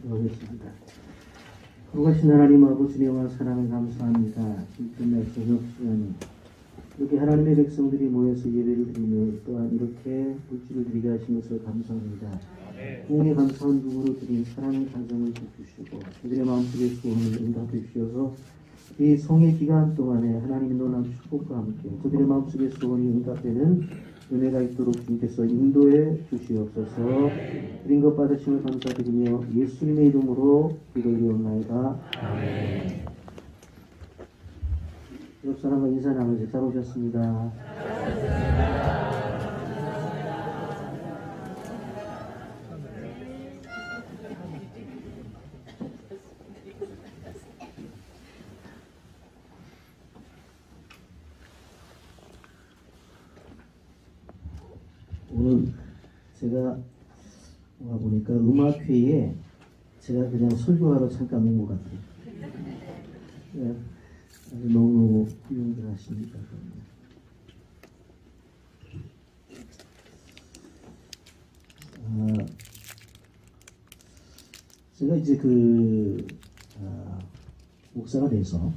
기도하겠습니다. 거룩하신 하나님 아버지 영원 사랑을 감사합니다. 깊은 날 저녁 시간에 이렇게 하나님의 백성들이 모여서 예배를 드리며 또한 이렇게 물질을 드리게 하신 것을 감사합니다. 부흥에 감사한 부으로 드린 사랑의 가정을 주시고 그들의 마음속의 소원을 응답해 주셔서 이 성의 기간 동안에 하나님의 놀라운 축복과 함께 그들의 마음속의 소원이 응답되는 은혜가 있도록 주님께서 인도해 주시옵소서. 드린 것 받으심을 감사드리며 예수님의 이름으로 기도드리옵나이다. 아멘. 옆 사람과 인사 나누세요. 잘 오셨습니다. 오늘 제가 보니까 음악회에 제가 그냥 설교하러 잠깐 온 것 같아요. 네, 너무 훌륭들 하십니다. 제가 이제 목사가 돼서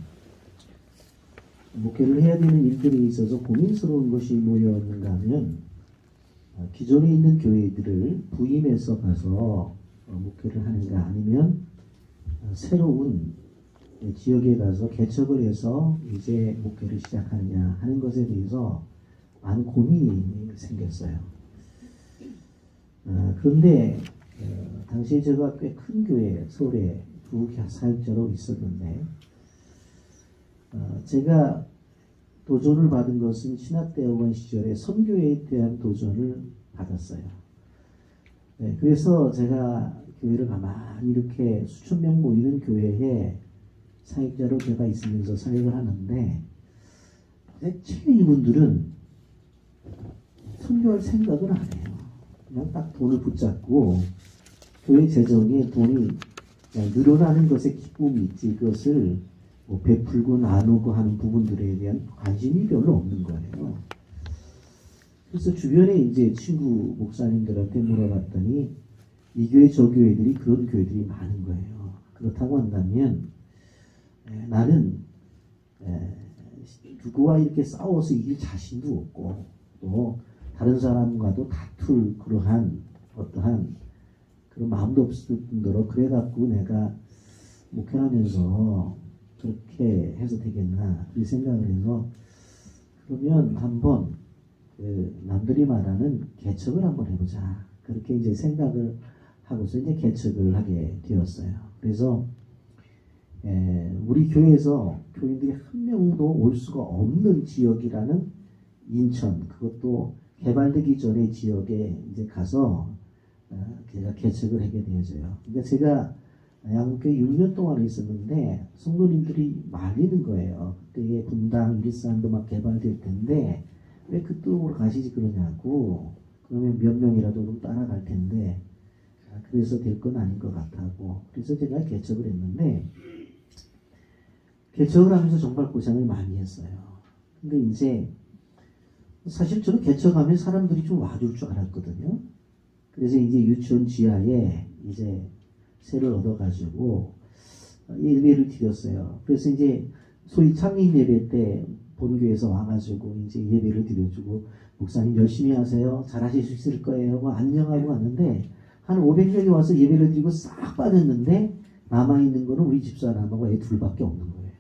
목회를 해야 되는 일들이 있어서 고민스러운 것이 뭐였는가 하면 기존에 있는 교회들을 부임해서 가서 목회를 하는가 아니면 새로운 지역에 가서 개척을 해서 이제 목회를 시작하느냐 하는 것에 대해서 많은 고민이 생겼어요. 그런데 당시에 제가 꽤 큰 교회 서울에 부사역자로 있었는데 제가 도전을 받은 것은 신학대학원 시절에 선교에 대한 도전을 받았어요. 네, 그래서 제가 교회를 가만히 이렇게 수천 명 모이는 교회에 사역자로 제가 있으면서 사역을 하는데 대체 이분들은 선교할 생각을 안 해요. 그냥 딱 돈을 붙잡고 교회 재정에 돈이 늘어나는 것에 기쁨이 있지 그것을 베풀고 나누고 하는 부분들에 대한 관심이 별로 없는 거예요. 그래서 주변에 이제 친구 목사님들한테 물어봤더니 이 교회 저 교회들이 그런 교회들이 많은 거예요. 그렇다고 한다면 나는 누구와 이렇게 싸워서 이길 자신도 없고 또 다른 사람과도 다툴 그러한 어떠한 그런 마음도 없을 뿐더러 그래갖고 내가 목회하면서 그렇게 해서 되겠나 이 생각을 해서 그러면 한번 남들이 말하는 개척을 한번 해보자 그렇게 이제 생각을 하고서 이제 개척을 하게 되었어요. 그래서 우리 교회에서 교인들이 한 명도 올 수가 없는 지역이라는 인천 그것도 개발되기 전에 지역에 이제 가서 제가 개척을 하게 되어져요. 그러니까 제가 양육교회 6년 동안 있었는데 성도님들이 말리는 거예요. 그때 분당, 일산도 막 개발될 텐데 왜 그쪽으로 가시지 그러냐고. 그러면 몇 명이라도 좀 따라갈 텐데 그래서 될 건 아닌 것 같다고. 그래서 제가 개척을 했는데 개척을 하면서 정말 고생을 많이 했어요. 근데 이제 사실 저는 개척하면 사람들이 좀 와줄 줄 알았거든요. 그래서 이제 유치원 지하에 이제 세를 얻어가지고 예배를 드렸어요. 그래서 이제 소위 창립 예배 때 본교에서 와가지고 이제 예배를 드려주고 목사님 열심히 하세요. 잘하실 수 있을 거예요. 안녕하고 왔는데 한 500명이 와서 예배를 드리고 싹 빠졌는데 남아있는 거는 우리 집사람하고 애 둘밖에 없는 거예요.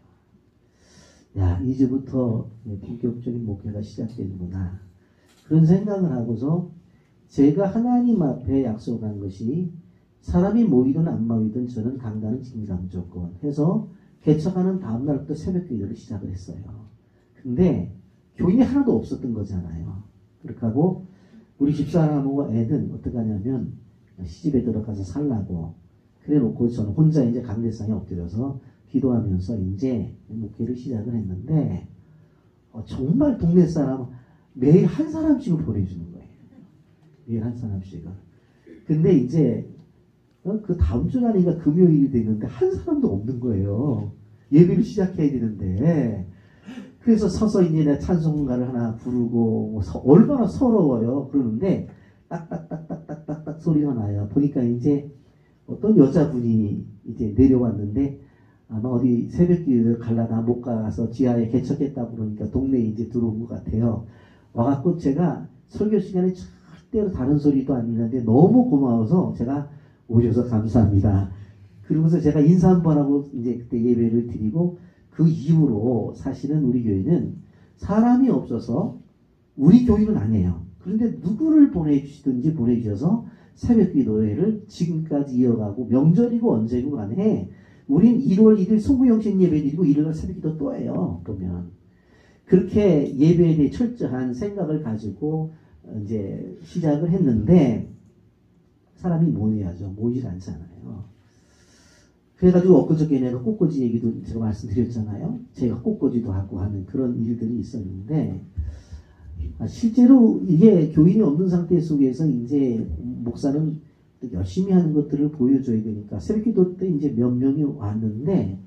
야, 이제부터 본격적인 목회가 시작되는구나. 그런 생각을 하고서 제가 하나님 앞에 약속한 것이 사람이 모이든 안 모이든 저는 강단은 지키기가 무조건 해서 개척하는 다음날부터 새벽 기도를 시작을 했어요. 근데 교인이 하나도 없었던 거잖아요. 그렇게 하고 우리 집사람하고 애는 어떻게 하냐면 시집에 들어가서 살라고 그래 놓고 저는 혼자 이제 강대상에 엎드려서 기도하면서 이제 목회를 시작을 했는데 정말 동네 사람 매일 한 사람씩을 보내주는 거예요. 매일 한 사람씩을. 근데 이제 그 다음 주간이니까 금요일이 되는데 한 사람도 없는 거예요. 예배를 시작해야 되는데. 그래서 서서 이제 찬송가를 하나 부르고 얼마나 서러워요. 그러는데 딱딱딱딱딱딱 소리가 나요. 보니까 이제 어떤 여자분이 이제 내려왔는데 아마 어디 새벽기를 갈라다 못 가서 지하에 개척했다고 그러니까 동네에 이제 들어온 것 같아요. 와갖고 제가 설교 시간에 절대로 다른 소리도 안 있는데 너무 고마워서 제가 오셔서 감사합니다. 그러면서 제가 인사 한번 하고 이제 그때 예배를 드리고 그 이후로 사실은 우리 교회는 사람이 없어서 우리 교인은 아니에요. 그런데 누구를 보내주시든지 보내주셔서 새벽기도회를 지금까지 이어가고 명절이고 언제고 간에 우린 1월 1일 송구영신 예배 드리고 1일날 새벽기도 또 해요. 그러면 그렇게 예배에 대해 철저한 생각을 가지고 이제 시작을 했는데 사람이 모여야죠. 모이질 않잖아요. 그래가지고 엊그저께 내가 꽃꽂이 얘기도 제가 말씀드렸잖아요. 제가 꽃꽂이도 하고 하는 그런 일들이 있었는데 실제로 이게 교인이 없는 상태 속에서 이제 목사는 열심히 하는 것들을 보여줘야 되니까 새벽기도 때 이제 몇 명이 왔는데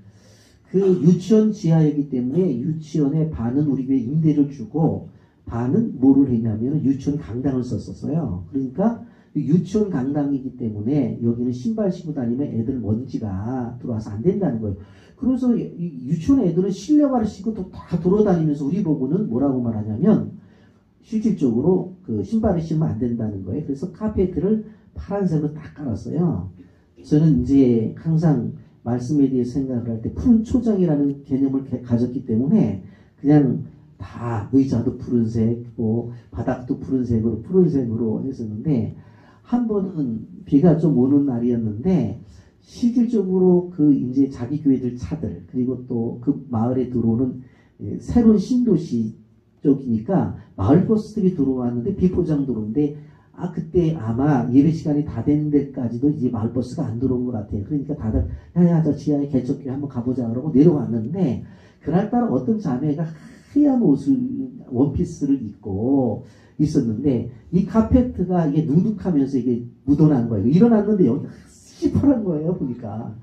그 유치원 지하이기 때문에 유치원에 반은 우리 교회 임대를 주고 반은 뭐를 했냐면 유치원 강당을 썼었어요. 그러니까 유치원 강당이기 때문에 여기는 신발 신고 다니면 애들 먼지가 들어와서 안 된다는 거예요. 그래서 유치원 애들은 실내화를 신고 다 돌아다니면서 우리 보고는 뭐라고 말하냐면 실질적으로 그 신발을 신으면 안 된다는 거예요. 그래서 카페트를 파란색으로 딱 깔았어요. 저는 이제 항상 말씀에 대해 생각을 할 때 푸른 초장이라는 개념을 가졌기 때문에 그냥 다 의자도 푸른색, 뭐 바닥도 푸른색으로 했었는데 한 번은 비가 좀 오는 날이었는데 실질적으로 그 이제 자기 교회들 차들 그리고 또 그 마을에 들어오는 새로운 신도시 쪽이니까 마을버스들이 들어왔는데 비포장 들어오는데 그때 아마 예배 시간이 다 된 데까지도 이제 마을버스가 안 들어온 것 같아요. 그러니까 다들 야야 저 지하에 개척교회 한번 가보자 그러고 내려왔는데 그날따라 어떤 자매가 하얀 옷을 원피스를 입고 있었는데 이 카페트가 이게 눅눅하면서 이게 묻어난 거예요. 일어났는데 여기가 시퍼런 거예요. 보니까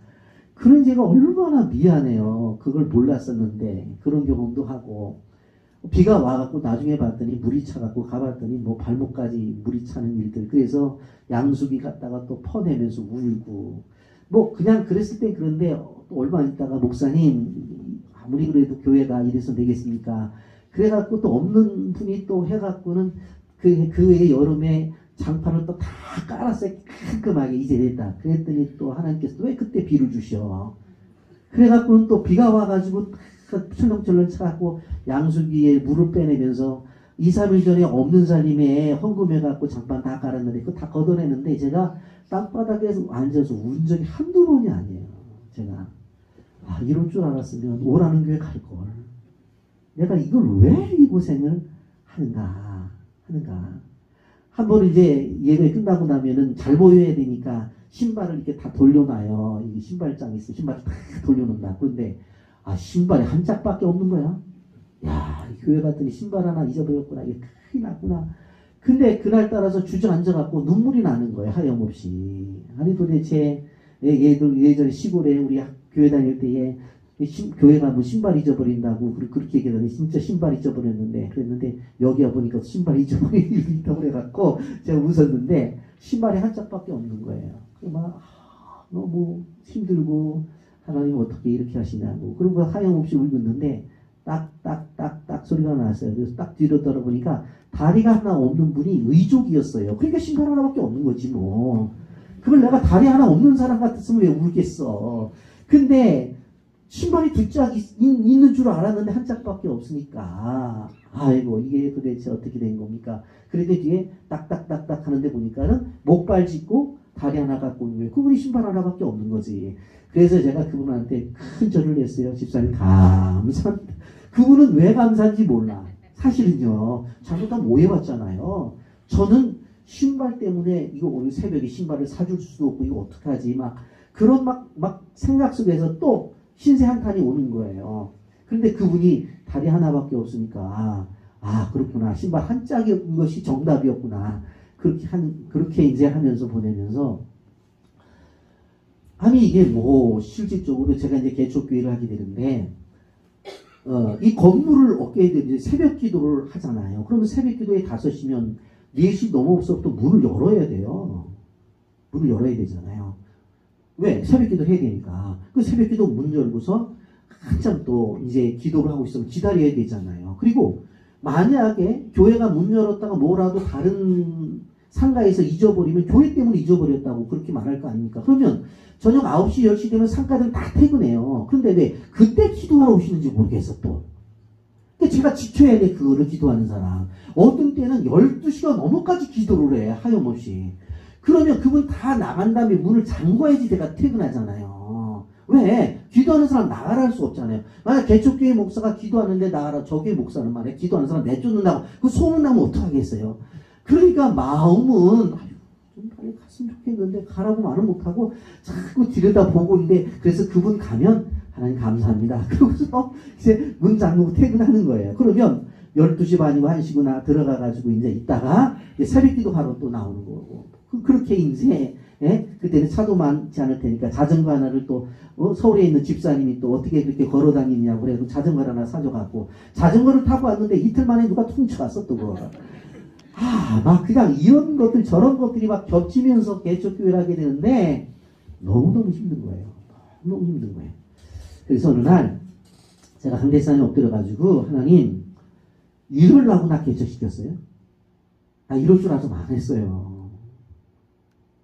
그런 제가 얼마나 미안해요. 그걸 몰랐었는데 그런 경험도 하고 비가 와갖고 나중에 봤더니 물이 차갖고 가봤더니 뭐 발목까지 물이 차는 일들. 그래서 양수기 갔다가 또 퍼내면서 울고 뭐 그냥 그랬을 때 그런데 또 얼마 있다가 목사님 아무리 그래도 교회가 이래서 되겠습니까? 그래갖고 또 없는 분이 또 해갖고는 그 해의 여름에 장판을 또 다 깔았어요. 깔끔하게 이제 됐다. 그랬더니 또 하나님께서 왜 그때 비를 주셔? 그래갖고는 또 비가 와가지고 철렁철렁 차갖고 양수기에 물을 빼내면서 2, 3일 전에 없는 살림에 헌금해갖고 장판 다 깔았는데 그거 다 걷어내는데 제가 땅바닥에 앉아서 운 적이 한두 번이 아니에요. 제가 이럴 줄 알았으면 오라는 교회 갈걸. 내가 이걸 왜 이 고생을 하는가. 한 번 이제 예배 끝나고 나면은 잘 보여야 되니까 신발을 이렇게 다 돌려놔요. 이게 신발장이 있어. 신발을 다 돌려놓는다. 그런데 신발이 한 짝밖에 없는 거야. 야, 교회 갔더니 신발 하나 잊어버렸구나. 이게 큰일 났구나. 근데 그날따라서 주저앉아갖고 눈물이 나는 거예요. 하염없이. 아니 도대체 얘들 예전에 시골에 우리 교회 다닐 때에 교회 가면 신발 잊어버린다고 그렇게 얘기하더니 진짜 신발 잊어버렸는데 그랬는데 여기 와보니까 신발 잊어버린 일이 있다고 그래갖고 제가 웃었는데 신발이 한 짝밖에 없는 거예요. 막 너무 힘들고 하나님 어떻게 이렇게 하시냐고 그리고 하염없이 울고 있는데 딱딱딱딱 소리가 났어요. 그래서 딱 뒤로 돌아보니까 다리가 하나 없는 분이 의족이었어요. 그러니까 신발 하나밖에 없는 거지 뭐. 그걸 내가 다리 하나 없는 사람 같았으면 왜 울겠어. 근데 신발이 두 짝 있는 줄 알았는데 한 짝밖에 없으니까 아이고 이게 도대체 어떻게 된 겁니까? 그런데 뒤에 딱딱딱딱 하는데 보니까는 목발 짚고 다리 하나 갖고 있는 거예요. 그분이 신발 하나밖에 없는 거지. 그래서 제가 그분한테 큰 절을 했어요. 집사님 감사합니다. 그분은 왜 감사한지 몰라. 사실은요. 잘못하면 오해받잖아요. 저는 신발 때문에 이거 오늘 새벽에 신발을 사줄 수도 없고 이거 어떡하지 막 그런 막 생각 속에서 또 신세 한탄이 오는 거예요. 그런데 그분이 다리 하나밖에 없으니까 그렇구나. 신발 한 짝이었던 것이 정답이었구나. 그렇게 이제 하면서 보내면서 아니 이게 뭐 실질적으로 제가 이제 개척교회를 하게 되는데 이 건물을 얻게 되면 새벽 기도를 하잖아요. 그러면 새벽 기도에 5시면 4시 넘어서부터 문을 열어야 돼요. 문을 열어야 되잖아요. 왜? 새벽기도 해야 되니까. 그 새벽기도 문 열고서 한참 또 이제 기도를 하고 있으면 기다려야 되잖아요. 그리고 만약에 교회가 문 열었다가 뭐라도 다른 상가에서 잊어버리면 교회 때문에 잊어버렸다고 그렇게 말할 거 아닙니까? 그러면 저녁 9시, 10시 되면 상가들 다 퇴근해요. 그런데 왜 그때 기도하러 오시는지 모르겠어 또. 그러니까 제가 지켜야 돼, 그거를 기도하는 사람. 어떤 때는 12시가 넘어까지 기도를 해, 하염없이. 그러면 그분 다 나간 다음에 문을 잠궈야지 내가 퇴근하잖아요. 왜? 기도하는 사람 나가라 할 수 없잖아요. 만약 개척교회 목사가 기도하는데 나가라, 저 교회 목사는 말이야. 기도하는 사람 내쫓는다고. 그 소문나면 어떡하겠어요? 그러니까 마음은, 아유, 좀 빨리 갔으면 좋겠는데, 가라고 말은 못하고, 자꾸 들여다보고 있는데, 그래서 그분 가면, 하나님 감사합니다. 그러고서 이제 문 잠그고 퇴근하는 거예요. 그러면 12시 반이고 1시구나 들어가가지고 이제 있다가 새벽 기도 하러 또 나오는 거고. 그렇게 이제, 그때는 차도 많지 않을 테니까 자전거 하나를 또, 서울에 있는 집사님이 또 어떻게 그렇게 걸어 다니냐고 그래서 자전거를 하나 사줘갖고 자전거를 타고 왔는데 이틀 만에 누가 퉁쳐갔어, 또 그거. 막 그냥 이런 것들 저런 것들이 막 겹치면서 개척교회를 하게 되는데 너무너무 힘든 거예요. 너무 힘든 거예요. 그래서 어느 날 제가 강대상에 엎드려가지고 하나님 이러려고 나 개척시켰어요? 나 이럴 줄 알아서 안 했어요.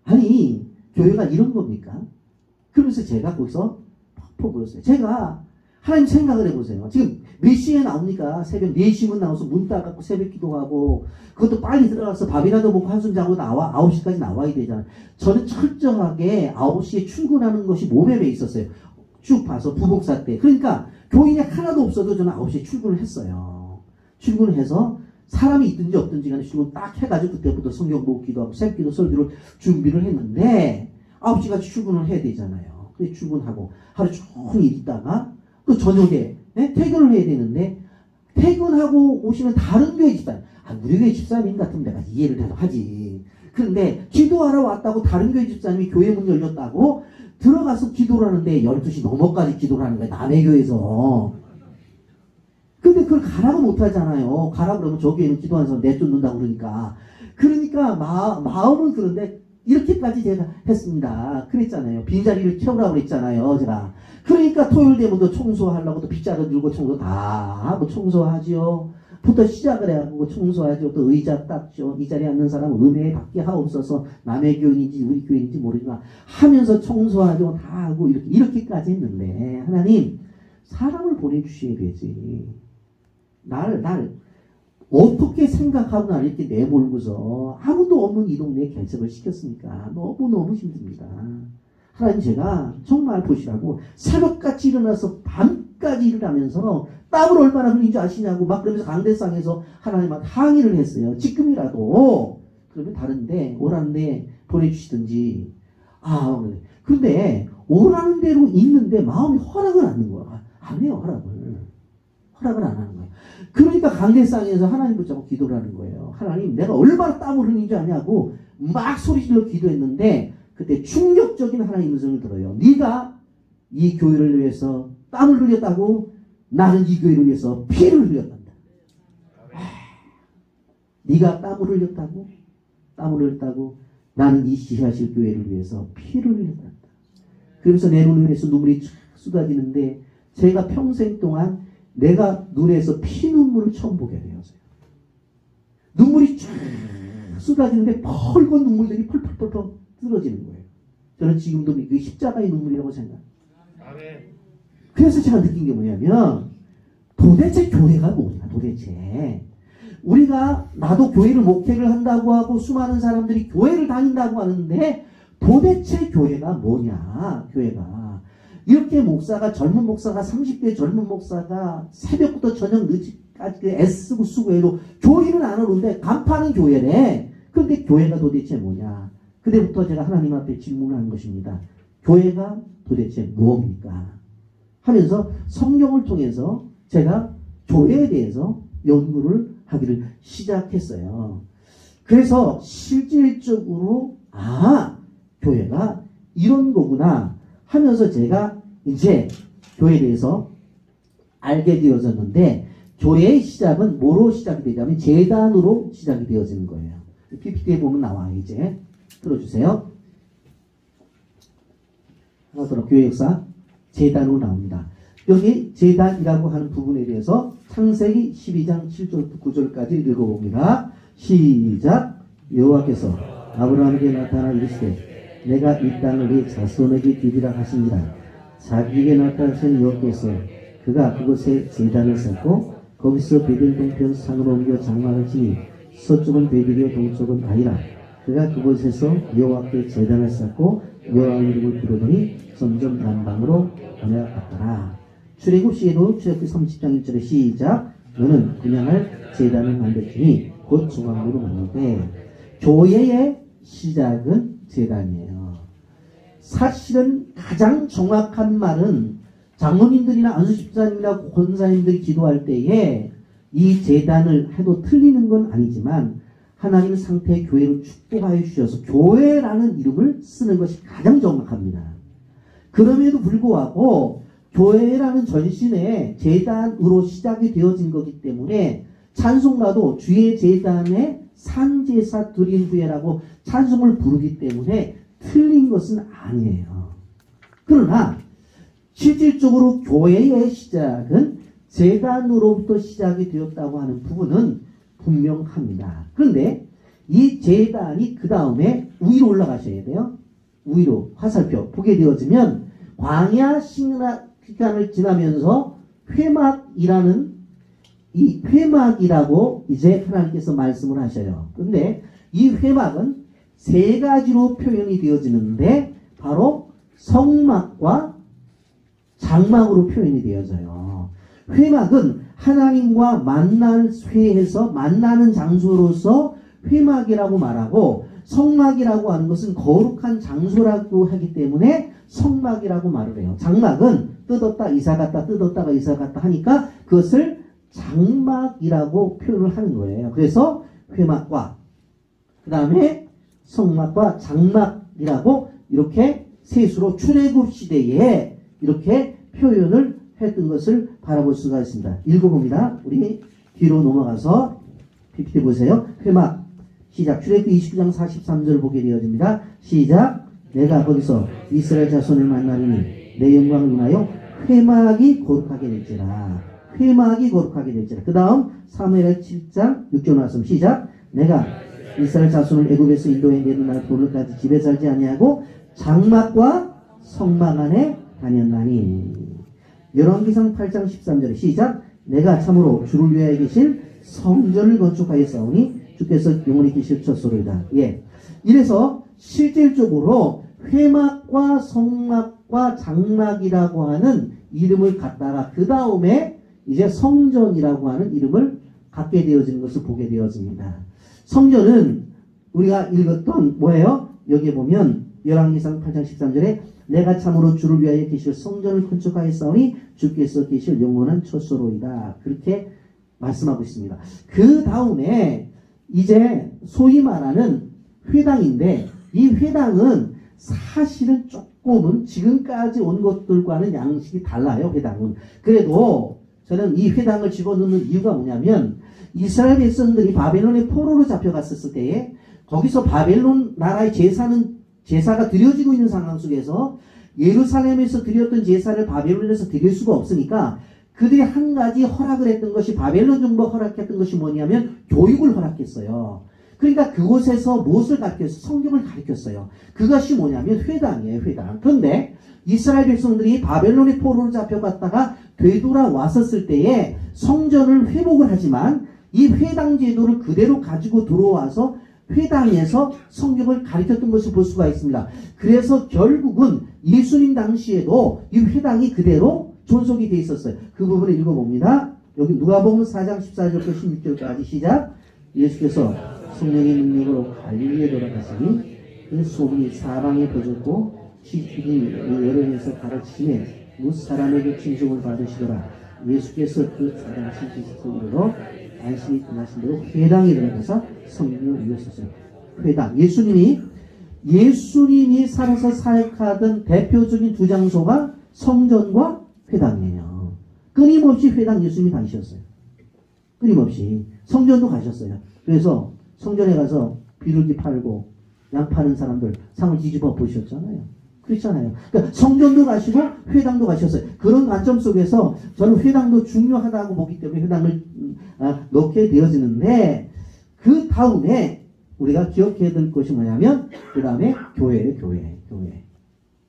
아니 교회가 이런 겁니까? 그러면서 제가 거기서 퍽퍽 울었어요. 제가 하나님 생각을 해보세요. 지금 몇 시에 나옵니까? 새벽 4시면 나와서 문 닫고 새벽 기도하고 그것도 빨리 들어가서 밥이라도 먹고 한숨 자고 나와 9시까지 나와야 되잖아요. 저는 철저하게 9시에 출근하는 것이 몸에 배 있었어요. 쭉 봐서 부복사 때. 그러니까 교인이 하나도 없어도 저는 9시에 출근을 했어요. 출근을 해서 사람이 있든지 없든지 간에 출근 딱 해가지고 그때부터 성경 보고 기도하고 새기도 설교를 준비를 했는데 9시까지 출근을 해야 되잖아요. 그래서 출근하고 하루 종일 있다가 또 저녁에 퇴근을 해야 되는데 퇴근하고 오시는 다른 교회 집사님, 우리 교회 집사님 같으면 내가 이해를 해서 하지. 그런데 기도하러 왔다고 다른 교회 집사님이 교회 문 열렸다고 들어가서 기도를 하는데 12시 넘어까지 기도를 하는 거야. 남의 교회에서. 근데 그걸 가라고 못하잖아요. 가라고 그러면 저 교회는 기도하는 사람 내쫓는다고 그러니까. 그러니까 마음은 그런데 이렇게까지 제가 했습니다. 그랬잖아요. 빈자리를 채우라고 그랬잖아요. 제가. 그러니까 토요일 되면 또 청소하려고 또 빗자루 들고 청소 다 하고 청소하죠. 부터 시작을 해가지고 청소하죠. 또 의자 닦죠. 이 자리에 앉는 사람은 은혜 받게 하옵소서. 남의 교인인지 우리 교인인지 모르지만 하면서 청소하죠. 다 하고 이렇게까지 했는데 하나님 사람을 보내주셔야 되지. 날 어떻게 생각하고 나를 이렇게 내몰고서 아무도 없는 이 동네에 개척을 시켰습니까? 너무너무 힘듭니다. 하나님 제가 정말 보시라고 새벽같이 일어나서 밤까지 일을 하면서 땀을 얼마나 흘린 줄 아시냐고 막 그러면서 강대상에서 하나님한테 항의를 했어요. 지금이라도 그러면 다른데 오라는데 보내주시든지. 그런데 오라는 대로 있는데 마음이 허락을 안 하는 거야. 안 해요. 허락을 안 하는 거예요. 그러니까 강대상에서 하나님 붙잡고 기도를 하는 거예요. 하나님 내가 얼마나 땀을 흘린 줄 아냐고 막 소리질러 기도했는데 그때 충격적인 하나님의 음성을 들어요. 네가 이 교회를 위해서 땀을 흘렸다고 나는 이 교회를 위해서 피를 흘렸단다. 네가 땀을 흘렸다고 나는 이 지하실 교회를 위해서 피를 흘렸단다. 그러면서 내 눈에서 눈물이 쫙 쏟아지는데 제가 평생 동안 내가 눈에서 피눈물을 처음 보게 되었어요. 눈물이 쫙 쏟아지는데 펄건 눈물들이 펄펄펄펄 쓰러지는 거예요. 저는 지금도 그 십자가의 눈물이라고 생각해요. 그래서 제가 느낀 게 뭐냐면 도대체 교회가 뭐냐 도대체. 우리가 나도 교회를 목회를 한다고 하고 수많은 사람들이 교회를 다닌다고 하는데 도대체 교회가 뭐냐. 교회가 이렇게 목사가 젊은 목사가 30대 젊은 목사가 새벽부터 저녁 늦게까지 애쓰고 수고해도 교회는 안 오는데 간파는 교회래. 그런데 교회가 도대체 뭐냐. 그때부터 제가 하나님 앞에 질문을 한 것입니다. 교회가 도대체 무엇입니까? 하면서 성경을 통해서 제가 교회에 대해서 연구를 하기를 시작했어요. 그래서 실질적으로 교회가 이런 거구나 하면서 제가 이제 교회에 대해서 알게 되어졌는데 교회의 시작은 뭐로 시작이 되냐면 제단으로 시작이 되어지는 거예요. PPT에 보면 나와요. 이제 들어주세요. 교회 역사 제단으로 나옵니다. 여기 제단이라고 하는 부분에 대해서 창세기 12장 7절부터 9절까지 읽어봅니다. 시작. 여호와께서 아브라함에게 나타나 이르시되 내가 이 땅을 네 자손에게 주리라 하시니라. 자기에게 나타나신 여호와께서 그가 그곳에 제단을 쌓고 거기서 베델 동편 산으로 옮겨 장막을 치니 서쪽은 베델이요 동쪽은 아이라. 그가 그곳에서 여호와께 제단을 쌓고 여호와 이름을 부르더니 점점 남방으로 변해갔더라. 출애굽 시에도 출애굽기 30장 1절에 시작. 너는 분양할 제단을 만들지니 곧 조각으로 만들되. 교회의 시작은 제단이에요. 사실은 가장 정확한 말은 장로님들이나 안수집사님이나 권사님들이 기도할 때에 이 제단을 해도 틀리는 건 아니지만 하나님은 상태의 교회를 축복하여 주셔서 교회라는 이름을 쓰는 것이 가장 정확합니다. 그럼에도 불구하고 교회라는 전신의 제단으로 시작이 되어진 거기 때문에 찬송가도 주의 제단에 산제사 드린 후에라고 찬송을 부르기 때문에 틀린 것은 아니에요. 그러나 실질적으로 교회의 시작은 제단으로부터 시작이 되었다고 하는 부분은 분명합니다. 그런데 이 제단이 그 다음에 위로 올라가셔야 돼요. 위로 화살표 보게 되어지면 광야 시간을 지나면서 회막이라는 이 회막이라고 이제 하나님께서 말씀을 하셔요. 그런데 이 회막은 세 가지로 표현이 되어지는데 바로 성막과 장막으로 표현이 되어져요. 회막은 하나님과 만날 회에서 만나는 장소로서 회막이라고 말하고, 성막이라고 하는 것은 거룩한 장소라고 하기 때문에 성막이라고 말을 해요. 장막은 뜯었다 이사 갔다 뜯었다가 이사 갔다 하니까 그것을 장막이라고 표현을 하는 거예요. 그래서 회막과 그 다음에 성막과 장막이라고 이렇게 셋으로 출애굽 시대에 이렇게 표현을 했던 것을 바라볼 수가 있습니다. 읽어봅니다. 우리 뒤로 넘어가서 PPT 보세요. 회막 시작. 출애굽기 29장 43절 보게 되어집니다. 시작. 내가 거기서 이스라엘 자손을 만나리니 내 영광을 인하여 회막이 거룩하게 될지라. 회막이 거룩하게 될지라. 그 다음 사무엘 7장 6절 말씀 시작. 내가 이스라엘 자손을 애굽에서 인도해 내는 날 오늘까지 집에 살지 아니하고 장막과 성막 안에 다녔나니. 열왕기상 8장 13절에 시작. 내가 참으로 주를 위하여 계신 성전을 건축하였사오니 주께서 영원히 계실 쳤소로이다. 예. 이래서 실질적으로 회막과 성막과 장막이라고 하는 이름을 갖다가 그 다음에 이제 성전이라고 하는 이름을 갖게 되어지는 것을 보게 되어집니다. 성전은 우리가 읽었던 뭐예요? 여기에 보면 열왕기상 8장 13절에 내가 참으로 주를 위하여 계실 성전을 건축하였사오니 주께서 계실 영원한 처소로이다. 그렇게 말씀하고 있습니다. 그 다음에 이제 소위 말하는 회당인데, 이 회당은 사실은 조금은 지금까지 온 것들과는 양식이 달라요. 회당은. 그래도 저는 이 회당을 집어넣는 이유가 뭐냐면, 이스라엘 백성들이 바벨론의 포로로 잡혀갔었을 때에 거기서 바벨론 나라의 제사가 드려지고 있는 상황 속에서 예루살렘에서 드렸던 제사를 바벨론에서 드릴 수가 없으니까 그들이 한 가지 허락을 했던 것이, 바벨론 정부가 허락했던 것이 뭐냐면 교육을 허락했어요. 그러니까 그곳에서 무엇을 가르쳤어요? 성경을 가르쳤어요. 그것이 뭐냐면 회당이에요. 회당. 그런데 이스라엘 백성들이 바벨론의 포로로 잡혀갔다가 되돌아왔었을 때에 성전을 회복을 하지만 이 회당 제도를 그대로 가지고 들어와서 회당에서 성경을 가르쳤던 것을 볼 수가 있습니다. 그래서 결국은 예수님 당시에도 이 회당이 그대로 존속이 되어 있었어요. 그 부분을 읽어봅니다. 여기 누가복음 4장 14절부터 16절까지 시작. 예수께서 성령의 능력으로 갈릴리에 돌아가시니 그 소문이 사방에 퍼졌고 시기이 여러 에서 가르치심에 무 사람에게 칭송을 받으시더라. 예수께서 그 사랑하신 지식을 이르러 안식이 끝나신 대로 회당에 들어가서 성령을 이었었어요. 회당. 예수님이 살아서 사역하던 대표적인 두 장소가 성전과 회당이에요. 끊임없이 회당 예수님이 다니셨어요. 끊임없이. 성전도 가셨어요. 그래서 성전에 가서 비둘기 팔고 양 파는 사람들 상을 뒤집어 보셨잖아요. 그렇잖아요. 그러니까 성전도 가시고 회당도 가셨어요. 그런 관점 속에서 저는 회당도 중요하다고 보기 때문에 회당을 넣게 되어지는데, 그 다음에 우리가 기억해야 될 것이 뭐냐면, 그 다음에 교회예요.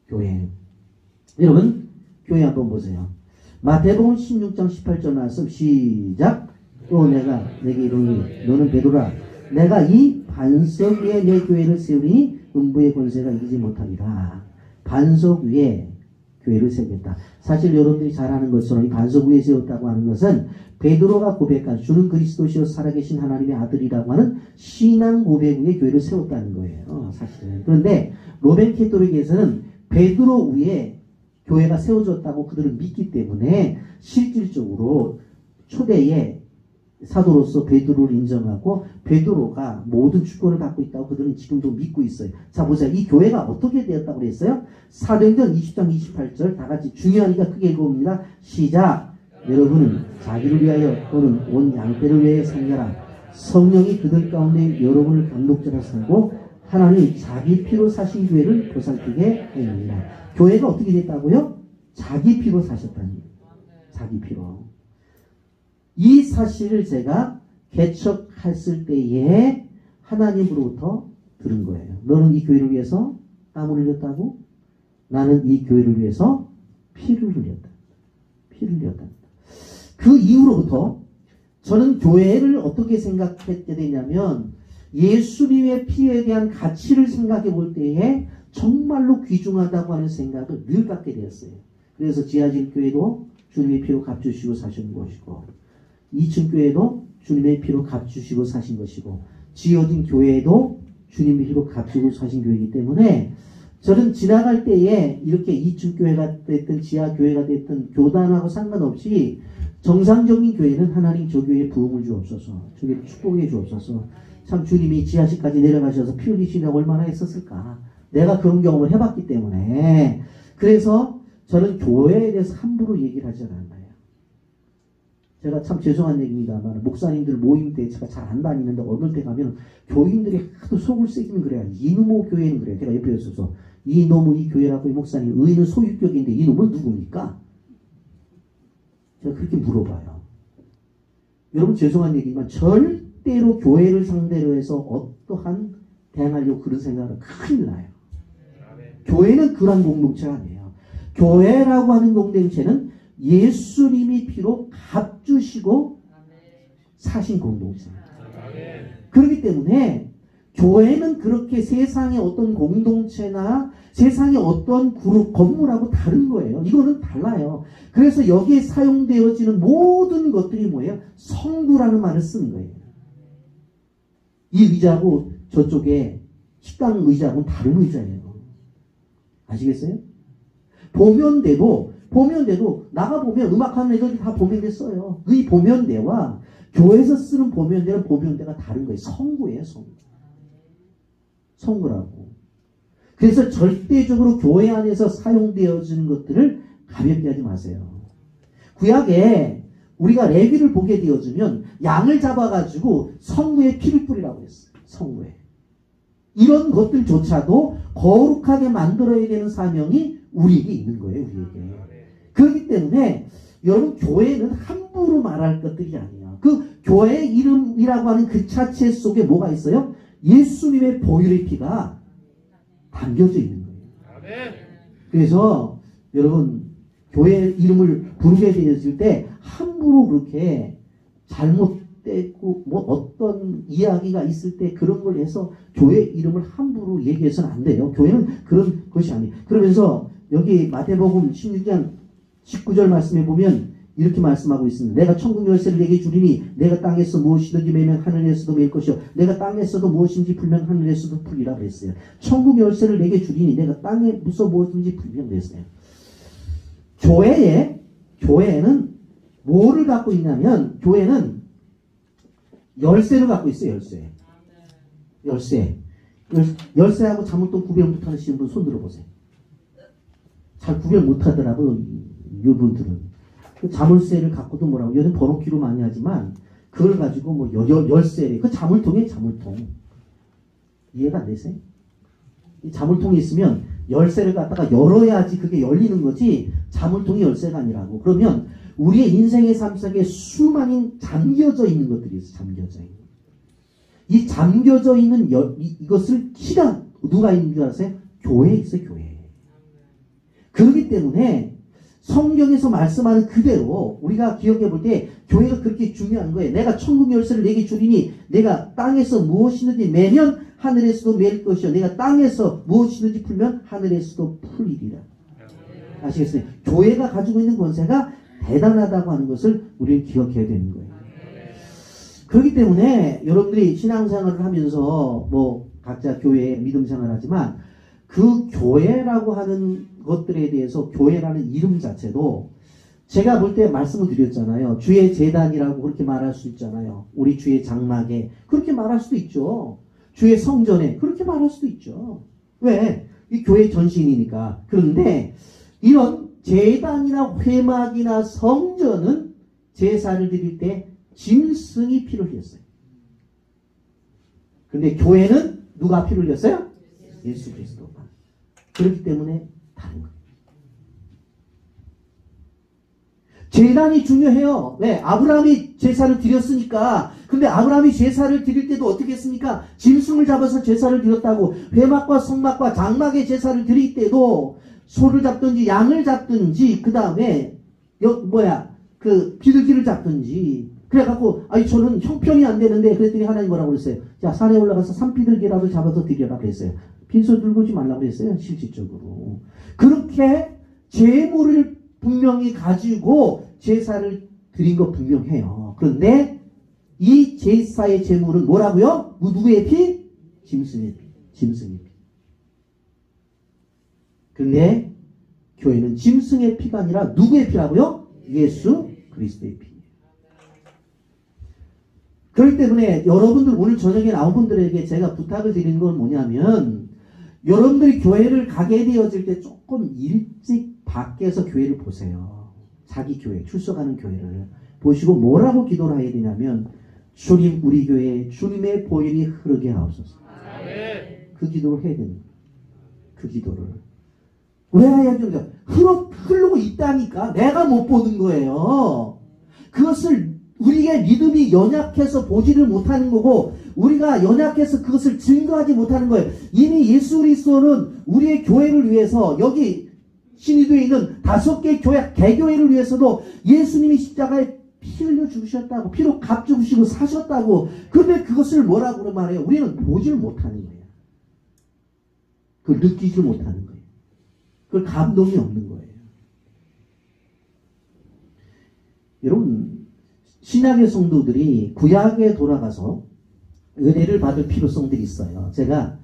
교회. 여러분 교회 한번 보세요. 마태복음 16장 18절 말씀 시작. 또 내가 내게 이르노니 너는 베드로라. 내가 이 반석 위에 내 교회를 세우리니 음부의 권세가 이기지 못하리라. 반석 위에 교회를 세우겠다. 사실 여러분들이 잘 아는 것처럼 이 반석 위에 세웠다고 하는 것은 베드로가 고백한 주는 그리스도시요 살아계신 하나님의 아들이라고 하는 신앙 고백 위에 교회를 세웠다는 거예요. 사실은. 그런데 로맨 캐토릭에서는 베드로 위에 교회가 세워졌다고 그들은 믿기 때문에 실질적으로 초대의 사도로서 베드로를 인정하고 베드로가 모든 주권을 갖고 있다고 그들은 지금도 믿고 있어요. 자 보세요. 이 교회가 어떻게 되었다고 그랬어요? 사도행전 20장 28절 다 같이 중요하니까 크게 읽어봅니다. 시작. 여러분은 자기를 위하여 또는 온 양떼를 위하여 섬겨라. 성령이 그들 가운데 여러분을 감독자로 삼고 하나님이 자기 피로 사신 교회를 보살피게 하였느니라. 교회가 어떻게 됐다고요? 자기 피로 사셨다는 거예요. 자기 피로. 이 사실을 제가 개척했을 때에 하나님으로부터 들은 거예요. 너는 이 교회를 위해서 땀을 흘렸다고? 나는 이 교회를 위해서 피를 흘렸다. 피를 흘렸다. 그 이후로부터 저는 교회를 어떻게 생각하게 되냐면 예수님의 피에 대한 가치를 생각해 볼 때에 정말로 귀중하다고 하는 생각을 늘 갖게 되었어요. 그래서 지하실 교회도 주님의 피로 값주시고 사신 것이고 2층 교회도 주님의 피로 값주시고 사신 것이고 지어진 교회도 주님의 피로 값주고 사신 교회이기 때문에 저는 지나갈 때에 이렇게 2층 교회가 됐든 지하 교회가 됐든 교단하고 상관없이 정상적인 교회는 하나님 저 교회에 부흥을 주옵소서, 저 교회에 축복해 주옵소서. 참 주님이 지하실까지 내려가셔서 피 흘리시려고 얼마나 했었을까. 내가 그런 경험을 해봤기 때문에. 그래서 저는 교회에 대해서 함부로 얘기를 하지 않아요. 제가 참 죄송한 얘기입니다만 목사님들 모임 때 제가 잘 안 다니는데 어느 때 가면 교인들이 하도 속을 새기면 그래요. 이놈의 교회는 그래요. 제가 옆에 있어서 이놈의 이 교회라고 이 목사님 의는 소유격인데 이놈은 누굽니까? 제가 그렇게 물어봐요. 여러분 죄송한 얘기지만 절대로 교회를 상대로 해서 어떠한 대응하려고 그런 생각은 큰일 나요. 교회는 그런 공동체가 아니에요. 교회라고 하는 공동체는 예수님이 피로 값주시고 사신 공동체입니다. 그렇기 때문에 교회는 그렇게 세상의 어떤 공동체나 세상의 어떤 그룹, 건물하고 다른 거예요. 이거는 달라요. 그래서 여기에 사용되어지는 모든 것들이 뭐예요? 성부라는 말을 쓰는 거예요. 이 의자하고 저쪽에 식당 의자하고는 다른 의자예요. 아시겠어요? 보면대도 나가보면 음악하는 애들이 다 보면대 써요. 이 보면대와 교회에서 쓰는 보면대는 보면대가 다른 거예요. 성구예요. 성구라고. 그래서 절대적으로 교회 안에서 사용되어지는 것들을 가볍게 하지 마세요. 구약에 우리가 레위를 보게 되어지면 양을 잡아가지고 성구에 피를 뿌리라고 했어요. 성구에. 이런 것들조차도 거룩하게 만들어야 되는 사명이 우리에게 있는 거예요. 우리에게. 그렇기 때문에 여러분 교회는 함부로 말할 것들이 아니에요. 그 교회 이름이라고 하는 그 자체 속에 뭐가 있어요? 예수님의 보혈의 피가 담겨져 있는 거예요. 그래서 여러분 교회 이름을 부르게 되었을 때 함부로 그렇게 잘못되고 뭐 어떤 이야기가 있을 때 그런 걸 해서 교회 이름을 함부로 얘기해서는 안 돼요. 교회는 그런 것이 아니에요. 그러면서 여기 마태복음 16장 19절 말씀에 보면 이렇게 말씀하고 있습니다. 내가 천국 열쇠를 내게 주리니 내가 땅에서 무엇이든지 매면 하늘에서도 맬 것이요 내가 땅에서도 무엇인지 풀면 하늘에서도 풀리라 그랬어요. 천국 열쇠를 내게 주리니 내가 땅에서 무엇인지 풀면 그랬어요. 교회에는 뭐를 갖고 있냐면 교회는 열쇠를 갖고 있어요. 열쇠하고 자물통 구별 못하시는 분 손 들어보세요. 잘 구별 못하더라도 이분들은 그 자물쇠를 갖고도 뭐라고 요즘 번호키로 많이 하지만 그걸 가지고 뭐 열쇠 그 자물통 이해가 안 되세요? 이 자물통이 있으면 열쇠를 갖다가 열어야지 그게 열리는 거지 자물통이 열쇠가 아니라고. 그러면 우리의 인생의 삶 속에 수많은 잠겨져 있는 것들이 있어. 잠겨져 있는. 이 잠겨져 있는 이것을 키가 누가 있는 줄 아세요? 교회에 있어요. 교회. 그렇기 때문에 성경에서 말씀하는 그대로 우리가 기억해 볼 때 교회가 그렇게 중요한 거예요. 내가 천국 열쇠를 내게 주리니 내가 땅에서 무엇이든지 매면 하늘에서도 맬 것이요 내가 땅에서 무엇이든지 풀면 하늘에서도 풀리리라. 아시겠어요? 교회가 가지고 있는 권세가 대단하다고 하는 것을 우리는 기억해야 되는 거예요. 그렇기 때문에 여러분들이 신앙생활을 하면서 뭐 각자 교회에 믿음 생활하지만 그 교회라고 하는 것들에 대해서 교회라는 이름 자체도 제가 볼 때 말씀을 드렸잖아요. 주의 제단이라고 그렇게 말할 수 있잖아요. 우리 주의 장막에 그렇게 말할 수도 있죠. 주의 성전에 그렇게 말할 수도 있죠. 왜? 이 교회 전신이니까. 그런데 이런 제단이나 회막이나 성전은 제사를 드릴 때 짐승이 피를 흘렸어요. 근데 교회는 누가 피를 흘렸어요? 예수 그리스도가. 그렇기 때문에 다른 거예요. 제단이 중요해요. 왜? 아브라함이 제사를 드렸으니까. 근데 아브라함이 제사를 드릴 때도 어떻게 했습니까? 짐승을 잡아서 제사를 드렸다고. 회막과 성막과 장막의 제사를 드릴 때도 소를 잡든지 양을 잡든지 그 다음에 비둘기를 잡든지 그래갖고 저는 형편이 안 되는데 그랬더니 하나님 뭐라고 그랬어요? 자, 산에 올라가서 산비둘기라도 잡아서 드려라 그랬어요. 빈손 들고 오지 말라고 그랬어요. 실질적으로. 그렇게 제물을 분명히 가지고 제사를 드린 거 분명해요. 그런데 이 제사의 제물은 뭐라고요? 누구의 피? 짐승의 피. 짐승의 피. 그런데 교회는 짐승의 피가 아니라 누구의 피라고요? 예수 그리스도의 피. 그렇기 때문에 여러분들 오늘 저녁에 나온 분들에게 제가 부탁을 드리는 건 뭐냐면 여러분들이 교회를 가게 되어질 때 조금 일찍 밖에서 교회를 보세요. 자기 교회, 출석하는 교회를 보시고 뭐라고 기도를 해야 되냐면 주님 우리 교회에 주님의 보혈이 흐르게 하옵소서. 그 기도를 해야 됩니다. 그 기도를. 왜 해야 됩니까? 흐르고 있다니까. 내가 못 보는 거예요. 그것을 우리의 믿음이 연약해서 보지를 못하는 거고 우리가 연약해서 그것을 증거하지 못하는 거예요. 이미 예수 그리스도는 우리의 교회를 위해서 여기 신의도에 있는 5개 교회 개교회를 위해서도 예수님이 십자가에 피 흘려 죽으셨다고 피로 값 주시고 사셨다고. 그런데 그것을 뭐라고 말해요? 우리는 보지를 못하는 거예요. 그걸 느끼지 못하는 거예요. 그걸 감동이 없는 거예요. 여러분 신약의 성도들이 구약에 돌아가서 은혜를 받을 필요성들이 있어요. 제가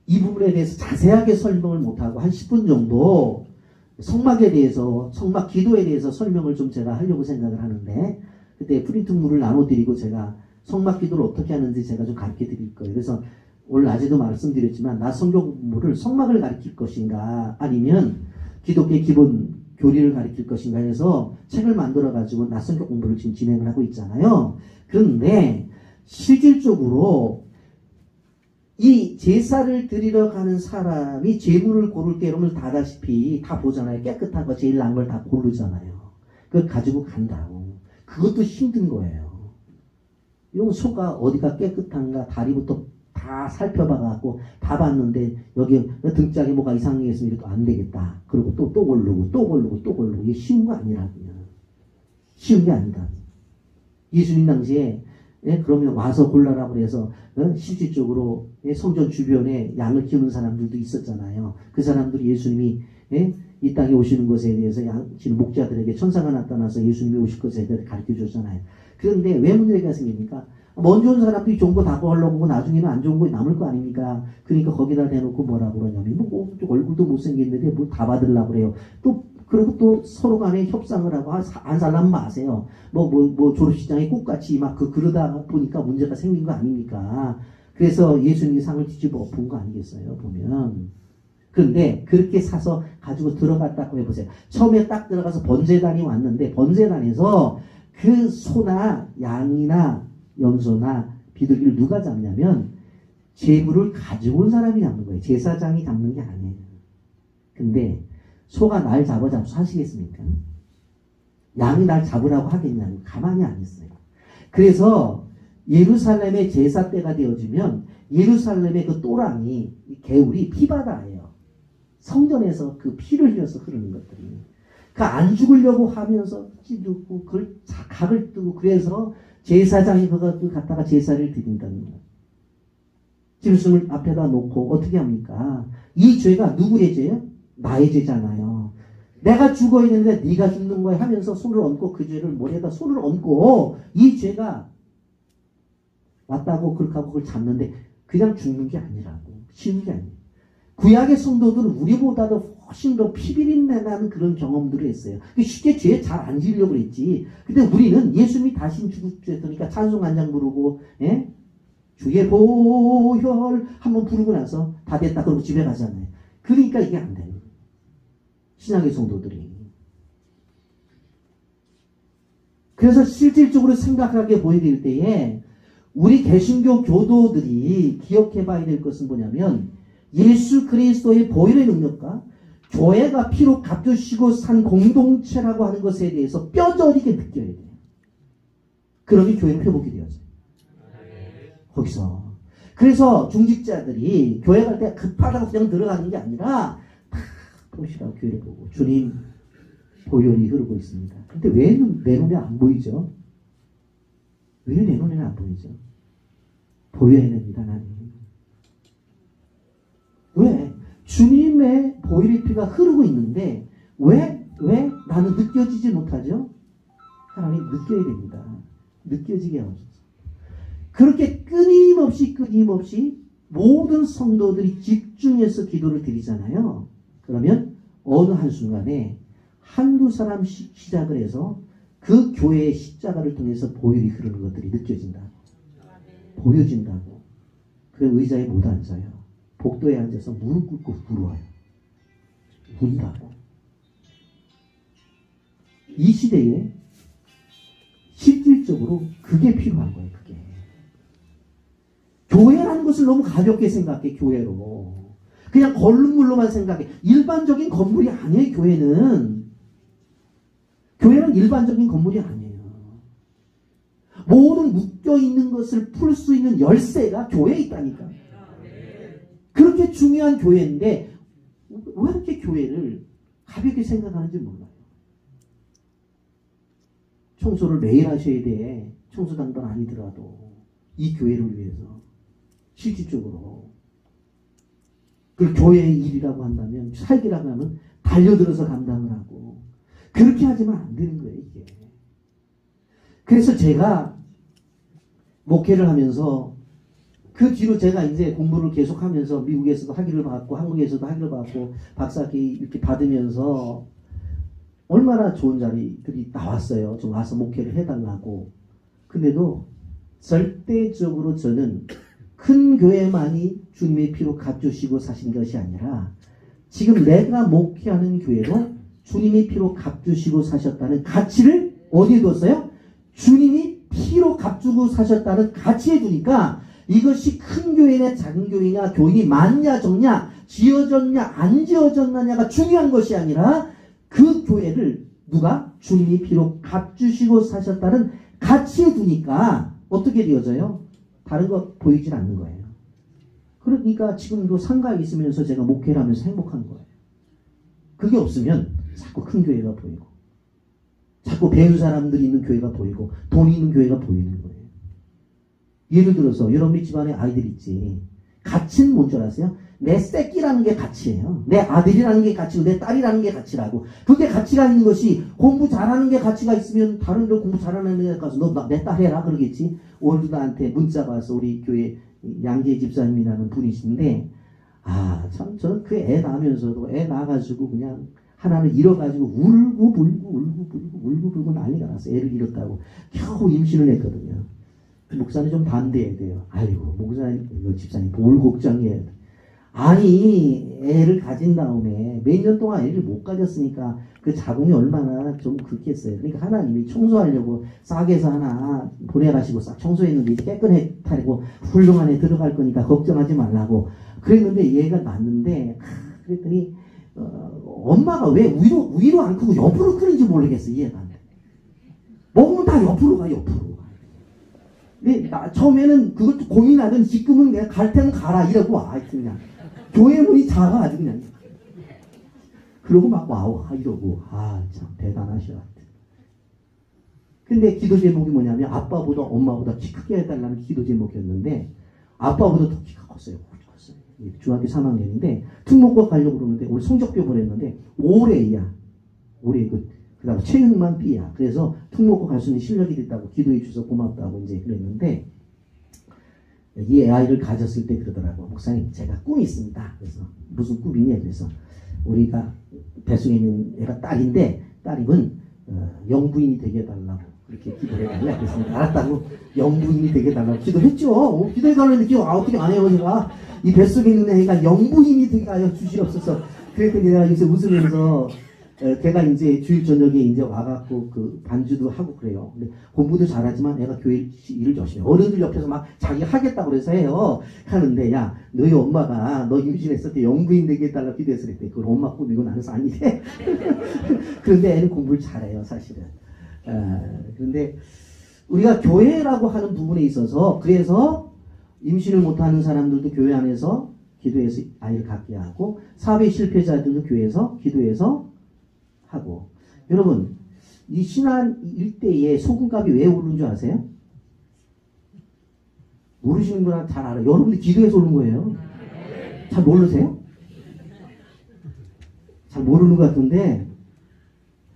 이 부분에 대해서 자세하게 설명을 못하고 한 10분 정도 성막에 대해서 성막 기도에 대해서 설명을 좀 제가 하려고 생각을 하는데 그때 프린트물을 나눠드리고 제가 성막 기도를 어떻게 하는지 제가 좀 가르쳐 드릴 거예요. 그래서 오늘 낮에도 말씀드렸지만 나 성경 공부를 성막을 가르칠 것인가 아니면 기독교의 기본 교리를 가르칠 것인가 해서 책을 만들어가지고 나 성경 공부를 지금 진행을 하고 있잖아요. 그런데 실질적으로 이 제사를 드리러 가는 사람이 제물을 고를 때 여러분 다다시피 다 보잖아요. 깨끗한 거 제일 나은 걸 다 고르잖아요. 그걸 가지고 간다고. 그것도 힘든 거예요. 이건 소가 어디가 깨끗한가 다리부터 다 살펴봐갖고 다 봤는데 여기 등짝에 뭐가 이상하게 있으면 이것도 안 되겠다. 그리고 또 고르고 또 고르고 또 고르고 이게 쉬운 거 아니라고요. 쉬운 게 아니다. 예수님 당시에 그러면 와서 골라라고 그래서 실질적으로 성전 주변에 양을 키우는 사람들도 있었잖아요. 그 사람들이 예수님이 이 땅에 오시는 것에 대해서 양치는 목자들에게 천사가 나타나서 예수님이 오실 것에 대해서 가르쳐 줬잖아요. 그런데 왜 문제가 생깁니까? 먼저 온 사람들이 좋은 거 다 보려고 나중에는 안 좋은 거 남을 거 아닙니까? 그러니까 거기다 대놓고 뭐라고 그러냐면 뭐 얼굴도 못생겼는데 뭘 다 받으려고 그래요. 그리고 또 서로 간에 협상을 하고 안 살라면 마세요. 졸업식장에 꽃같이 막 그러다 보니까 문제가 생긴 거 아닙니까? 그래서 예수님이 상을 뒤집어 엎은 거 아니겠어요? 보면. 그런데 그렇게 사서 가지고 들어갔다고 해보세요. 처음에 딱 들어가서 번제단이 왔는데 번제단에서 그 소나 양이나 염소나 비둘기를 누가 잡냐면 제물을 가지고 온 사람이 잡는 거예요. 제사장이 잡는 게 아니에요. 근데 소가 날 잡아서 하시겠습니까? 양이 날 잡으라고 하겠냐고 가만히 안 있어요. 그래서 예루살렘의 제사 때가 되어지면 예루살렘의 그 또랑이 개울이 피바다예요. 성전에서 그 피를 흘려서 흐르는 것들이. 그 안 죽으려고 하면서 찌르고 그걸 각을 뜨고 그래서 제사장이 그걸 갖다가 제사를 드린다는 거예요. 짐승을 앞에다 놓고 어떻게 합니까? 이 죄가 누구의 죄예요? 나의 죄잖아요. 내가 죽어야 되는데 네가 죽는 거야 하면서 손을 얹고 그 죄를 머리에다 손을 얹고 이 죄가 왔다고 그렇게 하고 그걸 잡는데 그냥 죽는 게 아니라고. 쉬운 게 아니에요. 구약의 성도들은 우리보다도 훨씬 더 피비린내 나는 그런 경험들을 했어요. 쉽게 죄 잘 안 지으려고 그랬지. 근데 우리는 예수님이 다시 죽으셨으니까 찬송 한 장 부르고 예? 주의 보혈 한번 부르고 나서 다 됐다 그러고 집에 가잖아요. 그러니까 이게 안 돼요. 신약의 성도들이. 그래서 실질적으로 생각하게 보여질 때에 우리 개신교 교도들이 기억해 봐야 될 것은 뭐냐면 예수 그리스도의 보혈의 능력과 교회가 피로 값주시고 산 공동체라고 하는 것에 대해서 뼈저리게 느껴야 돼요. 그러니 교회는 회복이 되어져요. 거기서. 그래서 중직자들이 교회 갈 때 급하다고 그냥 들어가는 게 아니라 다 보시라고 교회를 보고 주님 보혈이 흐르고 있습니다. 근데 왜 내 눈에 안 보이죠? 왜 내 눈에는 안 보이죠? 보여야 됩니다, 나는. 왜? 주님의 보혈의 피가 흐르고 있는데 왜 나는 느껴지지 못하죠? 하나님 느껴야 됩니다. 느껴지게 하옵소서. 그렇게 끊임없이 모든 성도들이 집중해서 기도를 드리잖아요. 그러면 어느 한순간에 한두 사람씩 시작을 해서 그 교회의 십자가를 통해서 보혈이 흐르는 것들이 느껴진다. 보여진다고. 그래 의자에 못 앉아요. 복도에 앉아서 무릎 꿇고 울어요. 운다고. 이 시대에 실질적으로 그게 필요한 거예요. 그게. 교회라는 것을 너무 가볍게 생각해. 교회로. 그냥 건물로만 생각해. 일반적인 건물이 아니에요. 교회는 일반적인 건물이 아니에요. 모든 묶여있는 것을 풀 수 있는 열쇠가 교회에 있다니까. 그렇게 중요한 교회인데 왜 이렇게 교회를 가볍게 생각하는지 몰라요. 청소를 매일 하셔야 돼. 청소당번 아니더라도 이 교회를 위해서 실질적으로 그 교회의 일이라고 한다면 살기라고 하면 달려들어서 감당을 하고 그렇게 하지만 안 되는 거예요. 이게. 그래서 제가 목회를 하면서 그 뒤로 제가 이제 공부를 계속하면서 미국에서도 학위를 받고 한국에서도 학위를 받고 박사학위 이렇게 받으면서 얼마나 좋은 자리들이 나왔어요. 좀 와서 목회를 해달라고. 근데도 절대적으로 저는 큰 교회만이 주님의 피로 값주시고 사신 것이 아니라 지금 내가 목회하는 교회로 주님이 피로 값주시고 사셨다는 가치를 어디에 뒀어요? 주님이 피로 값주고 사셨다는 가치에 두니까 이것이 큰 교회냐 작은 교회냐 교인이 많냐 적냐 지어졌냐 안 지어졌느냐가 중요한 것이 아니라 그 교회를 누가 주님이 피로 값주시고 사셨다는 가치에 두니까 어떻게 되어져요? 다른 거 보이질 않는 거예요. 그러니까 지금도 상가에 있으면서 제가 목회를 하면서 행복한 거예요. 그게 없으면 자꾸 큰 교회가 보이고 자꾸 배운 사람들이 있는 교회가 보이고 돈이 있는 교회가 보이는 거예요. 예를 들어서 여러분이 집안에 아이들 있지. 가치는 뭔 줄 아세요? 내 새끼라는 게 가치예요. 내 아들이라는 게 가치고 내 딸이라는 게 가치라고. 그게 가치가 있는 것이 공부 잘하는 게 가치가 있으면 다른 데 공부 잘하는 데 가서 너 내 딸 해라 그러겠지. 오늘도 나한테 문자가 와서 우리 교회 양재 집사님이라는 분이신데 참 저는 그 애 낳으면서도 애 낳아가지고 그냥 하나를 잃어가지고 울고 불고 난리가 났어요. 애를 잃었다고 겨우 임신을 했거든요. 목사님 좀 반대해야 돼요. 아이고 목사님 이거 집사님 뭘 걱정해야 돼. 아니 애를 가진 다음에 몇 년 동안 애를 못 가졌으니까 그 자궁이 얼마나 좀 그렇겠어요. 그러니까 하나님이 청소하려고 싹에서 하나 보내라시고 싹 청소했는데 이제 깨끗하고 훌륭한 애 들어갈 거니까 걱정하지 말라고 그랬는데 얘가 낳는데 그랬더니 엄마가 왜 위로 안 크고 옆으로 끄는지 모르겠어. 이해가 안 돼. 먹으면 다 옆으로 가, 옆으로. 근데 처음에는 그것도 고민하던 지금은 내가 갈 때는 가라 이러고 와. 그냥 교회 문이 작아 아주 그냥. 그러고 막 와 이러고 참 대단하셔. 근데 기도 제목이 뭐냐면 아빠보다 엄마보다 키 크게 해달라는 기도 제목이었는데 아빠보다 더 키가 컸어요. 중학교 3학년인데 특목고 가려고 그러는데 올해 성적표 보냈는데 올해야. 올해 그다음 체육만 B야. 그래서 특목고 갈 수 있는 실력이 됐다고 기도해 주셔서 고맙다고 이제 그랬는데 이 아이를 가졌을 때 그러더라고. 목사님 제가 꿈이 있습니다. 그래서 무슨 꿈이냐 그래서 우리가 뱃속에 있는 애가 딸인데 딸이면 영부인이 되게 해달라고 그렇게 기도를 해달라 그랬습니다. 알았다고 영부인이 되게 해달라고 기도했죠. 기도해달라는데 기도 어떻게 안 해요 제가. 이 뱃속에 있는 애가 영부인이 되게 하여 주시옵소서. 그랬더니 내가 이제 웃으면서 걔가 이제 주일 저녁에 이제 와갖고 그 반주도 하고 그래요. 근데 공부도 잘하지만 애가 교회 일을 열심히 해. 어른들 옆에서 막 자기 하겠다고 그래서 해요. 하는데 야 너희 엄마가 너 임신했을 때 영부인 되게 해달라고 기도했을 때 그걸 엄마 꿈이고 나는 아니래. 그런데 애는 공부를 잘해요 사실은. 그런데 우리가 교회라고 하는 부분에 있어서 그래서 임신을 못하는 사람들도 교회 안에서 기도해서 아이를 갖게 하고 사회 실패자들도 교회에서 기도해서 하고. 여러분 이 신안 일대에 소금값이 왜 오른 줄 아세요? 모르시는 분은 잘 알아요. 여러분들 기도해서 오른 거예요. 잘 모르세요? 잘 모르는 것 같은데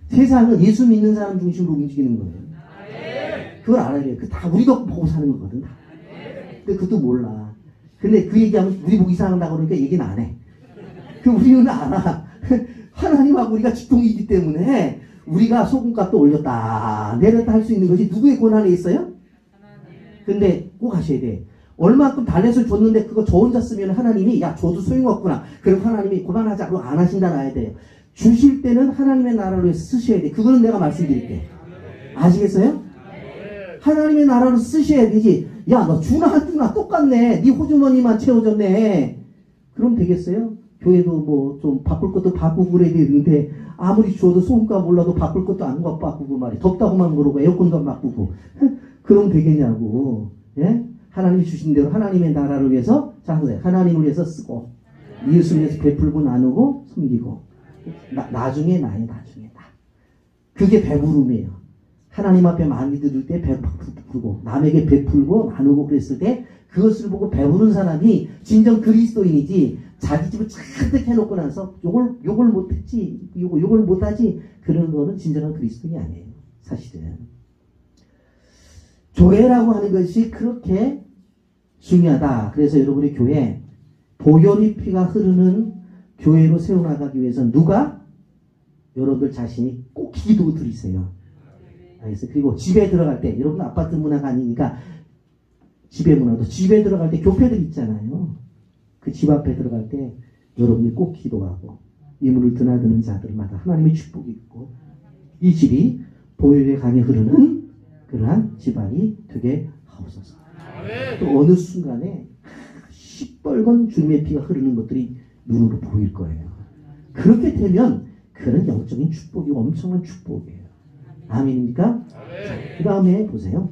세상은 예수 믿는 사람 중심으로 움직이는 거예요. 그걸 알아야 돼요. 그 다 우리 덕 보고 사는 거거든. 근데 그것도 몰라. 근데 그 얘기하면 우리 보고 이상하다고 그러니까 얘기는 안 해. 우리는 알아. 하나님하고 우리가 직통이기 때문에 우리가 소금값도 올렸다 내렸다 할 수 있는 것이 누구의 권한에 있어요? 근데 꼭 하셔야 돼. 얼마큼 달렛을 줬는데 그거 저 혼자 쓰면 하나님이 야 줘도 소용없구나. 그럼 하나님이 그만하자고 안 하신다 놔야 돼요. 주실 때는 하나님의 나라로 쓰셔야 돼. 그거는 내가 말씀드릴게. 아시겠어요? 하나님의 나라로 쓰셔야 되지. 야 너 주나 안 주나 똑같네. 네 호주머니만 채워졌네. 그럼 되겠어요? 교회도 뭐 좀 바꿀 것도 바꾸고 그래야 되는데 아무리 줘도 소금값 몰라도 바꿀 것도 안 바꾸고 말이야. 덥다고만 그러고 에어컨도 안 바꾸고 그럼 되겠냐고. 예? 하나님이 주신 대로 하나님의 나라를 위해서 하나님을 위해서 쓰고 이웃을 위해서 베풀고 나누고 섬기고 나중에 나의 나중에다. 그게 배부름이에요. 하나님 앞에 많이 드릴 때 베풀고 남에게 베풀고 나누고 그랬을 때 그것을 보고 배우는 사람이 진정 그리스도인이지. 자기 집을 잔뜩 해놓고 나서 요걸 못했지 요걸 못하지 그런 거는 진정한 그리스도인이 아니에요. 사실은 교회라고 하는 것이 그렇게 중요하다. 그래서 여러분의 교회 보혈의 피가 흐르는 교회로 세워나가기 위해서 누가? 여러분들 자신이 꼭 기도 드리세요. 알겠어요? 그리고 집에 들어갈 때 여러분 아파트 문화가 아니니까 집에 문화도 집에 들어갈 때 교회들 있잖아요. 그 집 앞에 들어갈 때 여러분이 꼭 기도하고 이 문을 드나드는 자들마다 하나님의 축복이 있고 이 집이 보혈의 강이 흐르는 그러한 집안이 되게 하옵소서. 또 어느 순간에 시뻘건 주님의 피가 흐르는 것들이 눈으로 보일 거예요. 그렇게 되면 그런 영적인 축복이 엄청난 축복이에요. 아멘입니까? 그 다음에 보세요.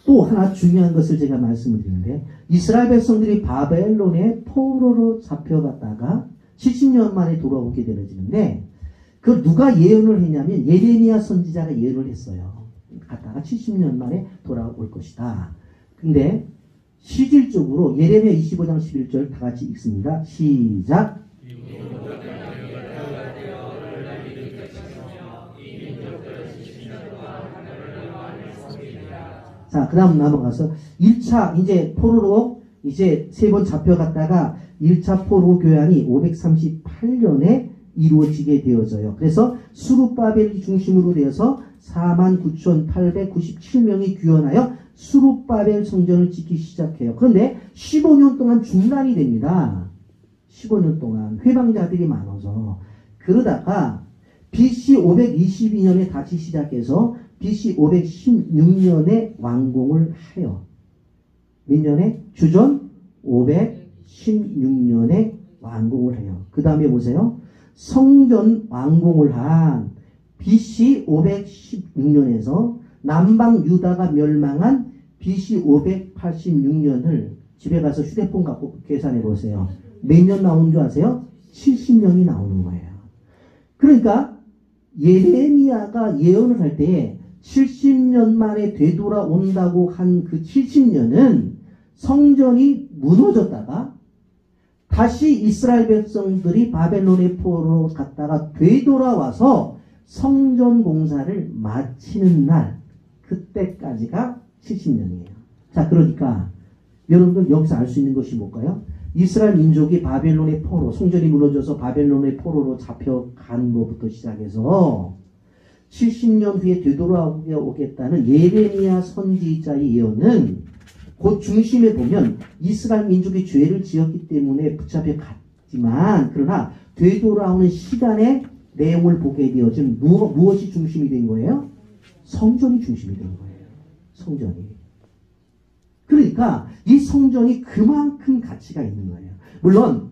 또 하나 중요한 것을 제가 말씀을 드리는데 이스라엘 백성들이 바벨론의 포로로 잡혀갔다가 70년 만에 돌아오게 되어지는데 그 누가 예언을 했냐면 예레미야 선지자가 예언을 했어요. 갔다가 70년 만에 돌아올 것이다. 근데 실질적으로 예레미야 25장 11절 다 같이 읽습니다. 시작. 자, 그 다음 넘어가서 1차 이제 포로로 이제 3번 잡혀갔다가 1차 포로 교환이 538년에 이루어지게 되어져요. 그래서 수룹바벨이 중심으로 되어서 49,897명이 귀환하여 수룹바벨 성전을 짓기 시작해요. 그런데 15년 동안 중단이 됩니다. 15년 동안 회방자들이 많아서 그러다가 BC 522년에 다시 시작해서 BC 516년에 완공을 해요. 몇 년에? 주전 516년에 완공을 해요. 그 다음에 보세요. 성전 완공을 한 BC 516년에서 남방 유다가 멸망한 BC 586년을 집에 가서 휴대폰 갖고 계산해 보세요. 몇 년 나오는 줄 아세요? 70년이 나오는 거예요. 그러니까 예레미야가 예언을 할 때에 70년 만에 되돌아온다고 한 그 70년은 성전이 무너졌다가 다시 이스라엘 백성들이 바벨론의 포로로 갔다가 되돌아와서 성전 공사를 마치는 날, 그때까지가 70년이에요. 자, 그러니까 여러분들 여기서 알 수 있는 것이 뭘까요? 이스라엘 민족이 바벨론의 포로, 성전이 무너져서 바벨론의 포로로 잡혀간 것부터 시작해서 70년 후에 되돌아오겠다는 예레미야 선지자의 예언은 그 중심에 보면 이스라엘 민족이 죄를 지었기 때문에 붙잡혀 갔지만, 그러나 되돌아오는 시간의 내용을 보게 되어진 무엇이 중심이 된 거예요? 성전이 중심이 된 거예요. 성전이. 그러니까 이 성전이 그만큼 가치가 있는 거예요. 물론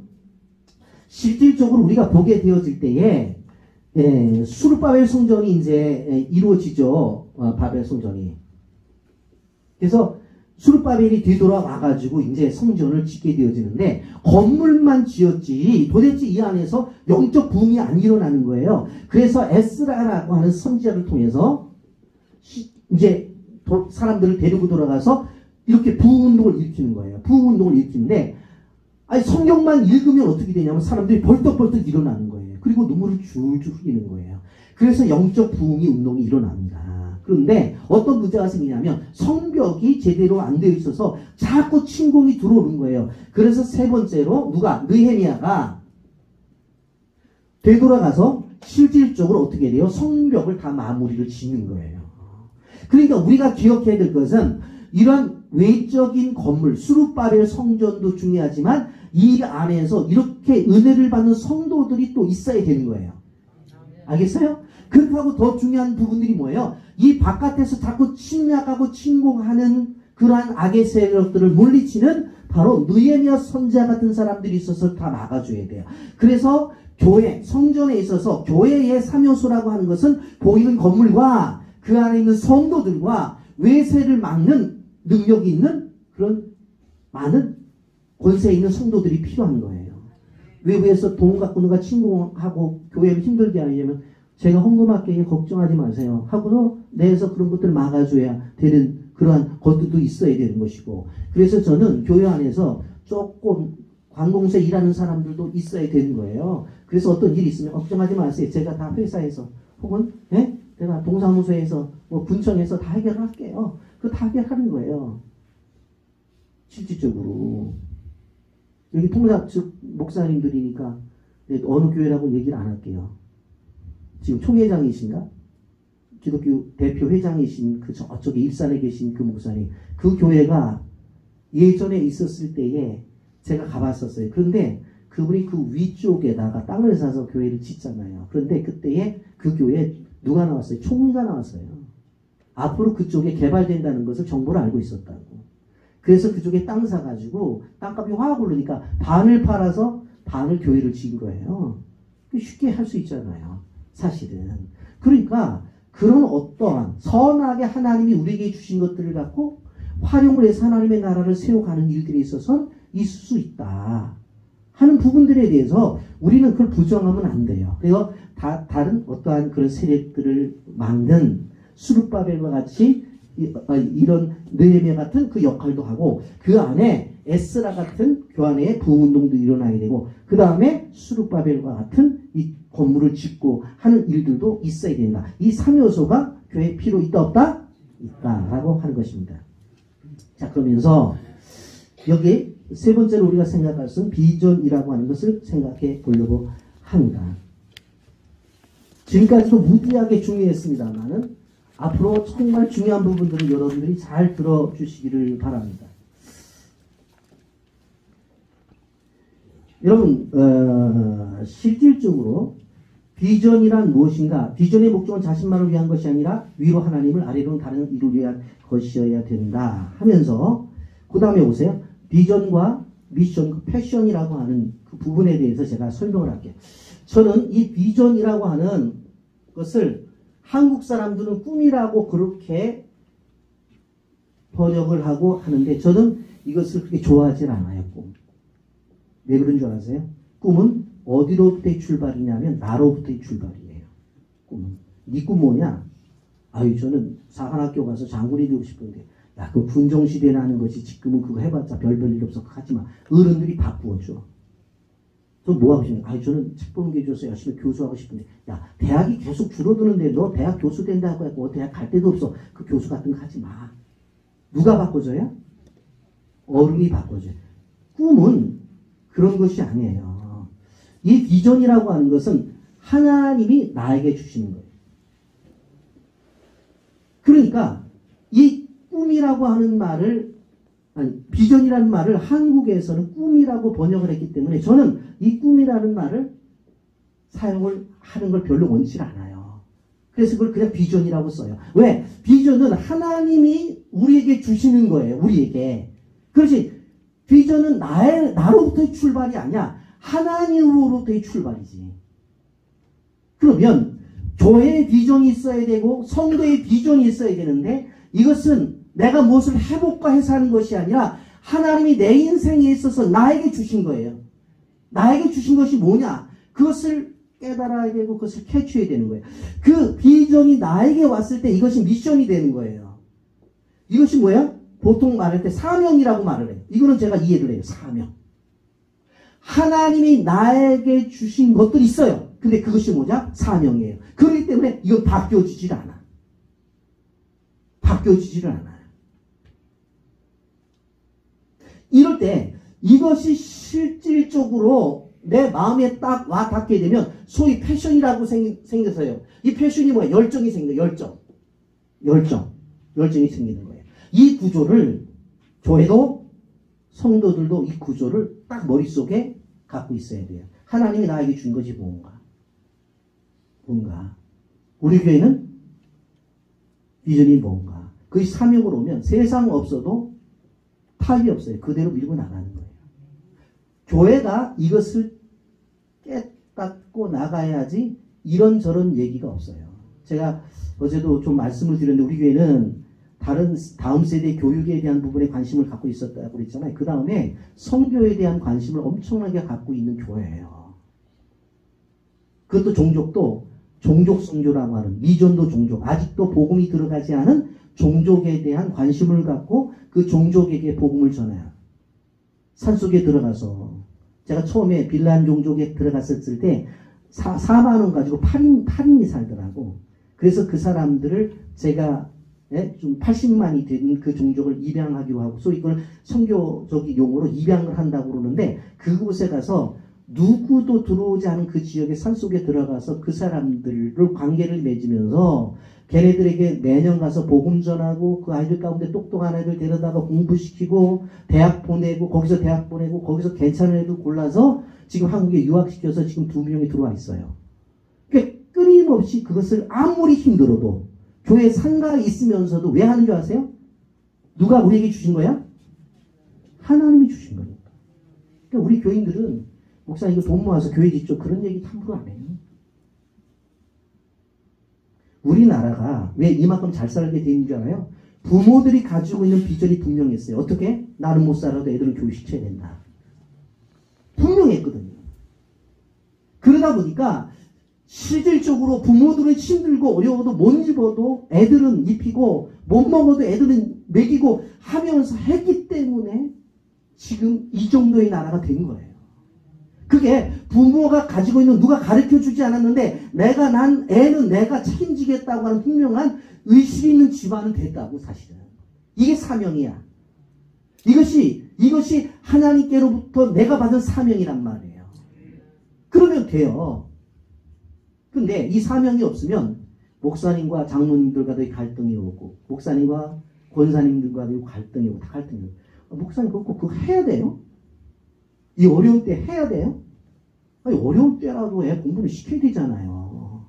실질적으로 우리가 보게 되어질 때에 수르바벨 성전이 이제 이루어지죠. 바벨 성전이. 그래서 수르바벨이 되돌아와가지고 이제 성전을 짓게 되어지는데 건물만 지었지 도대체 이 안에서 영적 부흥이 안 일어나는 거예요. 그래서 에스라라고 하는 선지자를 통해서 이제 사람들을 데리고 돌아가서 이렇게 부흥운동을 일으키는 거예요. 부흥운동을 일으키는데, 아니 성경만 읽으면 어떻게 되냐면 사람들이 벌떡벌떡 일어나는 거예요. 그리고 눈물을 줄줄 흘리는 거예요. 그래서 영적 부흥이 운동이 일어납니다. 그런데 어떤 문제가 생기냐면 성벽이 제대로 안 되어 있어서 자꾸 침공이 들어오는 거예요. 그래서 세 번째로 느헤미야가 되돌아가서 실질적으로 어떻게 돼요? 성벽을 다 마무리를 짓는 거예요. 그러니까 우리가 기억해야 될 것은 이런 외적인 건물, 수르바벨 성전도 중요하지만 이 안에서 이렇게 은혜를 받는 성도들이 또 있어야 되는 거예요. 알겠어요? 그렇게 하고 더 중요한 부분들이 뭐예요? 이 바깥에서 자꾸 침략하고 침공하는 그러한 악의 세력들을 물리치는 바로 느헤미야 선지자 같은 사람들이 있어서 다 막아줘야 돼요. 그래서 교회, 성전에 있어서 교회의 3요소라고 하는 것은 보이는 건물과 그 안에 있는 성도들과 외세를 막는 능력이 있는 그런 많은 권세 있는 성도들이 필요한 거예요. 외부에서 돈 갖고 누가 침공하고 교회를 힘들게 하려면 제가 헌금할게 걱정하지 마세요 하고도 내에서 그런 것들을 막아줘야 되는 그러한 것들도 있어야 되는 것이고, 그래서 저는 교회 안에서 조금 관공서 일하는 사람들도 있어야 되는 거예요. 그래서 어떤 일이 있으면 걱정하지 마세요. 제가 다 회사에서 혹은 내가 동사무소에서 뭐 군청에서 다 해결할게요. 그거 다 해결하는 거예요. 실질적으로. 여기 통사 측 목사님들이니까 어느 교회라고 얘기를 안 할게요. 지금 총회장이신가? 기독교 대표 회장이신 그 저쪽에 일산에 계신 그 목사님. 그 교회가 예전에 있었을 때에 제가 가봤었어요. 그런데 그분이 그 위쪽에다가 땅을 사서 교회를 짓잖아요. 그런데 그때에 그 교회에 누가 나왔어요? 총리가 나왔어요. 앞으로 그쪽에 개발된다는 것을 정보를 알고 있었다고. 그래서 그쪽에 땅 사가지고 땅값이 확 오르니까 반을 팔아서 반을 교회를 지은 거예요. 쉽게 할 수 있잖아요. 사실은. 그러니까 그런 어떠한 선하게 하나님이 우리에게 주신 것들을 갖고 활용을 해서 하나님의 나라를 세워가는 일들이 있어서 있을 수 있다 하는 부분들에 대해서 우리는 그걸 부정하면 안 돼요. 그래서 다른 어떠한 그런 세력들을 막는 수르바벨과 같이 이런 느헤미야 같은 그 역할도 하고, 그 안에 에스라 같은 교환의 부흥운동도 일어나게 되고, 그 다음에 수르바벨과 같은 이 건물을 짓고 하는 일들도 있어야 된다. 이 3요소가 교회에 필요 있다 없다? 있다라고 하는 것입니다. 자, 그러면서 여기 세 번째로 우리가 생각할 수 있는 비전이라고 하는 것을 생각해 보려고 합니다. 지금까지도 무지하게 중요했습니다만은 앞으로 정말 중요한 부분들을 여러분들이 잘 들어주시기를 바랍니다. 여러분, 실질적으로 비전이란 무엇인가? 비전의 목적은 자신만을 위한 것이 아니라 위로 하나님을, 아래로는 다른 이를 위한 것이어야 된다 하면서 그 다음에 보세요. 비전과 미션, 그 패션이라고 하는 그 부분에 대해서 제가 설명을 할게요. 저는 이 비전이라고 하는 것을 한국 사람들은 꿈이라고 그렇게 번역을 하고 하는데 저는 이것을 그렇게 좋아하지 않아요. 꿈. 왜 그런 줄 아세요? 꿈은 어디로부터의 출발이냐면 나로부터의 출발이에요. 꿈은. 네 꿈 뭐냐? 아유 저는 사관학교 가서 장군이 되고 싶은데 야 그 군종시대에 나는 것이 지금은 그거 해봤자 별별 일 없어. 하지마. 어른들이 바꾸어줘. 저 뭐 하고 싶냐? 아유 저는 책 보는 게 좋아서 열심히 교수하고 싶은데 야 대학이 계속 줄어드는데 너 대학 교수 된다고 했고 대학 갈 데도 없어. 그 교수 같은 거 하지 마. 누가 바꿔줘요? 어른이 바꿔줘요. 꿈은 그런 것이 아니에요. 이 비전이라고 하는 것은 하나님이 나에게 주시는 거예요. 그러니까 이 꿈이라고 하는 말을 비전이라는 말을 한국에서는 꿈이라고 번역을 했기 때문에 저는 이 꿈이라는 말을 사용을 하는 걸 별로 원치 않아요. 그래서 그걸 그냥 비전이라고 써요. 왜? 비전은 하나님이 우리에게 주시는 거예요. 우리에게. 그렇지. 비전은 나로부터의 출발이 아니야. 하나님으로부터의 출발이지. 그러면 교회의 비전이 있어야 되고 성도의 비전이 있어야 되는데 이것은 내가 무엇을 해볼까 해서 하는 것이 아니라 하나님이 내 인생에 있어서 나에게 주신 거예요. 나에게 주신 것이 뭐냐? 그것을 깨달아야 되고 그것을 캐치해야 되는 거예요. 그 비전이 나에게 왔을 때 이것이 미션이 되는 거예요. 이것이 뭐야? 보통 말할 때 사명이라고 말을 해요. 이거는 제가 이해를 해요. 사명. 하나님이 나에게 주신 것들이 있어요. 근데 그것이 뭐냐? 사명이에요. 그렇기 때문에 이건 바뀌어지질 않아. 바뀌어지지를 않아요. 이럴 때 이것이 실질적으로 내 마음에 딱 와 닿게 되면 소위 패션이라고 생겨서요. 이 패션이 뭐야? 열정이 생겨요. 열정이 생기는 거예요. 이 구조를 교회도 성도들도 이 구조를 딱 머릿속에 갖고 있어야 돼요. 하나님이 나에게 준 것이 뭔가. 우리 교회는 비전이 뭔가. 그것이 사명으로 오면 세상 없어도 타협이 없어요. 그대로 밀고 나가는 거예요. 교회가 이것을 깨닫고 나가야지 이런저런 얘기가 없어요. 제가 어제도 좀 말씀을 드렸는데 우리 교회는 다음 세대 교육에 대한 부분에 관심을 갖고 있었다고 그랬잖아요. 그 다음에 성교에 대한 관심을 엄청나게 갖고 있는 교회예요. 그것도 종족도 종족 성교라고 하는 미전도 종족, 아직도 복음이 들어가지 않은 종족에 대한 관심을 갖고 그 종족에게 복음을 전해요. 산속에 들어가서 제가 처음에 빌란 종족에 들어갔었을 때 4만 원 가지고 8인이 살더라고. 그래서 그 사람들을 제가 좀 80만이 되는 그 종족을 입양하기로 하고 소위 그걸 선교적인 용어로 입양을 한다고 그러는데 그곳에 가서 누구도 들어오지 않은 그 지역의 산속에 들어가서 그 사람들을 관계를 맺으면서 걔네들에게 매년 가서 복음 전하고 그 아이들 가운데 똑똑한 아이들 데려다가 공부시키고 대학 보내고 거기서 대학 보내고 거기서 괜찮은 애들 골라서 지금 한국에 유학시켜서 지금 2명이 들어와 있어요. 그러니까 끊임없이 그것을 아무리 힘들어도 교회 상가에 있으면서도 왜 하는 줄 아세요? 누가 우리에게 주신 거야? 하나님이 주신 거니까. 그러니까 우리 교인들은 목사님 이거 돈 모아서 교회 짓죠. 그런 얘기 함부로 안 해요. 우리나라가 왜 이만큼 잘 살게 되는 줄 알아요? 부모들이 가지고 있는 비전이 분명했어요. 어떻게? 나는 못 살아도 애들은 교육시켜야 된다. 분명했거든요. 그러다 보니까 실질적으로 부모들은 힘들고 어려워도 못 입어도 애들은 입히고 못 먹어도 애들은 먹이고 하면서 했기 때문에 지금 이 정도의 나라가 된 거예요. 그게 부모가 가지고 있는 누가 가르쳐주지 않았는데 애는 내가 책임지겠다고 하는 분명한 의식 있는 집안은 됐다고 사실은. 이게 사명이야. 이것이 하나님께로부터 내가 받은 사명이란 말이에요. 그러면 돼요. 근데 이 사명이 없으면 목사님과 장로님들과도 갈등이 오고 목사님과 권사님들과도 갈등이 오고 다 갈등이 오고 목사님 그거 해야 돼요? 이 어려운 때 해야 돼요? 아니 어려운 때라도 애 공부를 시켜야 되잖아요.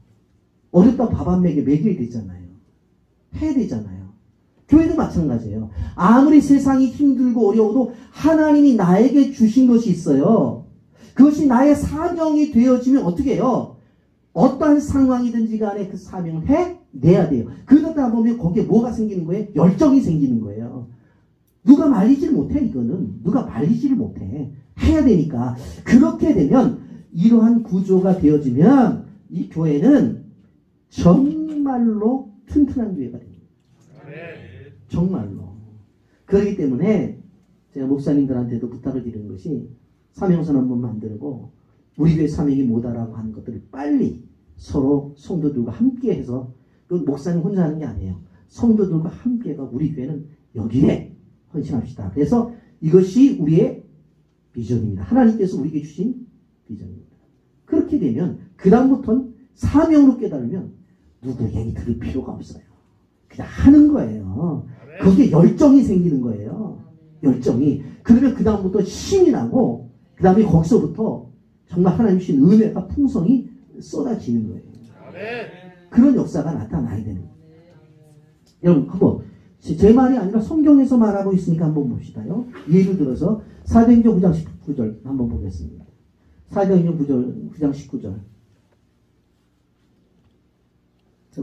어렵다고 밥 안 먹여야 되잖아요. 해야 되잖아요. 교회도 마찬가지예요. 아무리 세상이 힘들고 어려워도 하나님이 나에게 주신 것이 있어요. 그것이 나의 사명이 되어지면 어떻게 해요? 어떠한 상황이든지 간에 그 사명을 해내야 돼요. 그러다 보면 거기에 뭐가 생기는 거예요? 열정이 생기는 거예요. 누가 말리지를 못해. 이거는 누가 말리지를 못해. 해야 되니까. 그렇게 되면 이러한 구조가 되어지면 이 교회는 정말로 튼튼한 교회가 됩니다. 정말로. 그렇기 때문에 제가 목사님들한테도 부탁을 드리는 것이 사명선 한번 만들고 우리 교회 사명이 뭐다라고 하는 것들을 빨리 서로 성도들과 함께 해서, 그 목사님 혼자 하는 게 아니에요. 성도들과 함께가 우리 교회는 여기에 헌신합시다. 그래서 이것이 우리의 비전입니다. 하나님께서 우리에게 주신 비전입니다. 그렇게 되면 그 다음부터는 사명으로 깨달으면 누구 얘기 들을 필요가 없어요. 그냥 하는 거예요. 거기에 열정이 생기는 거예요. 열정이. 그러면 그 다음부터 힘이 나고 그 다음에 거기서부터 정말 하나님 주신 은혜가 풍성이 쏟아지는 거예요. 그런 역사가 나타나야 되는 거예요. 여러분 한번 제 말이 아니라 성경에서 말하고 있으니까 한번 봅시다요. 예를 들어서 사도행전 9장 19절 한번 보겠습니다. 사도행전 9장 19절.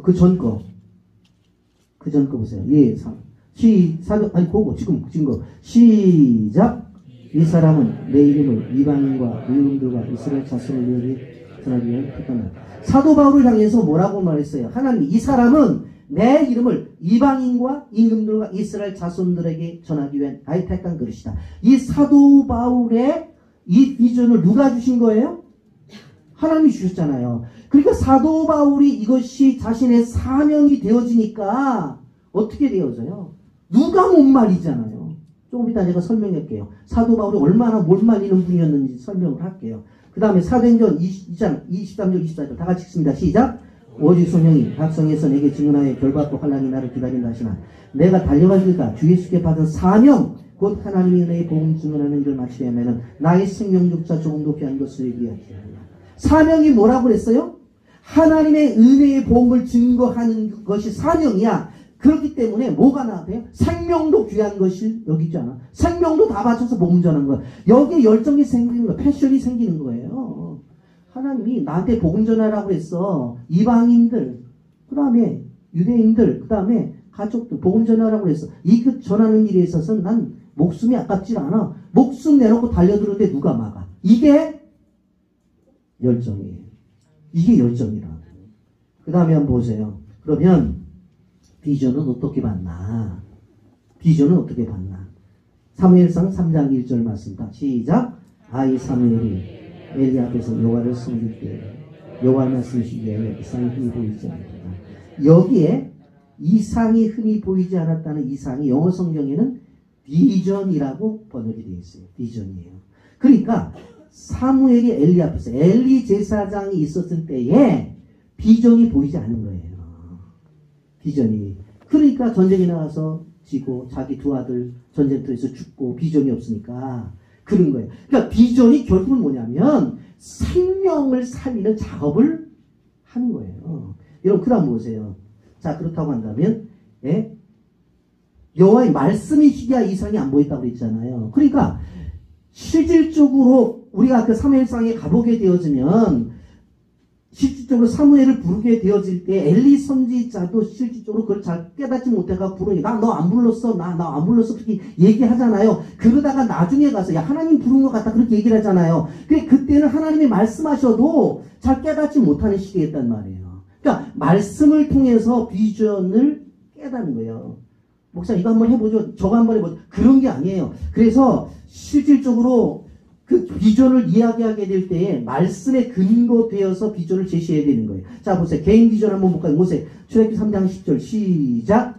그 전 거 보세요. 예, 그거 지금 거. 시작. 이 사람은 내 이름을 이방인과 임금들과 이스라엘 자손을 위해 전하기 위한 택한 사도 바울을 향해서 뭐라고 말했어요? 하나님이 이 사람은 내 이름을 이방인과 임금들과 이스라엘 자손들에게 전하기 위한 나의 택한 그릇이다. 이 사도 바울의 이 비전을 누가 주신 거예요? 하나님이 주셨잖아요. 그러니까 사도 바울이 이것이 자신의 사명이 되어지니까 어떻게 되어져요? 누가 못 말리잖아요. 조금 이따 제가 설명할게요. 사도 바울이 얼마나 못 말리는 분이었는지 설명을 할게요. 그 다음에 사도행전 2장 23절 24절 다 같이 읽습니다. 시작. 오직 성령이 각성에서 내게 증언하여 결박과 환난이 나를 기다린다 하시나 내가 달려갈 길과 주 예수께 받은 사명 곧 하나님의 은혜의 복음 증언하는 일을 마치려면 나의 생명력자 조금도 귀한 것을 얘기하지 않나. 사명이 뭐라고 그랬어요? 하나님의 은혜의 복음을 증거하는 것이 사명이야. 그렇기 때문에 뭐가 나한테요? 생명도 귀한 것이 여기 있잖아. 생명도 다 바쳐서 복음 전하는 거야. 여기에 열정이 생기는 거야. 패션이 생기는 거예요. 하나님이 나한테 복음 전하라고 했어. 이방인들, 그 다음에 유대인들, 그 다음에 가족들 복음 전하라고 했어. 이 전하는 일에 있어서는 난 목숨이 아깝지 않아. 목숨 내놓고 달려들었는데 누가 막아. 이게 열정이에요. 이게 열정이라. 그 다음에 한번 보세요. 그러면 비전은 어떻게 봤나? 비전은 어떻게 봤나? 사무엘상 3장 1절 말씀다. 시작. 아이 사무엘이 엘리 앞에서 여호와를 섬길 때 여호와 말씀이시기에 이상이 흔히 보이지 않았다. 여기에 이상이 흔히 보이지 않았다는 이상이 영어 성경에는 비전이라고 번역이 되어 있어요. 비전이에요. 그러니까 사무엘이 엘리 앞에서 엘리 제사장이 있었을 때에 비전이 보이지 않은 거예요. 비전이. 그러니까 전쟁에 나가서 지고 자기 두 아들 전쟁터에서 죽고 비전이 없으니까 그런 거예요. 그러니까 비전이 결국은 뭐냐면 생명을 살리는 작업을 하는 거예요. 여러분 그 다음 보세요. 자 그렇다고 한다면 여호와의 말씀이 희귀하 이상이 안 보였다고 그랬잖아요. 그러니까 실질적으로 우리가 그 사무엘상에 가보게 되어지면 실질적으로 사무엘을 부르게 되어질 때 엘리 선지자도 실질적으로 그걸 잘 깨닫지 못해가 부르니까 나 너 안 불렀어 나 안 불렀어 그렇게 얘기하잖아요. 그러다가 나중에 가서 야 하나님 부른 것 같다 그렇게 얘기를 하잖아요. 그때는 하나님이 말씀하셔도 잘 깨닫지 못하는 시기였단 말이에요. 그러니까 말씀을 통해서 비전을 깨닫는 거예요. 목사 이거 한번 해보죠. 저거 한번 해보죠. 그런 게 아니에요. 그래서 실질적으로 그 비전을 이야기하게 될 때에 말씀에 근거되어서 비전을 제시해야 되는 거예요. 자 보세요. 개인 비전 한번 볼까요? 모세 출애굽기 3장 10절 시작.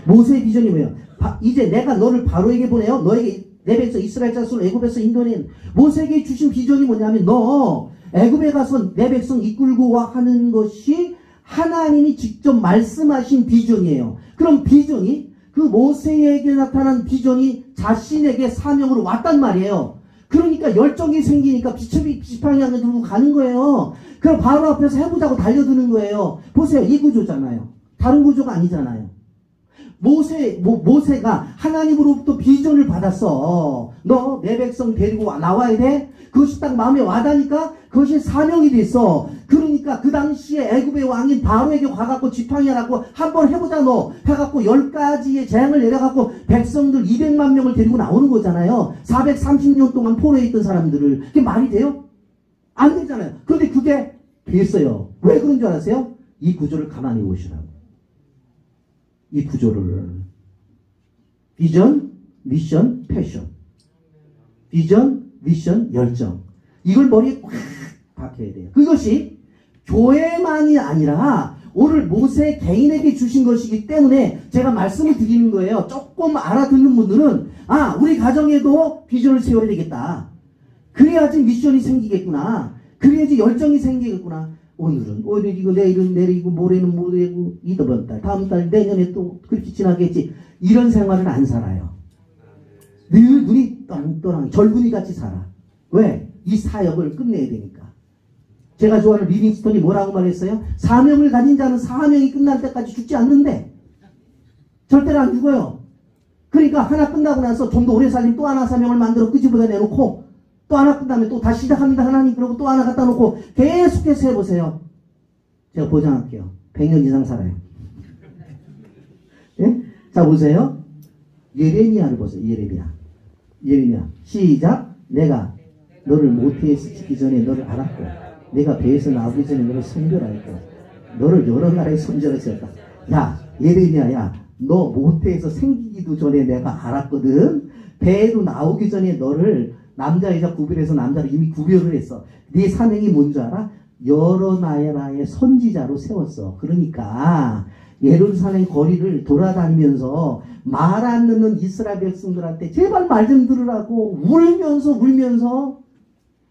모세의 비전이 뭐예요? 이제 내가 너를 바로에게 보내요. 너에게 내 백성 이스라엘 자손을 애굽에서 인도낸 모세에게 주신 비전이 뭐냐면 너 애굽에 가서 내 백성 이끌고 와 하는 것이 하나님이 직접 말씀하신 비전이에요. 그럼 비전이 그 모세에게 나타난 비전이 자신에게 사명으로 왔단 말이에요. 그러니까 열정이 생기니까 지팡이를 들고 가는 거예요. 그럼 바로 앞에서 해보자고 달려드는 거예요. 보세요. 이 구조잖아요. 다른 구조가 아니잖아요. 모세가 하나님으로부터 비전을 받았어. 너 내 백성 데리고 나와야 돼? 그것이 딱 마음에 와닿으니까 그것이 사명이 됐어. 그러니까 그 당시에 애굽의 왕인 바로에게 가갖고 지팡이라고 한번 해보자 너 해갖고 10가지의 재앙을 내려갖고 백성들 200만 명을 데리고 나오는 거잖아요. 430년 동안 포로에 있던 사람들을. 그게 말이 돼요? 안 되잖아요. 그런데 그게 됐어요. 왜 그런 줄 아세요? 이 구조를 가만히 보시라고. 이 구조를 비전, 미션, 패션. 비전, 미션, 열정. 이걸 머리에 꽉 박혀야 돼요. 그것이 교회만이 아니라 오늘 모세 개인에게 주신 것이기 때문에 제가 말씀을 드리는 거예요. 조금 알아듣는 분들은 우리 가정에도 비전을 세워야 되겠다. 그래야지 미션이 생기겠구나. 그래야지 열정이 생기겠구나. 오늘은 이거 내일은 내리고 모레는 모레고 이번 달 다음 달 내년에 또 그렇게 지나겠지. 이런 생활을 안 살아요. 늘 눈이 똘똘한 절분이 같이 살아. 왜? 이 사역을 끝내야 되니까. 제가 좋아하는 리빙스톤이 뭐라고 말했어요? 사명을 가진 자는 사명이 끝날 때까지 죽지 않는데 절대로 안 죽어요. 그러니까 하나 끝나고 나서 좀 더 오래 살림 또 하나 사명을 만들어 끄집어다 내놓고 또 하나 끝나면 또 다시 시작합니다. 하나님. 그러고 또 하나 갖다 놓고 계속해서 해보세요. 제가 보장할게요. 100년 이상 살아요. 예? 자 보세요. 예레미야를 보세요. 예레미야. 시작. 내가 너를 모태에서 짓기 전에 너를 알았고 내가 배에서 나오기 전에 너를 선별하였고 너를 여러 나라에 선전했었다. 야 예레미야야, 너 모태에서 생기기도 전에 내가 알았거든. 배에도 나오기 전에 너를 남자 여자 구별해서 남자를 이미 구별을 했어. 네 사명이 뭔지 알아? 여러 나라의 선지자로 세웠어. 그러니까 예루살렘 거리를 돌아다니면서 말 안 듣는 이스라엘 백성들한테 제발 말 좀 들으라고 울면서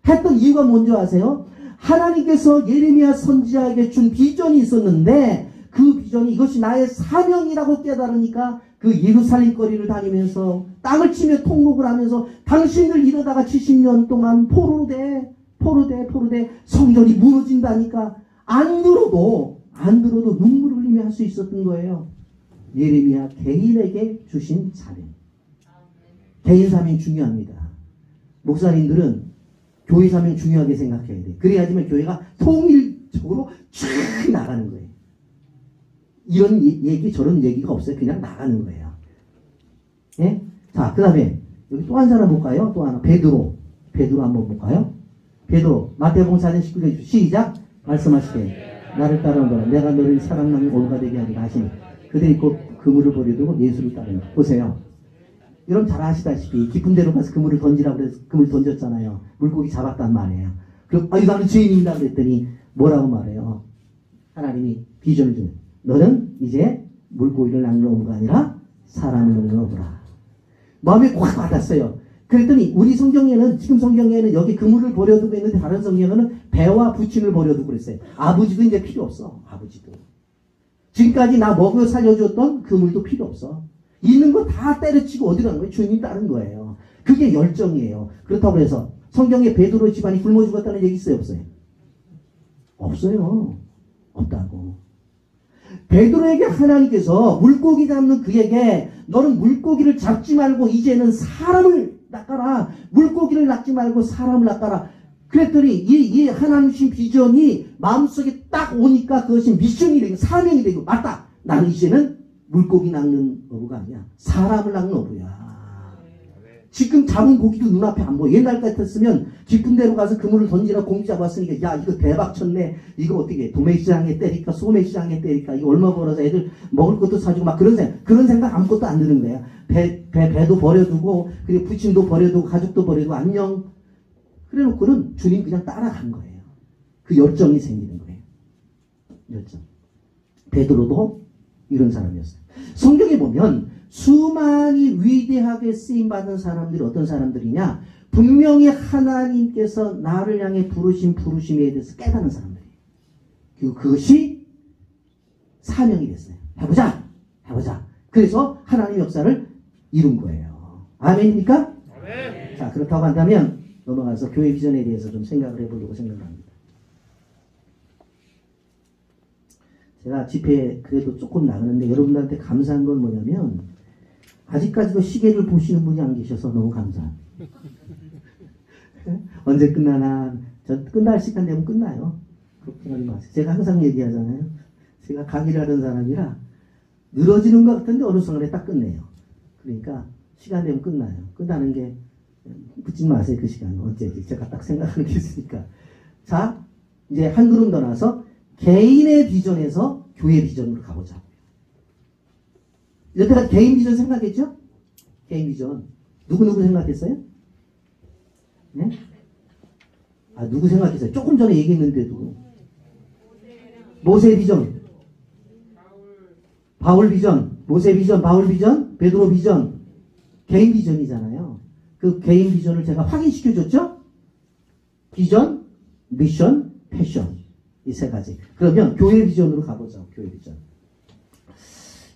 했던 이유가 뭔지 아세요? 하나님께서 예레미야 선지자에게 준 비전이 있었는데 그 비전이 이것이 나의 사명이라고 깨달으니까 그 예루살렘 거리를 다니면서 땅을 치며 통곡을 하면서 당신들 이러다가 70년 동안 포로로 돼 성전이 무너진다니까 안 들어도 눈물을 흘리며 할 수 있었던 거예요. 예레미야 개인에게 주신 사명. 개인 사명 중요합니다. 목사님들은 교회 사명 중요하게 생각해야 돼. 그래야지만 교회가 통일적으로 쭉 나가는 거예요. 이런 얘기 저런 얘기가 없어요. 그냥 나가는 거예요. 예? 자, 그 다음에 여기 또 한 사람 볼까요? 또 하나. 베드로 한번 볼까요? 베드로 마태복음 4장 19절 시작. 말씀하시되 나를 따라오너라. 내가 너를 사랑하는 올가 되게 하리라 하시니 그들이 곧 그물을 버려두고 예수를 따르는. 보세요. 여러분 잘 아시다시피 깊은 데로 가서 그물을 던지라고 그래서 그물 던졌잖아요. 물고기 잡았단 말이에요. 그럼 나는 죄인입니다 그랬더니 뭐라고 말해요? 하나님이 비전을 주는. 너는 이제 물고기를 낚는 어부가 아니라 사람을 낚는 어부라. 마음에 꽉 받았어요. 그랬더니 우리 성경에는 지금 성경에는 여기 그물을 버려두고 있는데 다른 성경에는 배와 부침을 버려두고 그랬어요. 아버지도 이제 필요 없어. 아버지도. 지금까지 나 먹여 살려줬던 그물도 필요 없어. 있는 거 다 때려치고 어디 가는 거예요? 주님 따른 거예요. 그게 열정이에요. 그렇다고 해서 성경에 베드로 집안이 굶어 죽었다는 얘기 있어요? 없어요? 없어요. 없다고. 베드로에게 하나님께서 물고기 잡는 그에게 너는 물고기를 잡지 말고 이제는 사람을 낚아라. 물고기를 낚지 말고 사람을 낚아라. 그랬더니 이 하나님 주신 비전이 마음속에 딱 오니까 그것이 미션이 되고 사명이 되고 맞다. 나는 이제는 물고기 낚는 어부가 아니야. 사람을 낚는 어부야. 지금 잡은 고기도 눈앞에 안 보여. 옛날 같았으면 깊은 데로 가서 그물을 던지라 고기 잡았으니까 야 이거 대박 쳤네. 이거 어떻게 도매시장에 때릴까 소매시장에 때릴까 이거 얼마 벌어서 애들 먹을 것도 사주고 막 그런 생각 아무것도 안 드는 거야. 배도 버려두고 그리고 부친도 버려두고 가족도 버려두고 안녕. 그래놓고는 주님 그냥 따라간 거예요. 그 열정이 생기는 거예요. 열정. 베드로도 이런 사람이었어요. 성경에 보면 수많이 위대하게 쓰임받은 사람들이 어떤 사람들이냐? 분명히 하나님께서 나를 향해 부르심에 대해서 깨닫는 사람들이에요. 그리고 그것이 사명이 됐어요. 해보자. 그래서 하나님의 역사를 이룬 거예요. 아멘입니까? 아멘. 자, 그렇다고 한다면 넘어가서 교회 비전에 대해서 좀 생각을 해보려고 생각합니다. 제가 집회에 그래도 조금 나가는데 여러분들한테 감사한 건 뭐냐면 아직까지도 시계를 보시는 분이 안 계셔서 너무 감사합니다. 언제 끝나나 저 끝날 시간 되면 끝나요. 걱정하지 마세요. 제가 항상 얘기하잖아요. 제가 강의를 하던 사람이라 늘어지는 것 같은데 어느 순간에 딱 끝내요. 그러니까 시간 되면 끝나요. 끝나는 게 붙지 마세요. 그 시간 언제지. 제가 딱 생각하는 게 있으니까. 자, 이제 한 걸음 더 나서 개인의 비전에서 교회 비전으로 가보자. 여태까지 개인 비전 생각했죠? 개인 비전. 누구 생각했어요? 네? 아, 누구 생각했어요? 조금 전에 얘기했는데도. 모세 비전. 바울 비전. 모세 비전, 바울 비전, 베드로 비전. 개인 비전이잖아요. 그 개인 비전을 제가 확인시켜줬죠? 비전, 미션, 패션. 이 세 가지. 그러면 교회 비전으로 가보죠. 교회 비전.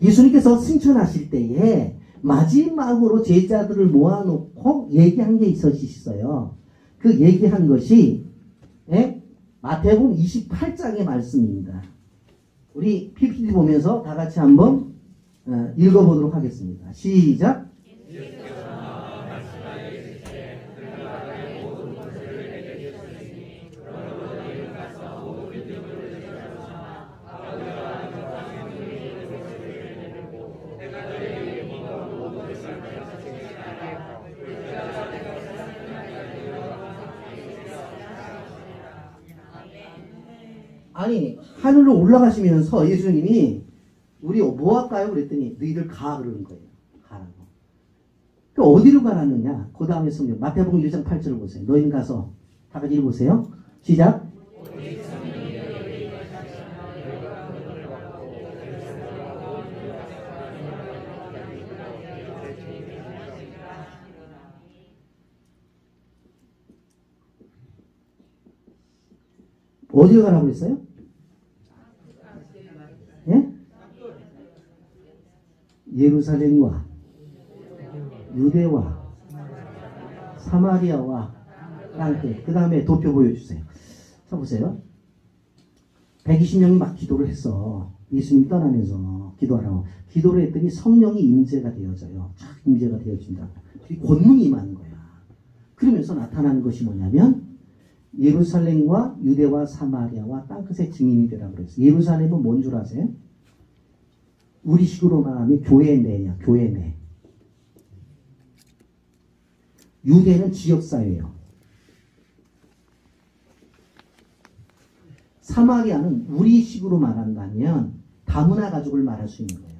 예수님께서 승천하실 때에 마지막으로 제자들을 모아놓고 얘기한 게 있어요. 그 얘기한 것이 마태복음 28장의 말씀입니다. 우리 PPT 보면서 다 같이 한번 읽어보도록 하겠습니다. 시작. 아니 하늘로 올라가시면서 예수님이 우리 뭐 할까요? 그랬더니 너희들 가 그러는 거예요. 가라고. 그러니까 어디로 가라느냐? 그 다음에 성경 마태복음 1장 8절을 보세요. 너희는 가서 다 같이 읽어보세요. 시작. 어디로 가라고 했어요? 예? 예루살렘과 유대와 사마리아와 땅끝. 그 다음에 도표 보여주세요. 자 보세요. 120명이 막 기도를 했어. 예수님이 떠나면서 기도하라고. 기도를 했더니 성령이 임재가 되어져요. 쫙 임재가 되어진다. 권능이 임하는 거야. 그러면서 나타나는 것이 뭐냐면 예루살렘과 유대와 사마리아와 땅끝의 증인이 되라고 그랬어요. 예루살렘은 뭔 줄 아세요? 우리식으로 말하면 교회 내야. 교회 내. 유대는 지역사회예요. 사마리아는 우리식으로 말한다면 다문화 가족을 말할 수 있는 거예요.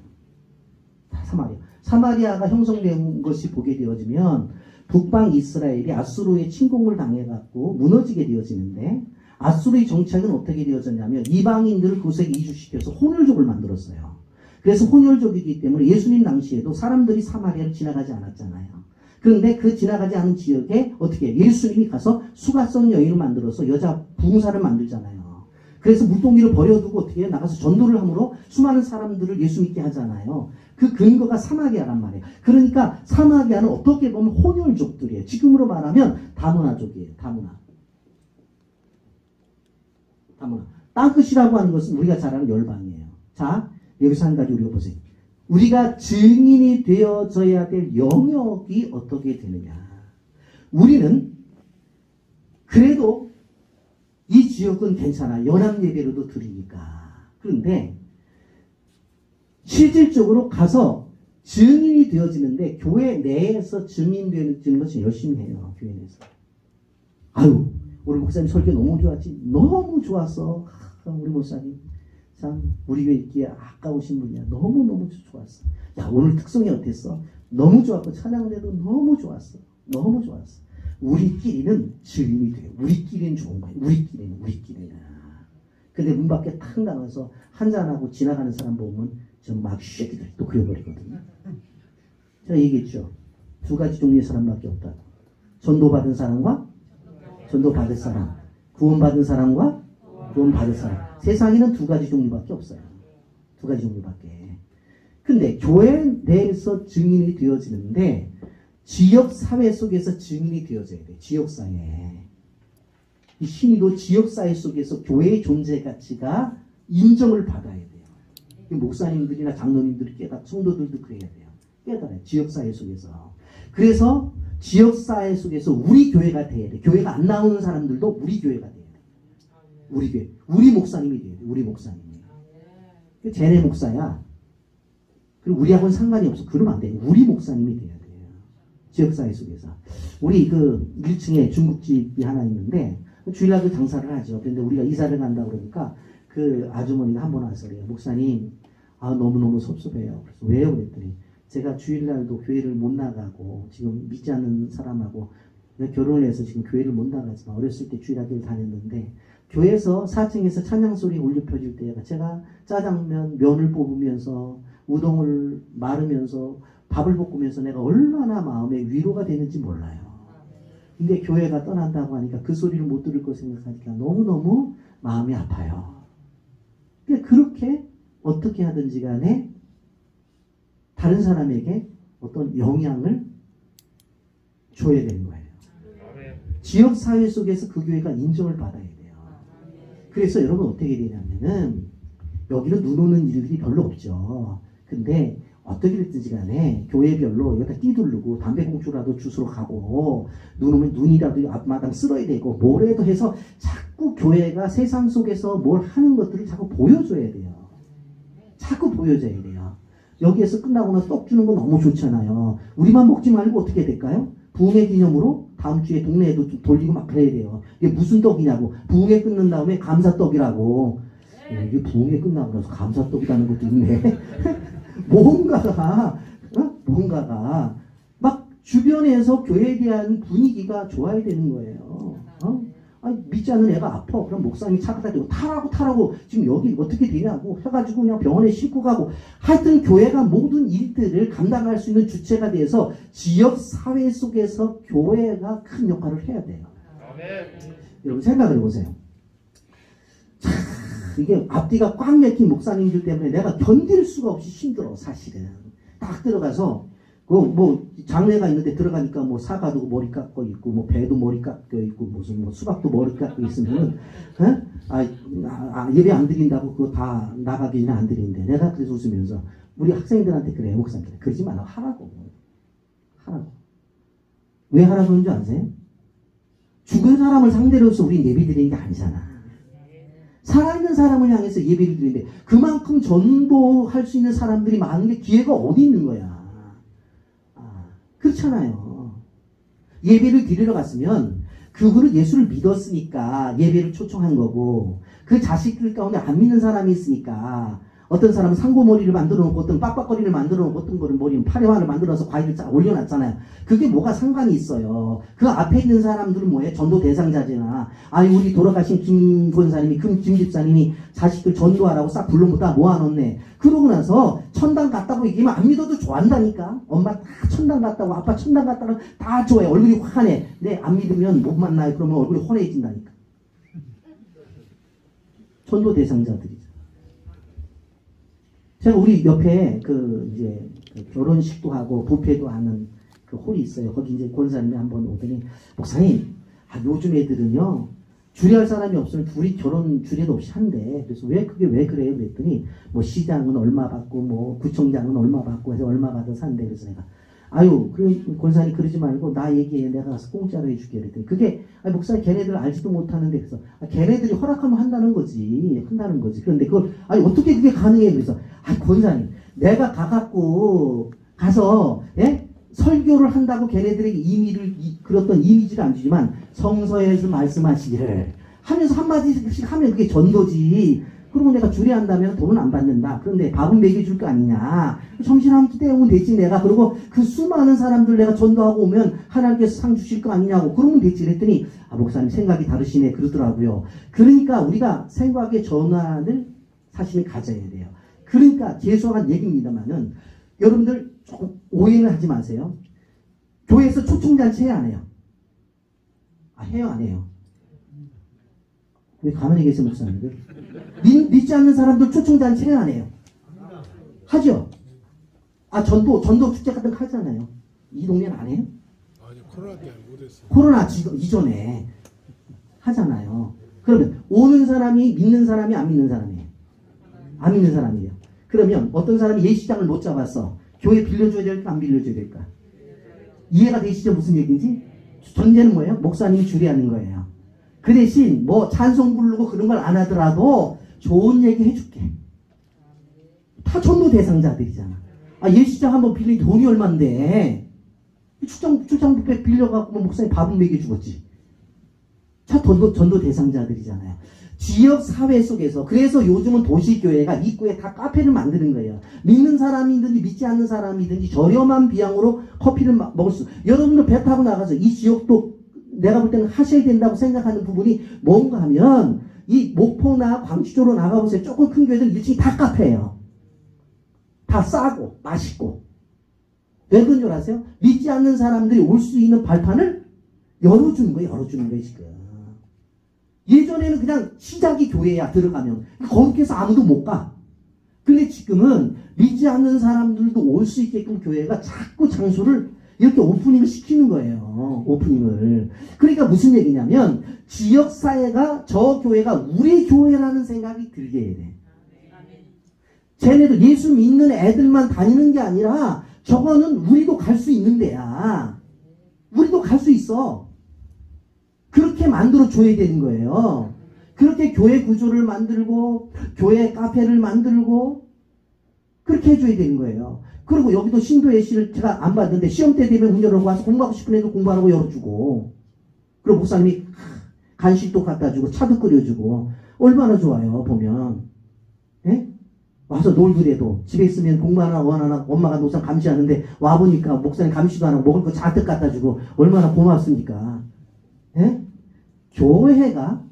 사마리아. 사마리아가 형성된 것이 보게 되어지면 북방 이스라엘이 아수르의 침공을 당해갖고 무너지게 되어지는데 아수르의 정착은 어떻게 되어졌냐면 이방인들을 그곳에 이주시켜서 혼혈족을 만들었어요. 그래서 혼혈족이기 때문에 예수님 당시에도 사람들이 사마리아를 지나가지 않았잖아요. 그런데 그 지나가지 않은 지역에 어떻게 예수님이 가서 수가성 여인을 만들어서 여자 부흥사를 만들잖아요. 그래서 물동이를 버려두고 어떻게 나가서 전도를 함으로 수많은 사람들을 예수 믿게 하잖아요. 그 근거가 사마리아란 말이에요. 그러니까 사마리아는 어떻게 보면 혼혈족들이에요. 지금으로 말하면 다문화족이에요. 다문화. 땅끝이라고 하는 것은 우리가 잘 아는 열방이에요. 자, 여기서 한 가지 우리가 보세요. 우리가 증인이 되어져야 될 영역이 어떻게 되느냐. 우리는 그래도 이 지역은 괜찮아. 연합 예배로도 드리니까. 그런데 실질적으로 가서 증인이 되어지는데 교회 내에서 증인되는 것이 열심히 해요. 교회 내에서. 아유, 오늘 목사님 설교 너무 좋았지. 너무 좋았어. 우리 목사님. 참 우리 교회 있기에 아까우신 분이야. 너무너무 좋았어. 야, 오늘 특성이 어땠어? 너무 좋았고 찬양대도 너무 좋았어. 너무 좋았어. 우리끼리는 증인이 돼요. 우리끼리는 좋은 거예요. 우리끼리는. 근데 문 밖에 탁 나가서 한잔하고 지나가는 사람 보면 막 쉐기들 또 그려버리거든요. 제가 얘기했죠. 두 가지 종류의 사람밖에 없다고. 전도받은 사람과 전도받을 사람. 구원받은 사람과 구원받을 사람. 세상에는 두 가지 종류밖에 없어요. 두 가지 종류밖에. 근데 교회 내에서 증인이 되어지는데 지역사회 속에서 증인이 되어져야 돼요. 지역사회. 이 신의도 지역사회 속에서 교회의 존재 가치가 인정을 받아야 돼요. 목사님들이나 장로님들이 깨닫고 성도들도 그래야 돼요. 깨달아요. 지역사회 속에서. 그래서 지역사회 속에서 우리 교회가 돼야 돼요. 교회가 안 나오는 사람들도 우리 교회가 돼야 돼요. 우리 교회. 우리 목사님이 돼야 돼요. 우리 목사님이. 쟤네 목사야. 그리고 우리하고는 상관이 없어. 그러면 안 돼요. 우리 목사님이 돼야 돼요. 지역사회 속에서. 우리 그 1층에 중국집이 하나 있는데 주일날 그 장사를 하죠. 그런데 우리가 이사를 간다 그러니까 그 아주머니가 한 번 와서 그래요. 목사님, 너무너무 섭섭해요. 그래서 왜요? 그랬더니 제가 주일날도 교회를 못 나가고 지금 믿지 않는 사람하고 내가 결혼을 해서 지금 교회를 못 나가지만 어렸을 때 주일학교를 다녔는데 교회에서 4층에서 찬양소리 울려 펴질 때 제가 짜장면, 면을 뽑으면서 우동을 마르면서 밥을 볶으면서 내가 얼마나 마음에 위로가 되는지 몰라요. 근데 교회가 떠난다고 하니까 그 소리를 못 들을 거 생각하니까 너무너무 마음이 아파요. 그렇게 어떻게 하든지 간에 다른 사람에게 어떤 영향을 줘야 되는 거예요. 지역사회 속에서 그 교회가 인정을 받아야 돼요. 그래서 여러분 어떻게 되냐면은 여기는 눈 오는 일들이 별로 없죠. 근데 어떻게 됐든지 간에 교회별로 여기다 띠두르고 담배꽁초라도 주스러 가고 눈 오면 눈이라도 앞마당 쓸어야 되고 뭐라도 해서 자꾸 교회가 세상 속에서 뭘 하는 것들을 자꾸 보여줘야 돼요. 자꾸 보여줘야 돼요. 여기에서 끝나고 나서 떡 주는 건 너무 좋잖아요. 우리만 먹지 말고 어떻게 될까요? 부흥회 기념으로 다음 주에 동네에도 좀 돌리고 막 그래야 돼요. 이게 무슨 떡이냐고. 부흥회 끝난 다음에 감사떡이라고. 이게 부흥회 끝나고 나서 감사떡이라는 것도 있네. 뭔가가 막 주변에서 교회에 대한 분위기가 좋아야 되는 거예요. 믿지 않는 애가 아파. 그럼 목사님이 차가 되고 타라고 지금 여기 어떻게 되냐고 해가지고 그냥 병원에 싣고 가고 하여튼 교회가 모든 일들을 감당할 수 있는 주체가 돼서 지역 사회 속에서 교회가 큰 역할을 해야 돼요. 여러분 생각을 해보세요. 이게 앞뒤가 꽉 막힌 목사님들 때문에 내가 견딜 수가 없이 힘들어. 사실은 딱 들어가서 뭐 장례가 있는데 들어가니까 뭐 사과도 머리 깎고 있고 뭐 배도 머리 깎여 있고 무슨 뭐 수박도 머리 깎고 있으면 예배 안 드린다고 그거 다 나가기 전에 안 드리는데 내가 그래서 웃으면서 우리 학생들한테 그래. 목사님들 그러지 말라고 하라고. 왜 하라고 하는 줄 아세요? 죽은 사람을 상대로 해서 우리 예배 드리는 게 아니잖아. 살아있는 사람을 향해서 예배를 드리는데 그만큼 전도할 수 있는 사람들이 많은 게 기회가 어디 있는 거야. 그렇잖아요. 예배를 드리러 갔으면 그분은 예수를 믿었으니까 예배를 초청한 거고 그 자식들 가운데 안 믿는 사람이 있으니까 어떤 사람은 상고머리를 만들어 놓고 어떤 빡빡거리를 만들어 놓고 어떤 거를 머리는 파리화를 만들어서 과일을 쫙 올려놨잖아요. 그게 뭐가 상관이 있어요. 그 앞에 있는 사람들은 뭐예요? 전도 대상자잖아. 우리 돌아가신 김 권사님이 김 집사님이 자식들 전도하라고 싹 불러모다 모아놓네. 그러고 나서 천당 갔다고 얘기하면 안 믿어도 좋아한다니까. 엄마 다 천당 갔다고 아빠 천당 갔다고 다 좋아해. 얼굴이 환해. 근데 안 믿으면 못 만나요. 그러면 얼굴이 환해진다니까. 전도 대상자들이죠. 제가 우리 옆에 이제 결혼식도 하고 부페도 하는 그 홀이 있어요. 거기 이제 권사님이 한번 오더니 목사님, 요즘 애들은요 주례할 사람이 없으면 둘이 결혼 주례도 없이 한대. 그래서 그게 왜 그래요? 그랬더니 뭐 시장은 얼마 받고 뭐 구청장은 얼마 받고 해서 얼마 받아서 한대. 그래서 내가 그럼 권사님 그러지 말고 나 얘기해. 내가 가서 공짜로 해줄게. 그랬더니 그게 목사님 걔네들 알지도 못하는데 그래서 걔네들이 허락하면 한다는 거지. 그런데 그걸 어떻게 그게 가능해? 그래서 권사님 내가 가서 설교를 한다고 걔네들에게 그랬던 이미지를 안 주지만 성서에서 말씀하시기를 하면서 한마디씩 하면 그게 전도지. 그러면 내가 주례한다면 돈은 안 받는다. 그런데 밥은 먹여줄 거 아니냐. 점심 한 끼 때우면 되지 내가. 그리고 그 수많은 사람들 내가 전도하고 오면 하나님께서 상 주실 거 아니냐고. 그러면 되지. 그랬더니 목사님 생각이 다르시네. 그러더라고요. 그러니까 우리가 생각의 전환을 사실 가져야 돼요. 그러니까 죄송한 얘기입니다만은 여러분들 조금 오해는 하지 마세요. 교회에서 초청잔치 해야 안 해요? 해요 안 해요? 왜 가만히 계세요 목사님들? 믿지 않는 사람들 초청잔치 해야 안 해요? 하죠? 전도 축제 같은 거 하잖아요. 이 동네는 안 해요? 코로나 때 못했어. 코로나 이전에 하잖아요. 그러면 오는 사람이 믿는 사람이 안 믿는 사람이에요. 안 믿는 사람이에요. 그러면 어떤 사람이 예식장을 못 잡았어. 교회 빌려줘야 될까 안 빌려줘야 될까? 이해가 되시죠? 무슨 얘기인지? 전제는 뭐예요? 목사님이 주례하는 거예요. 그 대신 뭐 찬송 부르고 그런 걸 안 하더라도 좋은 얘기 해줄게. 다 전도 대상자들이잖아. 아, 예식장 한번 빌린 돈이 얼만데 출장 뷔페 빌려갖고 목사님 밥은 먹여 주겠지. 다 전도 대상자들이잖아요. 지역 사회 속에서 그래서 요즘은 도시교회가 입구에 다 카페를 만드는 거예요. 믿는 사람이든지 믿지 않는 사람이든지 저렴한 비용으로 커피를 먹을 수. 여러분들 배 타고 나가서 이 지역도 내가 볼 때는 하셔야 된다고 생각하는 부분이 뭔가 하면 이 목포나 광주 쪽으로 나가보세요. 조금 큰 교회들 1층이 다 카페예요. 다 싸고 맛있고. 왜 그런 줄 아세요? 믿지 않는 사람들이 올 수 있는 발판을 열어주는 거예요. 지금. 예전에는 그냥 시작이 교회야. 들어가면 거기서 아무도 못 가. 근데 지금은 믿지 않는 사람들도 올 수 있게끔 교회가 자꾸 장소를 이렇게 오프닝을 시키는 거예요. 오프닝을. 그러니까 무슨 얘기냐면 지역사회가 저 교회가 우리 교회라는 생각이 들게 해야 돼. 쟤네도 예수 믿는 애들만 다니는 게 아니라 저거는 우리도 갈 수 있는 데야. 우리도 갈 수 있어. 그렇게 만들어 줘야 되는 거예요. 그렇게 교회 구조를 만들고 교회 카페를 만들고 그렇게 해줘야 되는 거예요. 그리고 여기도 신도의 시를 제가 안 봤는데 시험 때 되면 문 열어놓고 와서 공부하고 싶은 애들 공부하라고 열어주고 그리고 목사님이 간식도 갖다 주고 차도 끓여주고 얼마나 좋아요. 보면 예? 와서 놀더라도 집에 있으면 공부 하나 원하나 엄마가 노상 감시하는데 와보니까 목사님 감시도 안 하고 먹을 거 잔뜩 갖다 주고 얼마나 고맙습니까? 예? 교회가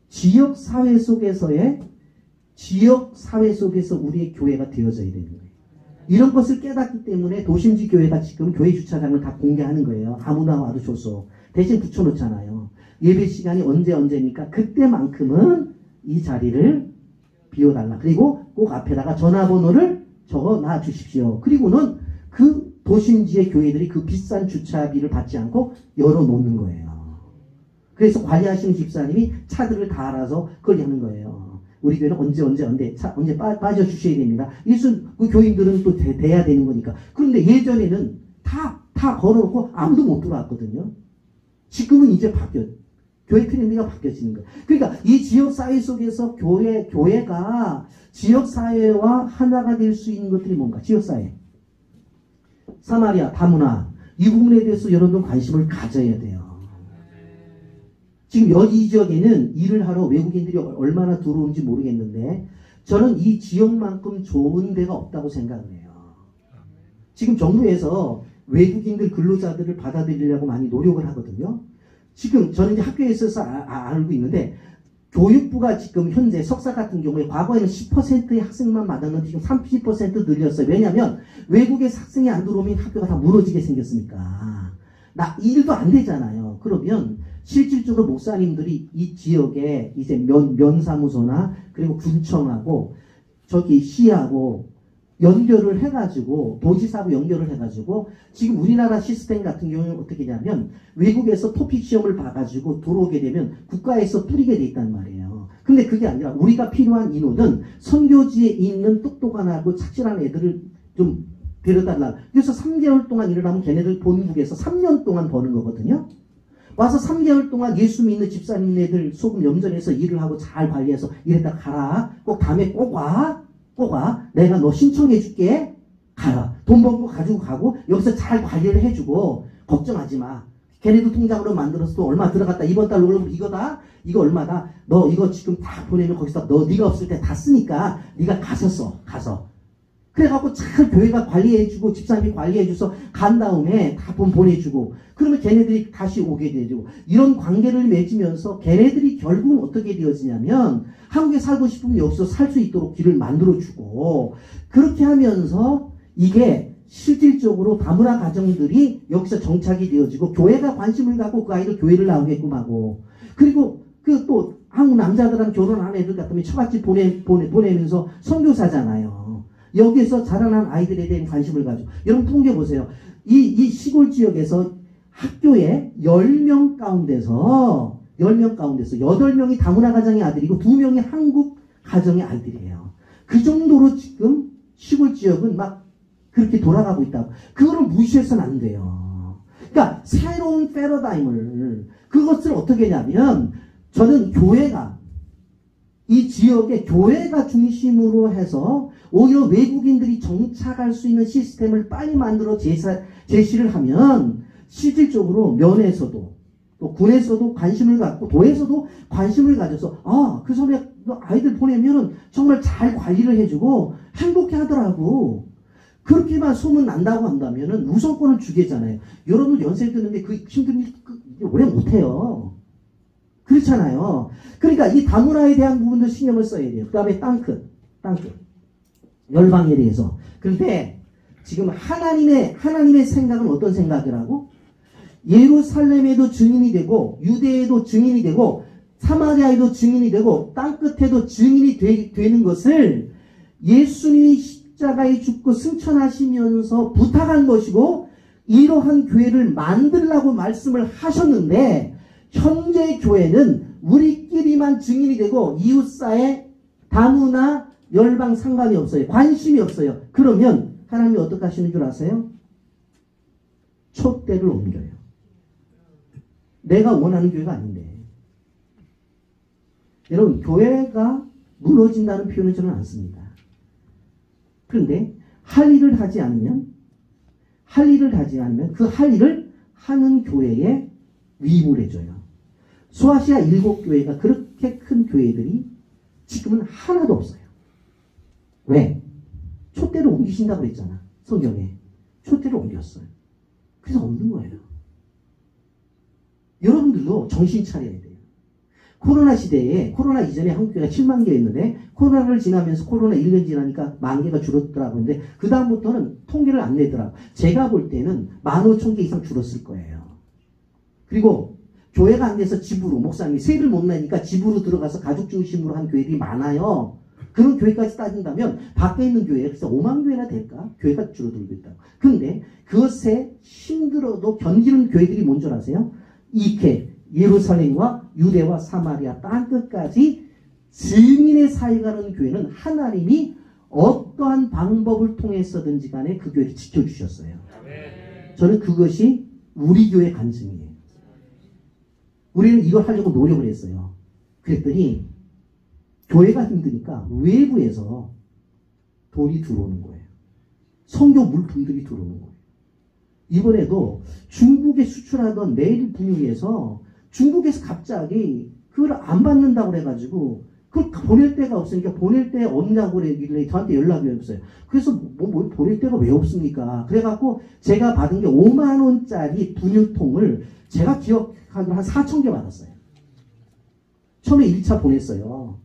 지역사회 속에서 우리의 교회가 되어져야 되는 거예요. 이런 것을 깨닫기 때문에 도심지 교회가 지금 교회 주차장을 다 공개하는 거예요. 아무나 와도 줘서. 대신 붙여놓잖아요. 예배 시간이 언제니까 그때만큼은 이 자리를 비워달라. 그리고 꼭 앞에다가 전화번호를 적어놔 주십시오. 그리고는 그 도심지의 교회들이 그 비싼 주차비를 받지 않고 열어놓는 거예요. 그래서 관리하시는 집사님이 차들을 다 알아서 그걸 하는 거예요. 우리 교회는 언제 빠져주셔야 됩니다. 그 교인들은 또 돼야 되는 거니까. 그런데 예전에는 다 걸어놓고 아무도 못 들어왔거든요. 지금은 이제 교회 트렌드가 바뀌어지는 거예요. 그러니까 이 지역사회 속에서 교회가 지역사회와 하나가 될 수 있는 것들이 뭔가? 지역사회. 사마리아, 다문화. 이 부분에 대해서 여러분 관심을 가져야 돼요. 지금 여기 이 지역에는 일을 하러 외국인들이 얼마나 들어오는지 모르겠는데 저는 이 지역만큼 좋은 데가 없다고 생각을 해요. 지금 정부에서 외국인들 근로자들을 받아들이려고 많이 노력을 하거든요. 지금 저는 이제 학교에 있어서 알고 있는데 교육부가 지금 현재 석사 같은 경우에 과거에는 10%의 학생만 받았는데 지금 30% 늘렸어요. 왜냐하면 외국에 학생이 안 들어오면 학교가 다 무너지게 생겼으니까. 일도 안 되잖아요. 그러면 실질적으로 목사님들이 이 지역에 이제 면사무소나 그리고 군청하고 저기 시하고 연결을 해가지고 도지사하고 연결을 해가지고 지금 우리나라 시스템 같은 경우는 어떻게 되냐면 외국에서 토픽 시험을 봐가지고 들어오게 되면 국가에서 뿌리게 돼 있단 말이에요. 근데 그게 아니라 우리가 필요한 인원은 선교지에 있는 똑똑하고 착실한 애들을 좀 데려달라. 그래서 3개월 동안 일을 하면 걔네들 본국에서 3년 동안 버는 거거든요. 와서 3개월 동안 예수 믿는 집사님네들 소금 염전해서 일을 하고 잘 관리해서 이랬다 가라. 꼭 다음에 꼭 와. 내가 너 신청해 줄게. 가라. 돈 벌고 가지고 가고 여기서 잘 관리를 해주고 걱정하지 마. 걔네도 통장으로 만들어서 또 얼마 들어갔다. 이번 달 올라오면 이거다. 이거 얼마다. 너 이거 지금 다 보내면 거기서 네가 없을 때 다 쓰니까 네가 가서 써. 가서. 그래갖고 잘 교회가 관리해주고 집사님이 관리해줘서 간 다음에 다 돈 보내주고 그러면 걔네들이 다시 오게 되고 이런 관계를 맺으면서 걔네들이 결국은 어떻게 되어지냐면 한국에 살고 싶으면 여기서 살 수 있도록 길을 만들어주고 그렇게 하면서 이게 실질적으로 다문화 가정들이 여기서 정착이 되어지고 교회가 관심을 갖고 그 아이를 교회를 나오게끔 하고 그리고 그 또 한국 남자들랑 결혼한 애들 같으면 처갓집 보내면서 선교사잖아요. 여기에서 자라난 아이들에 대한 관심을 가지고 여러분 통계 보세요. 이 시골 지역에서 학교에 10명 가운데서 8명이 다문화 가정의 아들이고 2명이 한국 가정의 아이들이에요. 그 정도로 지금 시골 지역은 막 그렇게 돌아가고 있다고. 그거를 무시해서는 안 돼요. 그러니까 새로운 패러다임을, 그것을 어떻게 하냐면, 저는 교회가, 이 지역의 교회가 중심으로 해서 오히려 외국인들이 정착할 수 있는 시스템을 빨리 만들어 제시를 하면 실질적으로 면에서도 또 군에서도 관심을 갖고 도에서도 관심을 가져서 그 섬에 아이들 보내면은 정말 잘 관리를 해주고 행복해 하더라고. 그렇게만 소문 난다고 한다면은 우선권을 주겠잖아요. 여러분 연세 드는데 그 힘든 일 오래 못해요. 그렇잖아요. 그러니까 이 다문화에 대한 부분도 신경을 써야 돼요. 그 다음에 땅끝. 열방에 대해서. 그런데 지금 하나님의 생각은 어떤 생각이라고? 예루살렘에도 증인이 되고, 유대에도 증인이 되고, 사마리아에도 증인이 되고, 땅끝에도 증인이 되는 것을 예수님이 십자가에 죽고 승천하시면서 부탁한 것이고, 이러한 교회를 만들라고 말씀을 하셨는데, 현재 교회는 우리끼리만 증인이 되고 이웃사회, 다문화, 열방 상관이 없어요. 관심이 없어요. 그러면 하나님이 어떻게 하시는 줄 아세요? 촛대를 옮겨요. 내가 원하는 교회가 아닌데. 여러분, 교회가 무너진다는 표현은 저는 안 씁니다. 그런데 할 일을 하지 않으면 그 할 일을 하는 교회에 위임을 해줘요. 소아시아 7교회가 그렇게 큰 교회들이 지금은 하나도 없어요. 왜? 촛대를 옮기신다고 그랬잖아. 성경에. 촛대를 옮겼어요. 그래서 없는 거예요. 여러분들도 정신 차려야 돼요. 코로나 시대에, 코로나 이전에 한국 교회가 7만 개였는데 코로나를 지나면서 코로나 1년 지나니까 10,000개가 줄었더라고요. 근데 그 다음부터는 통계를 안 내더라고요. 제가 볼 때는 15,000개 이상 줄었을 거예요. 그리고 교회가 안 돼서 집으로, 목사님이 세를 못 내니까 집으로 들어가서 가족 중심으로 한 교회들이 많아요. 그런 교회까지 따진다면 밖에 있는 교회가 그래서 5만 교회나 될까? 교회가 줄어들고 있다고. 그런데 그것에 힘들어도 견디는 교회들이 뭔 줄 아세요? 이케, 예루살렘과 유대와 사마리아 땅끝까지 증인의 사역하는 교회는 하나님이 어떠한 방법을 통해서든지 간에 그 교회를 지켜주셨어요. 저는 그것이 우리 교회의 간증이에요. 우리는 이걸 하려고 노력을 했어요. 그랬더니 교회가 힘드니까 외부에서 돈이 들어오는 거예요. 선교 물품들이 들어오는 거예요. 이번에도 중국에 수출하던 메일 분유에서 중국에서 갑자기 그걸 안 받는다고 그래가지고 그걸 보낼 데가 없으니까 보낼 데 없냐고 그러길래 저한테 연락이 없어요. 그래서 뭐 보낼 데가 왜 없습니까? 그래갖고 제가 받은 게 5만 원짜리 분유통을 제가 기억하기로 한 4,000개 받았어요. 처음에 1차 보냈어요.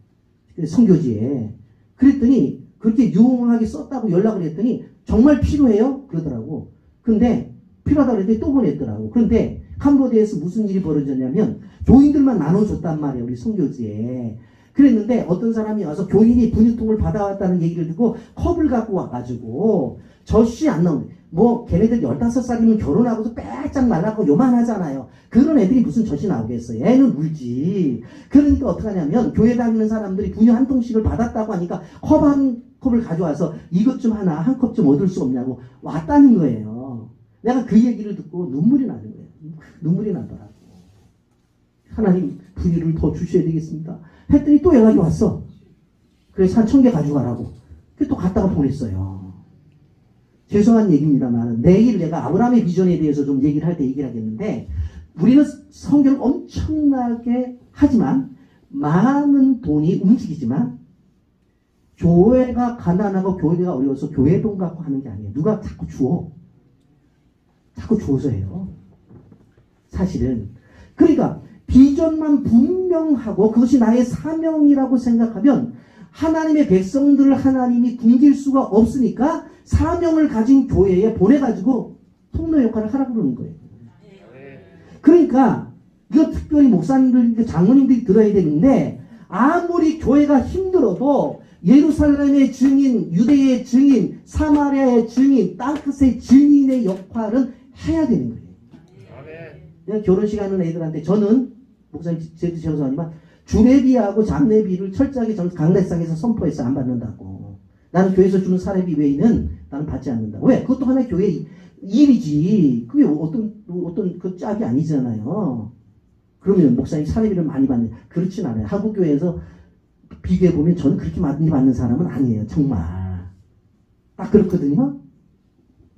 선교지에. 그랬더니 그렇게 유용하게 썼다고 연락을 했더니 정말 필요해요? 그러더라고. 근데 필요하다고 그랬더니 또 보냈더라고. 그런데 캄보디아에서 무슨 일이 벌어졌냐면 교인들만 나눠줬단 말이에요. 우리 선교지에. 그랬는데 어떤 사람이 와서 교인이 분유통을 받아왔다는 얘기를 듣고 컵을 갖고 와가지고 젖이 안 나오는데 뭐 걔네들 15살이면 결혼하고서 빼짝 말라고 요만하잖아요. 그런 애들이 무슨 젖이 나오겠어요. 애는 울지. 그러니까 어떡하냐면 교회 다니는 사람들이 분유 한 통씩을 받았다고 하니까 컵 한 컵을 가져와서 이것 좀 하나 한 컵 좀 얻을 수 없냐고 왔다는 거예요. 내가 그 얘기를 듣고 눈물이 나는 거예요. 눈물이 나더라고. 하나님 분유를 더 주셔야 되겠습니다. 했더니 또 연락이 왔어. 그래서 1,000개 가져가라고. 또 갖다가 보냈어요. 죄송한 얘기입니다만 내일 내가 아브라함의 비전에 대해서 좀 얘기를 할 때 얘기를 하겠는데 우리는 성경을 엄청나게 하지만 많은 돈이 움직이지만 교회가 가난하고 교회가 어려워서 교회 돈 갖고 하는 게 아니에요. 누가 자꾸 주어. 자꾸 줘서 해요. 사실은. 그러니까 비전만 분명하고 그것이 나의 사명이라고 생각하면 하나님의 백성들을 하나님이 굶길 수가 없으니까 사명을 가진 교회에 보내가지고 통로 역할을 하라고 그러는 거예요. 그러니까 이거 특별히 목사님들, 장로님들이 들어야 되는데 아무리 교회가 힘들어도 예루살렘의 증인, 유대의 증인, 사마리아의 증인, 땅끝의 증인의 역할은 해야 되는 거예요. 결혼식 하는 애들한테 저는 목사님 죄송하지만 주례비하고 장례비를 철저하게 강례상에서 선포해서 안 받는다고. 나는 교회에서 주는 사례비 외에는 나는 받지 않는다. 왜? 그것도 하나의 교회 일이지. 그게 어떤 그 짝이 아니잖아요. 그러면 목사님 사례비를 많이 받는, 그렇진 않아요. 한국교회에서 비교해보면 저는 그렇게 많이 받는 사람은 아니에요. 정말. 딱 그렇거든요.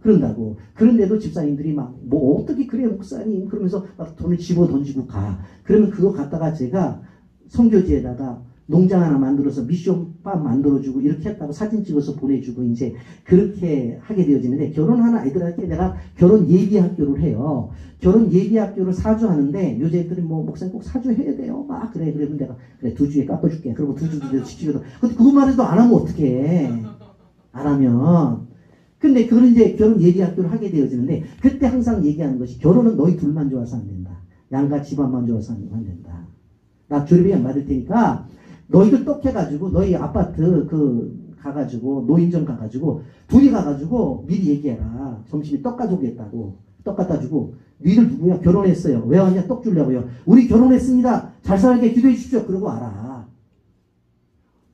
그런다고. 그런데도 집사님들이 막, 뭐, 어떻게 그래, 목사님. 그러면서 막 돈을 집어 던지고 가. 그러면 그거 갖다가 제가 성교지에다가 농장 하나 만들어서 미션밥 만들어주고 이렇게 했다고 사진 찍어서 보내주고 이제 그렇게 하게 되어지는데, 결혼하는 아이들한테 내가 결혼 예비학교를 해요. 결혼 예비학교를 사주하는데 요새들이 뭐 목사님 꼭 사주해야 돼요. 막 그래. 그러면 내가 그래 2주에 깎아줄게. 그리고 2주 지키거든. 근데 그것만 해도 안 하면 어떡해. 안 하면. 근데 그걸 이제 결혼 예비학교를 하게 되어지는데, 그때 항상 얘기하는 것이 결혼은 너희 둘만 좋아서 안 된다. 양가 집안만 좋아서 안 된다. 나 주례비 안 받을 테니까 너희들 똑해가지고 너희 아파트 가가지고 노인정 가가지고 둘이 가가지고 미리 얘기해라. 점심에 떡 가져오겠다고. 떡 갖다 주고 니들 누구야? 결혼했어요. 왜 왔냐? 떡 주려고요. 우리 결혼했습니다. 잘 살게 기도해 주십시오. 그러고 알아.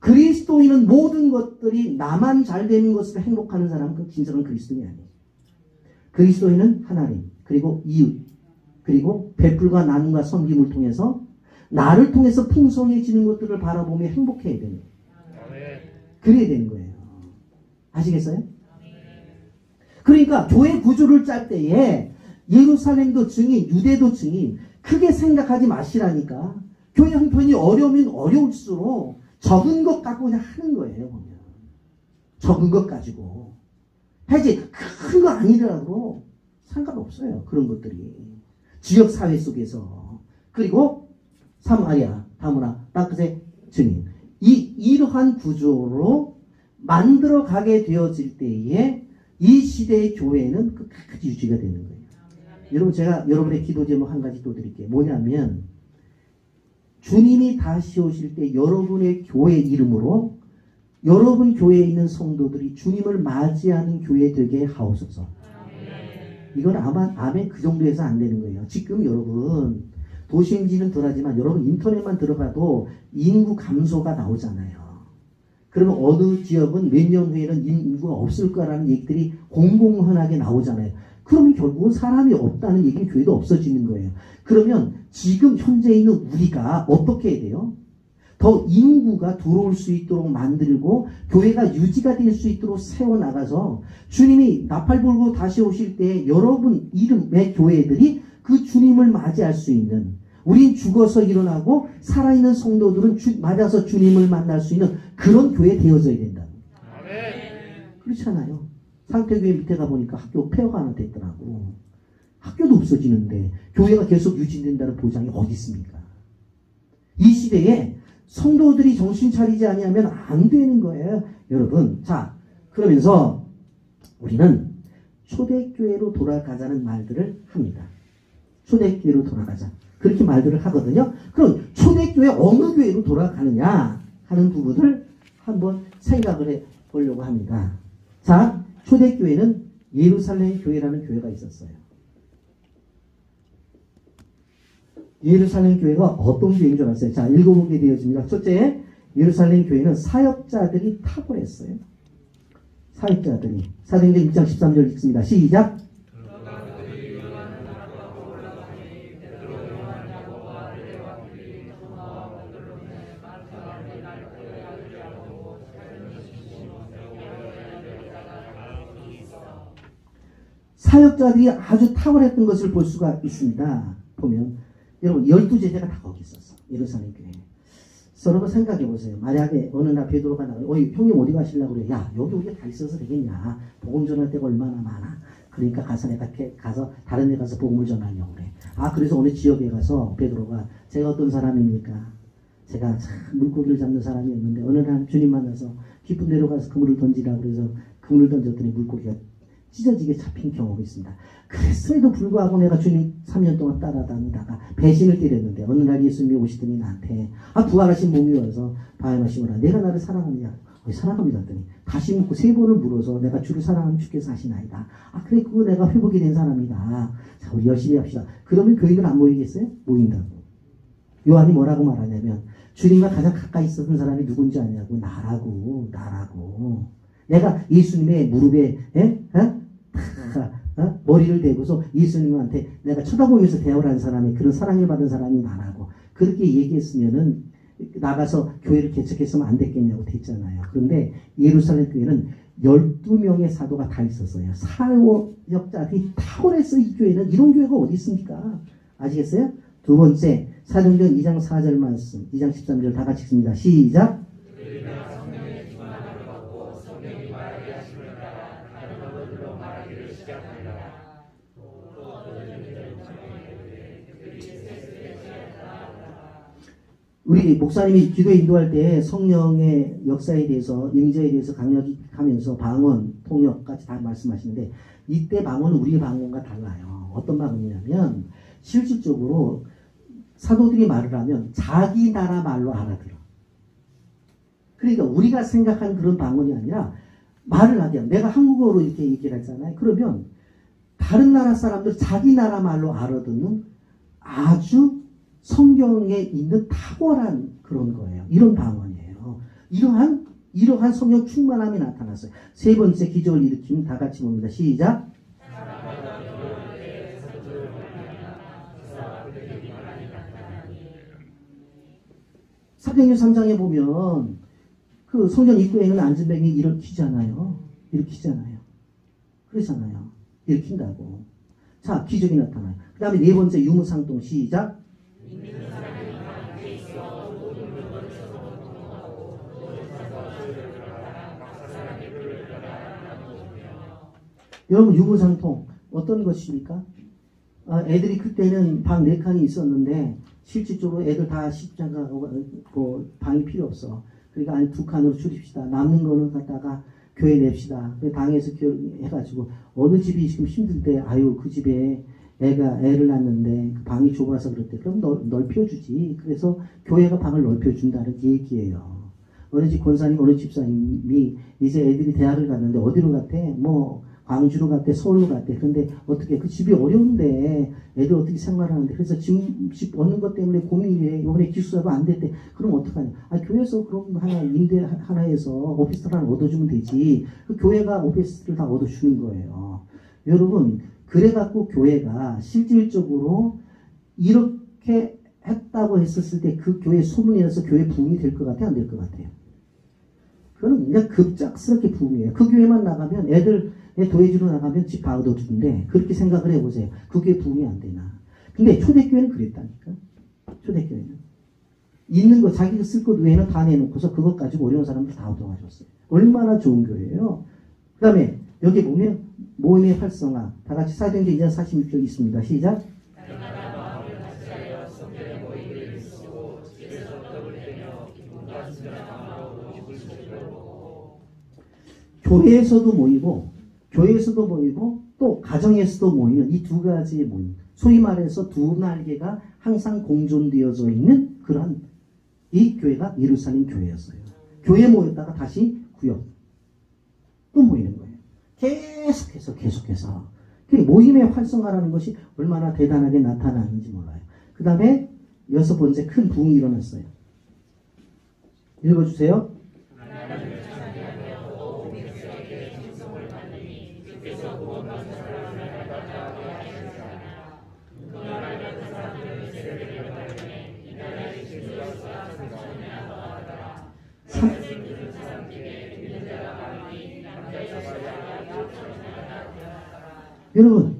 그리스도인은 모든 것들이 나만 잘 되는 것으로 행복하는 사람은 그 진정한 그리스도인이 아니에요. 그리스도인은 하나님, 그리고 이웃, 그리고 베풀과 나눔과 섬김을 통해서 나를 통해서 풍성해지는 것들을 바라보며 행복해야 되는 거예요. 그래야 되는 거예요. 아시겠어요? 그러니까 교회 구조를 짤 때에 예루살렘도 증인, 유대도 증인, 크게 생각하지 마시라니까. 교회 형편이 어려우면 어려울수록 적은 것 갖고 그냥 하는 거예요. 보면. 적은 것 가지고. 해야지 큰 거 아니더라도 상관없어요. 그런 것들이. 지역사회 속에서. 그리고 사마리아, 다문화, 땅끝의 증인. 이러한 구조로 만들어 가게 되어질 때에 이 시대의 교회는 끝까지 유지가 되는 거예요. 여러분, 제가 여러분의 기도 제목 한 가지 또 드릴게요. 뭐냐면, 주님이 다시 오실 때 여러분의 교회 이름으로 여러분 교회에 있는 성도들이 주님을 맞이하는 교회 되게 하옵소서. 이건 아마 아멘 그 정도에서 안 되는 거예요. 지금 여러분 도시행진은 덜하지만 여러분 인터넷만 들어가도 인구 감소가 나오잖아요. 그러면 어느 지역은 몇 년 후에는 인구가 없을 거라는 얘기들이 공공연하게 나오잖아요. 그러면 결국은 사람이 없다는 얘기는 교회도 없어지는 거예요. 그러면 지금 현재 있는 우리가 어떻게 해야 돼요? 더 인구가 들어올 수 있도록 만들고 교회가 유지가 될 수 있도록 세워나가서 주님이 나팔 불고 다시 오실 때 여러분 이름의 교회들이 그 주님을 맞이할 수 있는, 우린 죽어서 일어나고 살아있는 성도들은 맞아서 주님을 만날 수 있는 그런 교회 되어져야 된다. 그렇잖아요. 상태교회 밑에 가보니까 학교 폐허가 하나 됐더라고. 학교도 없어지는데 교회가 계속 유지된다는 보장이 어디 있습니까? 이 시대에 성도들이 정신 차리지 아니하면 안 되는 거예요. 여러분, 자, 그러면서 우리는 초대교회로 돌아가자는 말들을 합니다. 초대교회로 돌아가자. 그렇게 말들을 하거든요. 그럼 초대교회 어느 교회로 돌아가느냐 하는 부분을 한번 생각을 해 보려고 합니다. 자, 초대교회는 예루살렘 교회라는 교회가 있었어요. 예루살렘 교회가 어떤 교회인 줄 아세요? 자, 읽어보게 되어집니다. 첫째, 예루살렘 교회는 사역자들이 탁월했어요. 사역자들이. 사도행전 1장 13절 읽습니다. 시작. 사역자들이 아주 탁월했던 것을 볼 수가 있습니다. 보면 여러분 12제자가 다 거기 있었어. 예루살렘 교회에. 여러분 생각해 보세요. 만약에 어느 날 베드로가 나가요. 형님 어디 가시려고 그래? 야, 여기 우리가 다 있어서 되겠냐? 복음 전할 데가 얼마나 많아. 그러니까 가서 내가 가서 다른 데 가서 복음을 전하려고 그래. 아, 그래서 어느 지역에 가서 베드로가 제가 어떤 사람입니까? 제가 참 물고기를 잡는 사람이었는데 어느 날 주님 만나서 깊은 데로 가서 그물을 던지라고 그래서 그물을 던졌더니 물고기가 찢어지게 잡힌 경험이 있습니다. 그랬음에도 불구하고 내가 주님 3년 동안 따라다니다가 배신을 때렸는데 어느 날 예수님이 오시더니 나한테 부활하신 몸이 와서 바야마시오라 내가 나를 사랑하느냐. 사랑합니다 했더니 다시 묻고 세 번을 물어서 내가 주를 사랑하는 주께서 하시나이다. 아 그래 그거 내가 회복이 된 사람이다. 자 우리 열심히 합시다. 그러면 교인들 안 모이겠어요? 모인다고. 요한이 뭐라고 말하냐면 주님과 가장 가까이 있었던 사람이 누군지 아냐고. 나라고. 내가 예수님의 무릎에 머리를 대고서 예수님한테 내가 쳐다보면서 대화를 한 사람이 그런 사랑을 받은 사람이 나라고. 그렇게 얘기했으면은 나가서 교회를 개척했으면 안 됐겠냐고 됐잖아요. 그런데 예루살렘 교회는 12명의 사도가 다 있었어요. 사역자들이 탁월했어. 이 교회는. 이런 교회가 어디 있습니까? 아시겠어요? 두 번째 사도행전 2장 4절 말씀 2장 13절 다 같이 읽습니다. 시작. 우리 목사님이 기도에 인도할 때 성령의 역사에 대해서 임재에 대해서 강력히 하면서 방언, 통역까지 다 말씀하시는데 이때 방언은 우리의 방언과 달라요. 어떤 방언이냐면 실질적으로 사도들이 말을 하면 자기 나라 말로 알아들어. 그러니까 우리가 생각한 그런 방언이 아니라 말을 하게 하면 내가 한국어로 이렇게 얘기를 하잖아요. 그러면 다른 나라 사람들 자기 나라 말로 알아듣는 아주 성경에 있는 탁월한 그런 거예요. 이런 방언이에요. 이러한 성령 충만함이 나타났어요. 세 번째 기적을 일으키면 다 같이 봅니다. 시작. 사도행전 3장에 보면 그 성전 입구에는 안전병이 일으키잖아요. 그러잖아요. 일으킨다고. 자, 기적이 나타나요. 그 다음에 네 번째 유무상통 시작. 여러분 유무상통 어떤 것입니까? 애들이 그때는 방 4칸이 있었는데 실질적으로 애들 다 십자가고 방이 필요 없어. 그러니까 아니 2칸으로 줄입시다. 남는 거는 갖다가 교회 냅시다. 방에서 해가지고 어느 집이 지금 힘들 때 아유 그 집에 애를 낳는데 그 방이 좁아서 그랬대. 그럼 넓혀주지. 그래서 교회가 방을 넓혀준다는 얘기예요. 어느 집 권사님 어느 집사님이 이제 애들이 대학을 갔는데 어디로 갔대? 뭐 광주로 갔대, 서울로 갔대. 그런데 어떻게 그 집이 어려운데 애들 어떻게 생활하는데 그래서 집 얻는 것 때문에 고민이래. 이번에 기숙사도 안 됐대. 그럼 어떡하냐? 교회에서 그럼 임대 하나에서 오피스텔 하나 얻어주면 되지. 그 교회가 오피스텔을 다 얻어주는 거예요. 여러분 그래갖고 교회가 실질적으로 이렇게 했다고 했었을 때 그 교회 소문이 나서 교회 부흥이 될 것 같아요? 안 될 것 같아요? 그건 그냥 급작스럽게 부흥이에요. 그 교회만 나가면 애들 도해주로 나가면 집 다 얻어주는데 그렇게 생각을 해보세요. 그게 부흥이 안 되나. 근데 초대교회는 그랬다니까. 초대교회는 있는 거 자기가 쓸 것 외에는 다 내놓고서 그것 가지고 어려운 사람들 다 얻어가줬어요. 얼마나 좋은 교회예요. 그 다음에 여기 보면 모임의 활성화 다 같이 사도행전 2장 46절 있습니다. 시작. 교회에서도 모이고 또 가정에서도 모이는 이 두 가지의 모임. 소위 말해서 두 날개가 항상 공존되어져 있는 그러한 이 교회가 예루살렘 교회였어요. 교회에 모였다가 다시 구역 또 모이는 거예요. 계속해서. 그 모임의 활성화라는 것이 얼마나 대단하게 나타나는지 몰라요. 그 다음에 6번째 큰 부흥이 일어났어요. 읽어주세요. 여러분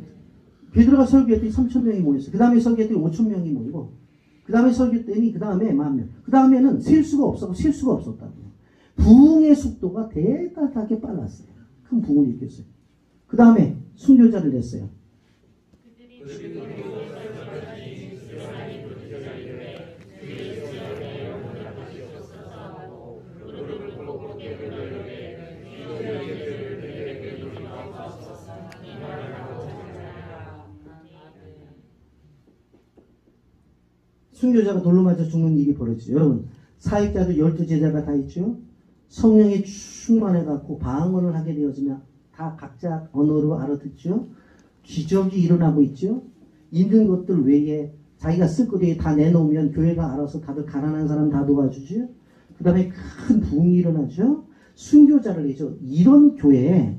베드로가 설교했더니 3,000명이 모였어요. 그 다음에 설교했더니 5,000명이 모이고 그 다음에 설교했더니 그 다음에 10,000명 그 다음에는 셀 수가 없었다고요. 부흥의 속도가 대단하게 빨랐어요. 큰 부흥을 일으켰어요. 그 다음에 순교자를 냈어요. 순교자가 돌로 맞아 죽는 일이 벌어지죠. 여러분 사역자들 12제자가 다 있죠. 성령이 충만해갖고 방언을 하게 되어지면 다 각자 언어로 알아듣죠. 기적이 일어나고 있죠. 있는 것들 외에 자기가 쓸 것 외에 다 내놓으면 교회가 알아서 다들 가난한 사람 다 도와주죠. 그 다음에 큰 부흥이 일어나죠. 순교자를 내죠. 이런 교회에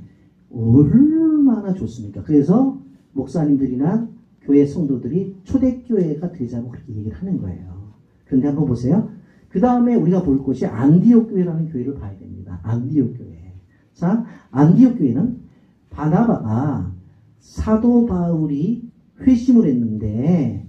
얼마나 좋습니까? 그래서 목사님들이나 교회 성도들이 초대교회가 되자고 그렇게 얘기를 하는 거예요. 그런데 한번 보세요. 그 다음에 우리가 볼 곳이 안디옥 교회라는 교회를 봐야 됩니다. 안디옥 교회. 자, 안디옥 교회는 바나바가 사도 바울이 회심을 했는데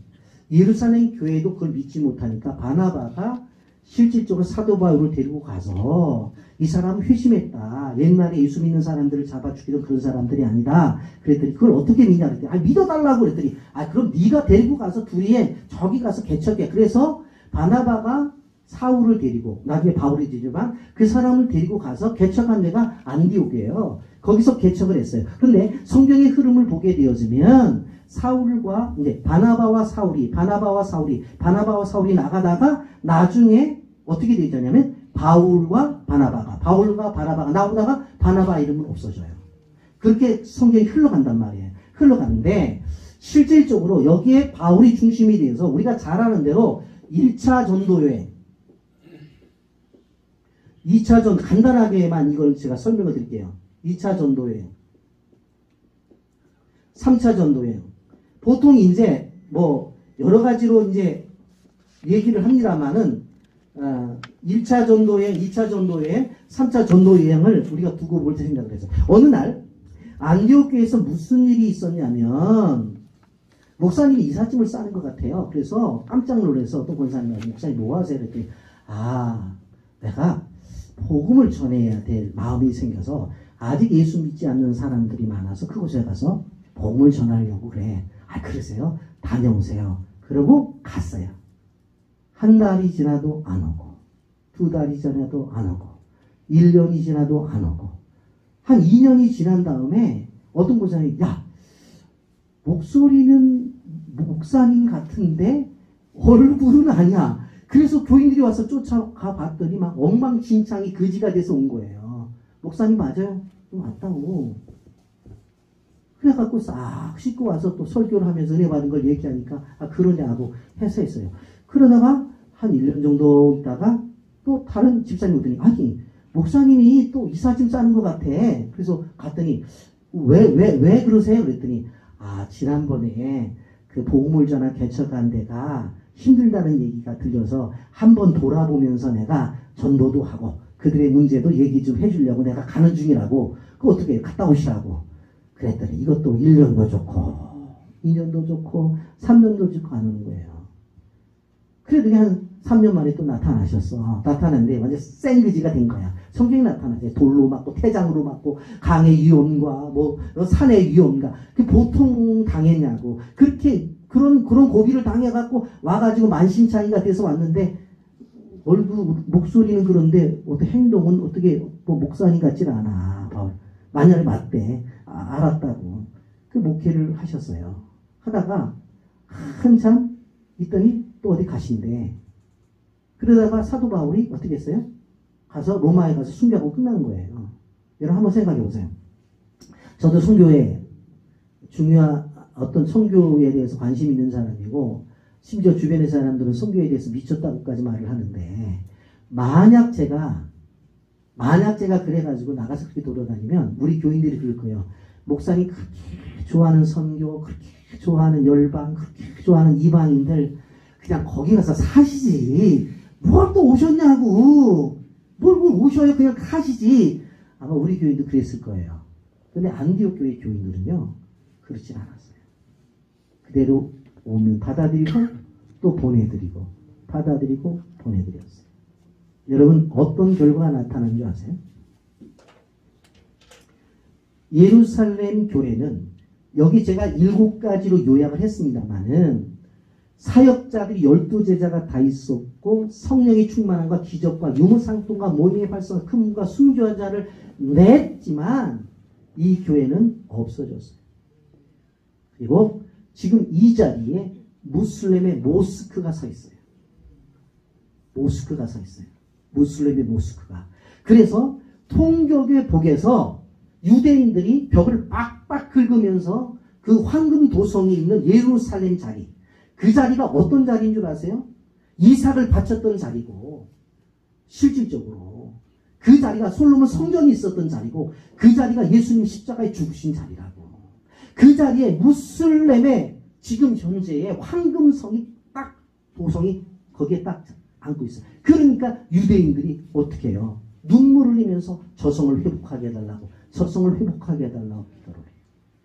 예루살렘 교회도 그걸 믿지 못하니까 바나바가 실질적으로 사도 바울을 데리고 가서 이 사람은 회심했다. 옛날에 예수 믿는 사람들을 잡아 죽이던 그런 사람들이 아니다. 그랬더니 그걸 어떻게 믿냐 그랬더니 믿어달라고 그랬더니 그럼 네가 데리고 가서 둘이 저기 가서 개척해. 그래서 바나바가 사울을 데리고 나중에 바울이 되지만 그 사람을 데리고 가서 개척한 데가 안디옥이에요. 거기서 개척을 했어요. 그런데 성경의 흐름을 보게 되어지면 사울과 이제 바나바와 사울이 나가다가 나중에 어떻게 되냐면 바울과 바나바가 나오다가 바나바 이름은 없어져요. 그렇게 성경이 흘러간단 말이에요. 흘러가는데 실질적으로 여기에 바울이 중심이 되어서 우리가 잘 아는 대로 1차 전도여행 2차 전 간단하게만 이걸 제가 설명을 드릴게요. 2차 전도여행 3차 전도여행 보통 이제 뭐 여러 가지로 이제 얘기를 합니다만은 1차 전도여행, 2차 전도여행, 3차 전도여행을 우리가 두고 볼 때 생각을 해서 어느 날 안디옥 교회에서 무슨 일이 있었냐면 목사님이 이삿짐을 싸는 것 같아요. 그래서 깜짝 놀라서 또 권사님이 목사님 뭐 하세요? 그랬더니 내가 복음을 전해야 될 마음이 생겨서 아직 예수 믿지 않는 사람들이 많아서 그곳에 가서 복음을 전하려고 그래. 그러세요? 다녀오세요. 그러고 갔어요. 한 달이 지나도 안 오고 2달이 지나도 안 오고 1년이 지나도 안 오고 한 2년이 지난 다음에 어떤 목사님이 목소리는 목사님 같은데 얼굴은 아니야. 그래서 교인들이 와서 쫓아가 봤더니 막 엉망진창이 거지가 돼서 온 거예요. 목사님 맞아요? 맞다고. 그래갖고 싹 씻고 와서 또 설교를 하면서 은혜 받은 걸 얘기하니까 그러냐고 해서 했어요. 그러다가 한 1년 정도 있다가 또 다른 집사님 오더니 목사님이 또 이삿짐 싸는 것 같아. 그래서 갔더니 왜 그러세요? 그랬더니 지난번에 그 복음을 전한 개척한 데가 힘들다는 얘기가 들려서 한번 돌아보면서 내가 전도도 하고 그들의 문제도 얘기 좀 해주려고 내가 가는 중이라고. 그거 어떻게 갔다 오시라고. 그랬더니 이것도 1년도 좋고 2년도 좋고 3년도 좋고 안 오는 거예요. 그래도 한 3년 만에 또 나타나셨어. 나타났는데 완전 생그지가 된 거야. 성경이 나타나죠. 돌로 맞고 태장으로 맞고 강의 위험과 산의 위험과 그 보통 당했냐고. 그렇게 그런 고비를 당해갖고 와가지고 만신창이가 돼서 왔는데 목소리는 그런데 행동은 어떻게 목사님 같질 않아. 만약에 맞대. 알았다고. 그 목회를 하셨어요. 하다가 한참 있더니 또 어디 가신대. 그러다가 사도 바울이 어떻게 했어요? 가서 로마에 가서 순교하고 끝난 거예요. 여러분 한번 생각해 보세요. 저도 선교에 중요한 어떤 선교에 대해서 관심 있는 사람이고 심지어 주변의 사람들은 선교에 대해서 미쳤다고까지 말을 하는데 만약 제가 그래가지고 나가서 그렇게 돌아다니면 우리 교인들이 그럴 거예요. 목사님 그렇게 좋아하는 선교, 그렇게 좋아하는 열방, 그렇게 좋아하는 이방인들 그냥 거기 가서 사시지. 뭘 또 오셨냐고. 뭘 오셔요. 그냥 가시지. 아마 우리 교인도 그랬을 거예요. 근데 안디옥 교회 교인들은요. 그렇진 않았어요. 그대로 오면 받아들이고 또 보내드리고 받아들이고 보내드렸어요. 여러분 어떤 결과가 나타난 줄 아세요? 예루살렘 교회는 여기 제가 7가지로 요약을 했습니다만은 사역자들이 12제자가 다 있었고 성령의 충만함과 기적과 유무상통과 모임의 활성화 큰문과 순교자를 냈지만 이 교회는 없어졌어요. 그리고 지금 이 자리에 무슬림의 모스크가 서 있어요. 모스크가 서 있어요. 무슬림의 모스크가. 그래서 통교회 복에서 유대인들이 벽을 빡빡 긁으면서 그 황금 도성이 있는 예루살렘 자리, 그 자리가 어떤 자리인 줄 아세요? 이삭을 바쳤던 자리고, 실질적으로 그 자리가 솔로몬 성전이 있었던 자리고, 그 자리가 예수님 십자가에 죽으신 자리라고. 그 자리에 무슬림의 지금 현재의 황금성이 딱, 도성이 거기에 딱 안고 있어요. 그러니까 유대인들이 어떻게 해요? 눈물을 흘리면서 저성을 회복하게 해달라고, 저성을 회복하게 해달라고 기도를 해요.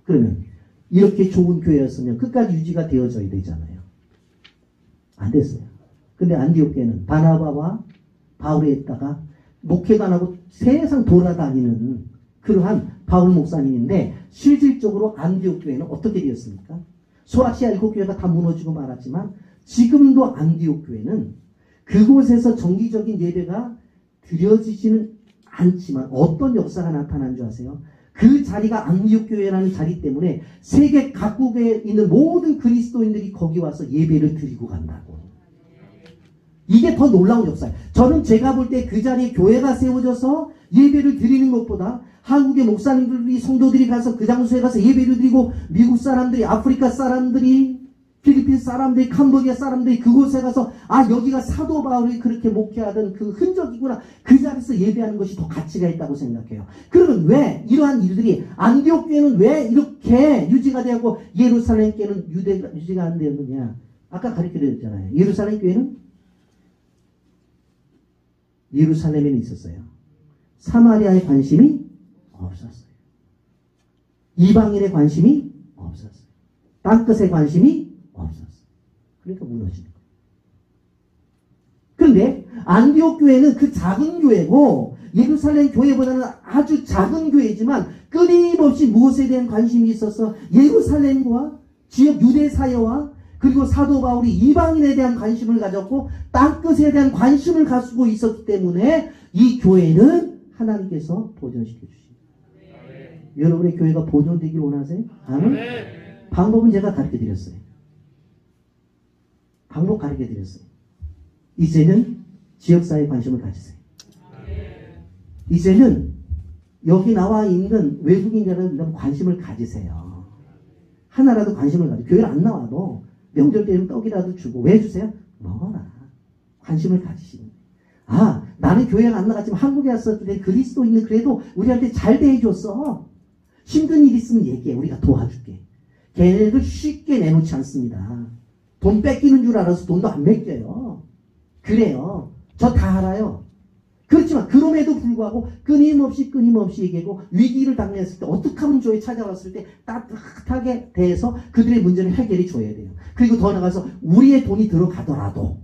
그러면 이렇게 좋은 교회였으면 끝까지 유지가 되어져야 되잖아요. 안 됐어요. 근데 안디옥 교회는 바나바와 바울에 있다가 목회도 안 하고 세상 돌아다니는 그러한 바울 목사님인데, 실질적으로 안디옥 교회는 어떻게 되었습니까? 소아시아 7교회가 다 무너지고 말았지만 지금도 안디옥 교회는 그곳에서 정기적인 예배가 드려지지는 않지만 어떤 역사가 나타난 줄 아세요? 그 자리가 안디옥 교회라는 자리 때문에 세계 각국에 있는 모든 그리스도인들이 거기 와서 예배를 드리고 간다고. 이게 더 놀라운 역사예요. 저는 제가 볼 때 그 자리에 교회가 세워져서 예배를 드리는 것보다 한국의 목사님들이, 성도들이 가서 그 장소에 가서 예배를 드리고, 미국 사람들이, 아프리카 사람들이, 필리핀 사람들이, 캄보디아 사람들이 그곳에 가서 아, 여기가 사도 바울이 그렇게 목회하던 그 흔적이구나, 그 자리에서 예배하는 것이 더 가치가 있다고 생각해요. 그러면 왜 이러한 일들이 안디옥 교회는 왜 이렇게 유지가 되고 예루살렘 교회는 유지가 안 되었느냐? 아까 가르쳐드렸잖아요. 예루살렘 교회는 예루살렘에는 있었어요. 사마리아에 관심이 없었어요. 이방인의 관심이 없었어요. 땅끝에 관심이 없었어요. 그러니까 무너지는 거예요. 그런데 안디옥 교회는 그 작은 교회고, 예루살렘 교회보다는 아주 작은 교회지만 끊임없이 무엇에 대한 관심이 있어서 예루살렘과 지역 유대 사회와 그리고 사도 바울이 이방인에 대한 관심을 가졌고 땅끝에 대한 관심을 가지고 있었기 때문에 이 교회는 하나님께서 보존시켜 주십니다. 여러분의 교회가 보존되길 원하세요? 아멘? 방법은 제가 가르쳐 드렸어요. 방법 가르쳐 드렸어요. 이제는 지역사회에 관심을 가지세요. 이제는 여기 나와 있는 외국인 여러분 관심을 가지세요. 하나라도 관심을 가지고, 교회를 안 나와도 명절 때는 떡이라도 주고, 왜 주세요? 먹어라. 관심을 가지시는. 아, 나는 교회를 안 나갔지만 한국에 왔을 때 그리스도인은 그래도 우리한테 잘 대해줬어. 힘든 일 있으면 얘기해. 우리가 도와줄게. 걔네들 쉽게 내놓지 않습니다. 돈 뺏기는 줄 알아서 돈도 안 맡겨요. 그래요. 저 다 알아요. 그렇지만 그럼에도 불구하고 끊임없이 얘기하고, 위기를 당했을 때 어떻게 하면 좋아요? 찾아왔을 때 따뜻하게 대해서 그들의 문제를 해결해 줘야 돼요. 그리고 더 나가서 우리의 돈이 들어가더라도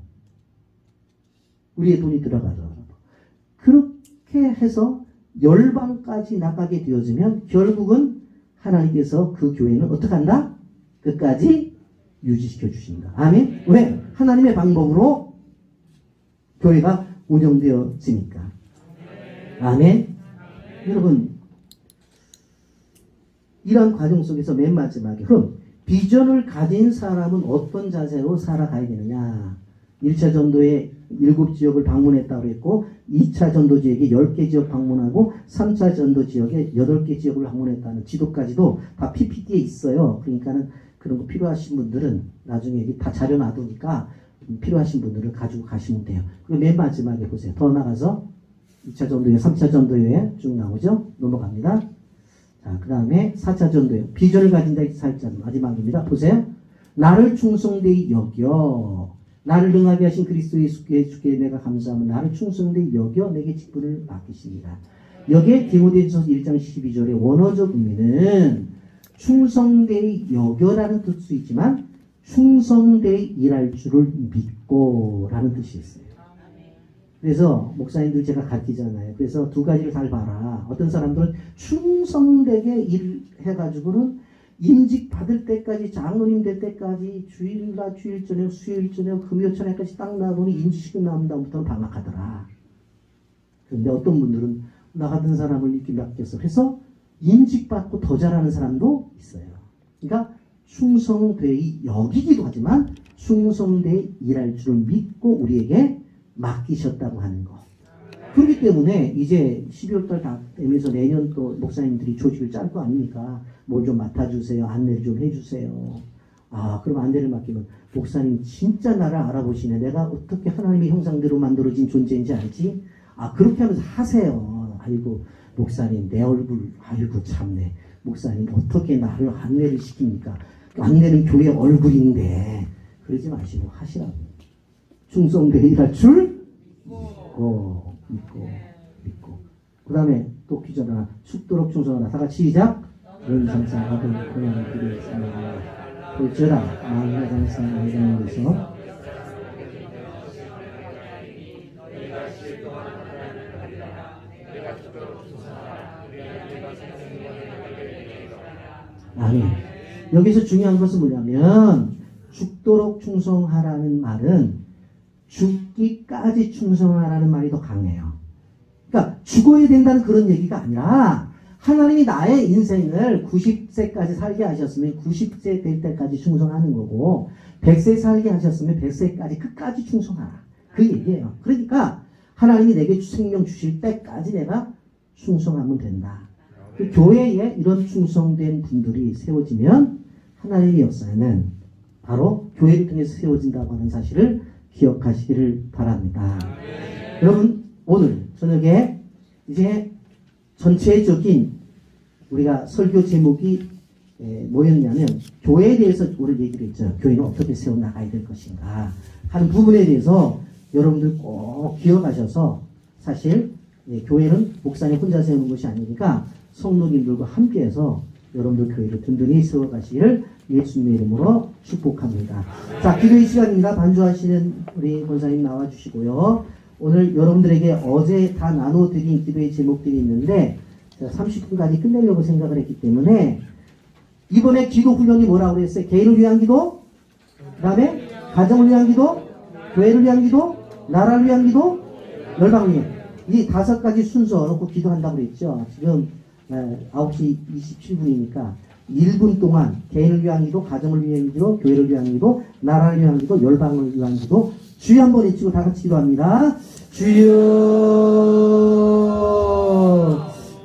그렇게 해서 열방까지 나가게 되어지면 결국은 하나님께서 그 교회는 어떻게 한다? 끝까지 유지시켜 주신다. 아멘? 왜? 하나님의 방법으로 교회가 운영되어지니까. 아멘? 여러분, 이런 과정 속에서 맨 마지막에, 그럼 비전을 가진 사람은 어떤 자세로 살아가야 되느냐? 1차 전도에 7지역을 방문했다고 했고, 2차 전도 지역에 10개 지역 방문하고, 3차 전도 지역에 8개 지역을 방문했다는 지도까지도 다 PPT에 있어요. 그러니까는 그런 거 필요하신 분들은 나중에 여기 다 자료 놔두니까 필요하신 분들은 가지고 가시면 돼요. 그리고 맨 마지막에 보세요. 더 나가서 2차 전도회, 3차 전도회 쭉 나오죠? 넘어갑니다. 자, 그 다음에 4차 전도회. 비전을 가진 자의 살자 마지막입니다. 보세요. 나를 충성되이 여겨. 나를 능하게 하신 그리스도 예수께 주께 내가 감사하며 나를 충성되이 여겨 내게 직분을 맡기시니라. 여기에 디모데전서 1장 12절의 원어적 의미는 충성되이 여겨라는 뜻도 있지만 충성되이 일할 줄을 믿고 라는 뜻이 있어요. 그래서 목사님들 제가 가르치잖아요. 그래서 두 가지를 잘 봐라. 어떤 사람들은 충성되게 일해가지고는 임직 받을 때까지, 장로님 될 때까지 주일날 주일 저녁, 수요일 저녁, 금요 저녁까지 딱 나보니 임직시켜 나온 다음부터는 방학하더라. 그런데 어떤 분들은 나 같은 사람을 이렇게 맡겨서 해서 임직받고 더 잘하는 사람도 있어요. 그러니까 충성되이 여기기도 하지만 충성되이 일할 줄을 믿고 우리에게 맡기셨다고 하는 것. 그렇기 때문에 이제 12월달 다 되면서 내년 또 목사님들이 조직을 짤 거 아닙니까? 뭘 좀 맡아주세요. 안내를 좀 해주세요. 아, 그럼 안내를 맡기면 목사님 진짜 나를 알아보시네. 내가 어떻게 하나님의 형상대로 만들어진 존재인지 알지? 아, 그렇게 하면서 하세요. 아이고, 목사님 내 얼굴, 아이고 참네. 목사님 어떻게 나를 안내를 시킵니까? 안내는 교회 얼굴인데 그러지 마시고 하시라고. 충성되게 일할 줄 믿고. 그 다음에 또 기자나 죽도록 충성하라. 다 같이 시작. 넌 항상 하던 고향을 드리겠습니다. 볼지어다 마음과 항상 이라는데서 아니, 여기서 중요한 것은 뭐냐면 죽도록 충성하라는 말은 죽기까지 충성하라는 말이 더 강해요. 그러니까 죽어야 된다는 그런 얘기가 아니라 하나님이 나의 인생을 90세까지 살게 하셨으면 90세 될 때까지 충성하는 거고 100세 살게 하셨으면 100세까지 끝까지 충성하라. 그 얘기예요. 그러니까 하나님이 내게 생명 주실 때까지 내가 충성하면 된다. 그 교회에 이런 충성된 분들이 세워지면 하나님의 역사는 바로 교회를 통해서 세워진다고 하는 사실을 기억하시기를 바랍니다. 여러분 오늘 저녁에 이제 전체적인 우리가 설교 제목이 뭐였냐면 교회에 대해서 오늘 얘기를 했죠. 교회는 어떻게 세워나가야 될 것인가 하는 부분에 대해서 여러분들 꼭 기억하셔서 사실 교회는 목사님 혼자 세우는 것이 아니니까 성도님들과 함께해서 여러분들 교회를 든든히 세워가시기를 예수님의 이름으로 축복합니다. 자, 기도의 시간입니다. 반주하시는 우리 권사님 나와주시고요. 오늘 여러분들에게 어제 다 나눠드린 기도의 제목들이 있는데 제가 30분까지 끝내려고 생각을 했기 때문에 이번에 기도 훈련이 뭐라고 그랬어요? 개인을 위한 기도, 그 다음에 가정을 위한 기도, 교회를 위한 기도, 나라를 위한 기도, 열방을 위한 이 5가지 순서 놓고 기도한다고 그랬죠. 지금 9시 27분이니까 1분 동안 개인을 위한 기도, 가정을 위한 기도, 교회를 위한 기도, 나라를 위한 기도, 열방을 위한 기도 주여 한번 외치고 다 같이 기도합니다. 주여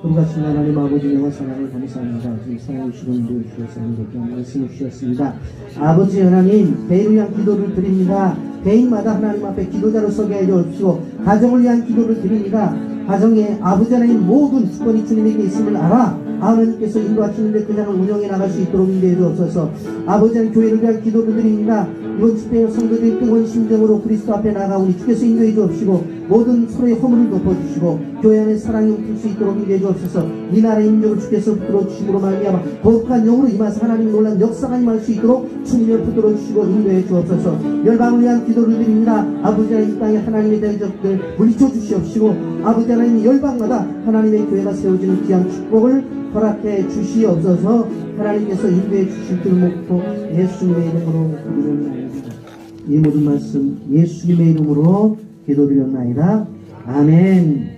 거룩하신 하나님 아버지 영화 사랑을 감사합니다. 지금 사랑해 주시는 분 주셨습니다. 말씀을 주셨습니다. 아버지 하나님 개인을 위한 기도를 드립니다. 개인마다 하나님 앞에 기도자로 서게 하여 주시고 가정을 위한 기도를 드립니다. 가정에 아버지 하나님 모든 주권이 주님에게 있음을 알아 하나님께서 인도하시는데 그 장을 운영해 나갈 수 있도록 인도해 주옵소서. 아버지 하나님 교회를 위한 기도를 드립니다. 이번 집회에 성도들이 뜨거운 심정으로 그리스도 앞에 나가오니 주께서 인도해 주옵시고 모든 서로의 허물을 덮어주시고 교회 안에 사랑이 웃길 수 있도록 인도해 주옵소서. 이 나라의 민족을 주께서 붙들어 주심으로 말미암아 거룩한 영으로 임하사 하나님의 놀라운 역사가 임할 수 있도록 주님을 붙들어 주시고 인도해 주옵소서. 열방을 위한 기도를 드립니다. 아버지 하나님 이 땅에 하나님의 대적들 물리쳐 주시옵시고 아버지 하나님 열방마다 하나님의 교회가 세워지는 귀한 축복을 허락해 주시옵소서. 하나님께서 인도해 주실 줄 믿고 예수님의 이름으로 기도드렸나이다. 이 모든 말씀 예수님의 이름으로 기도드렸나이다. 아멘.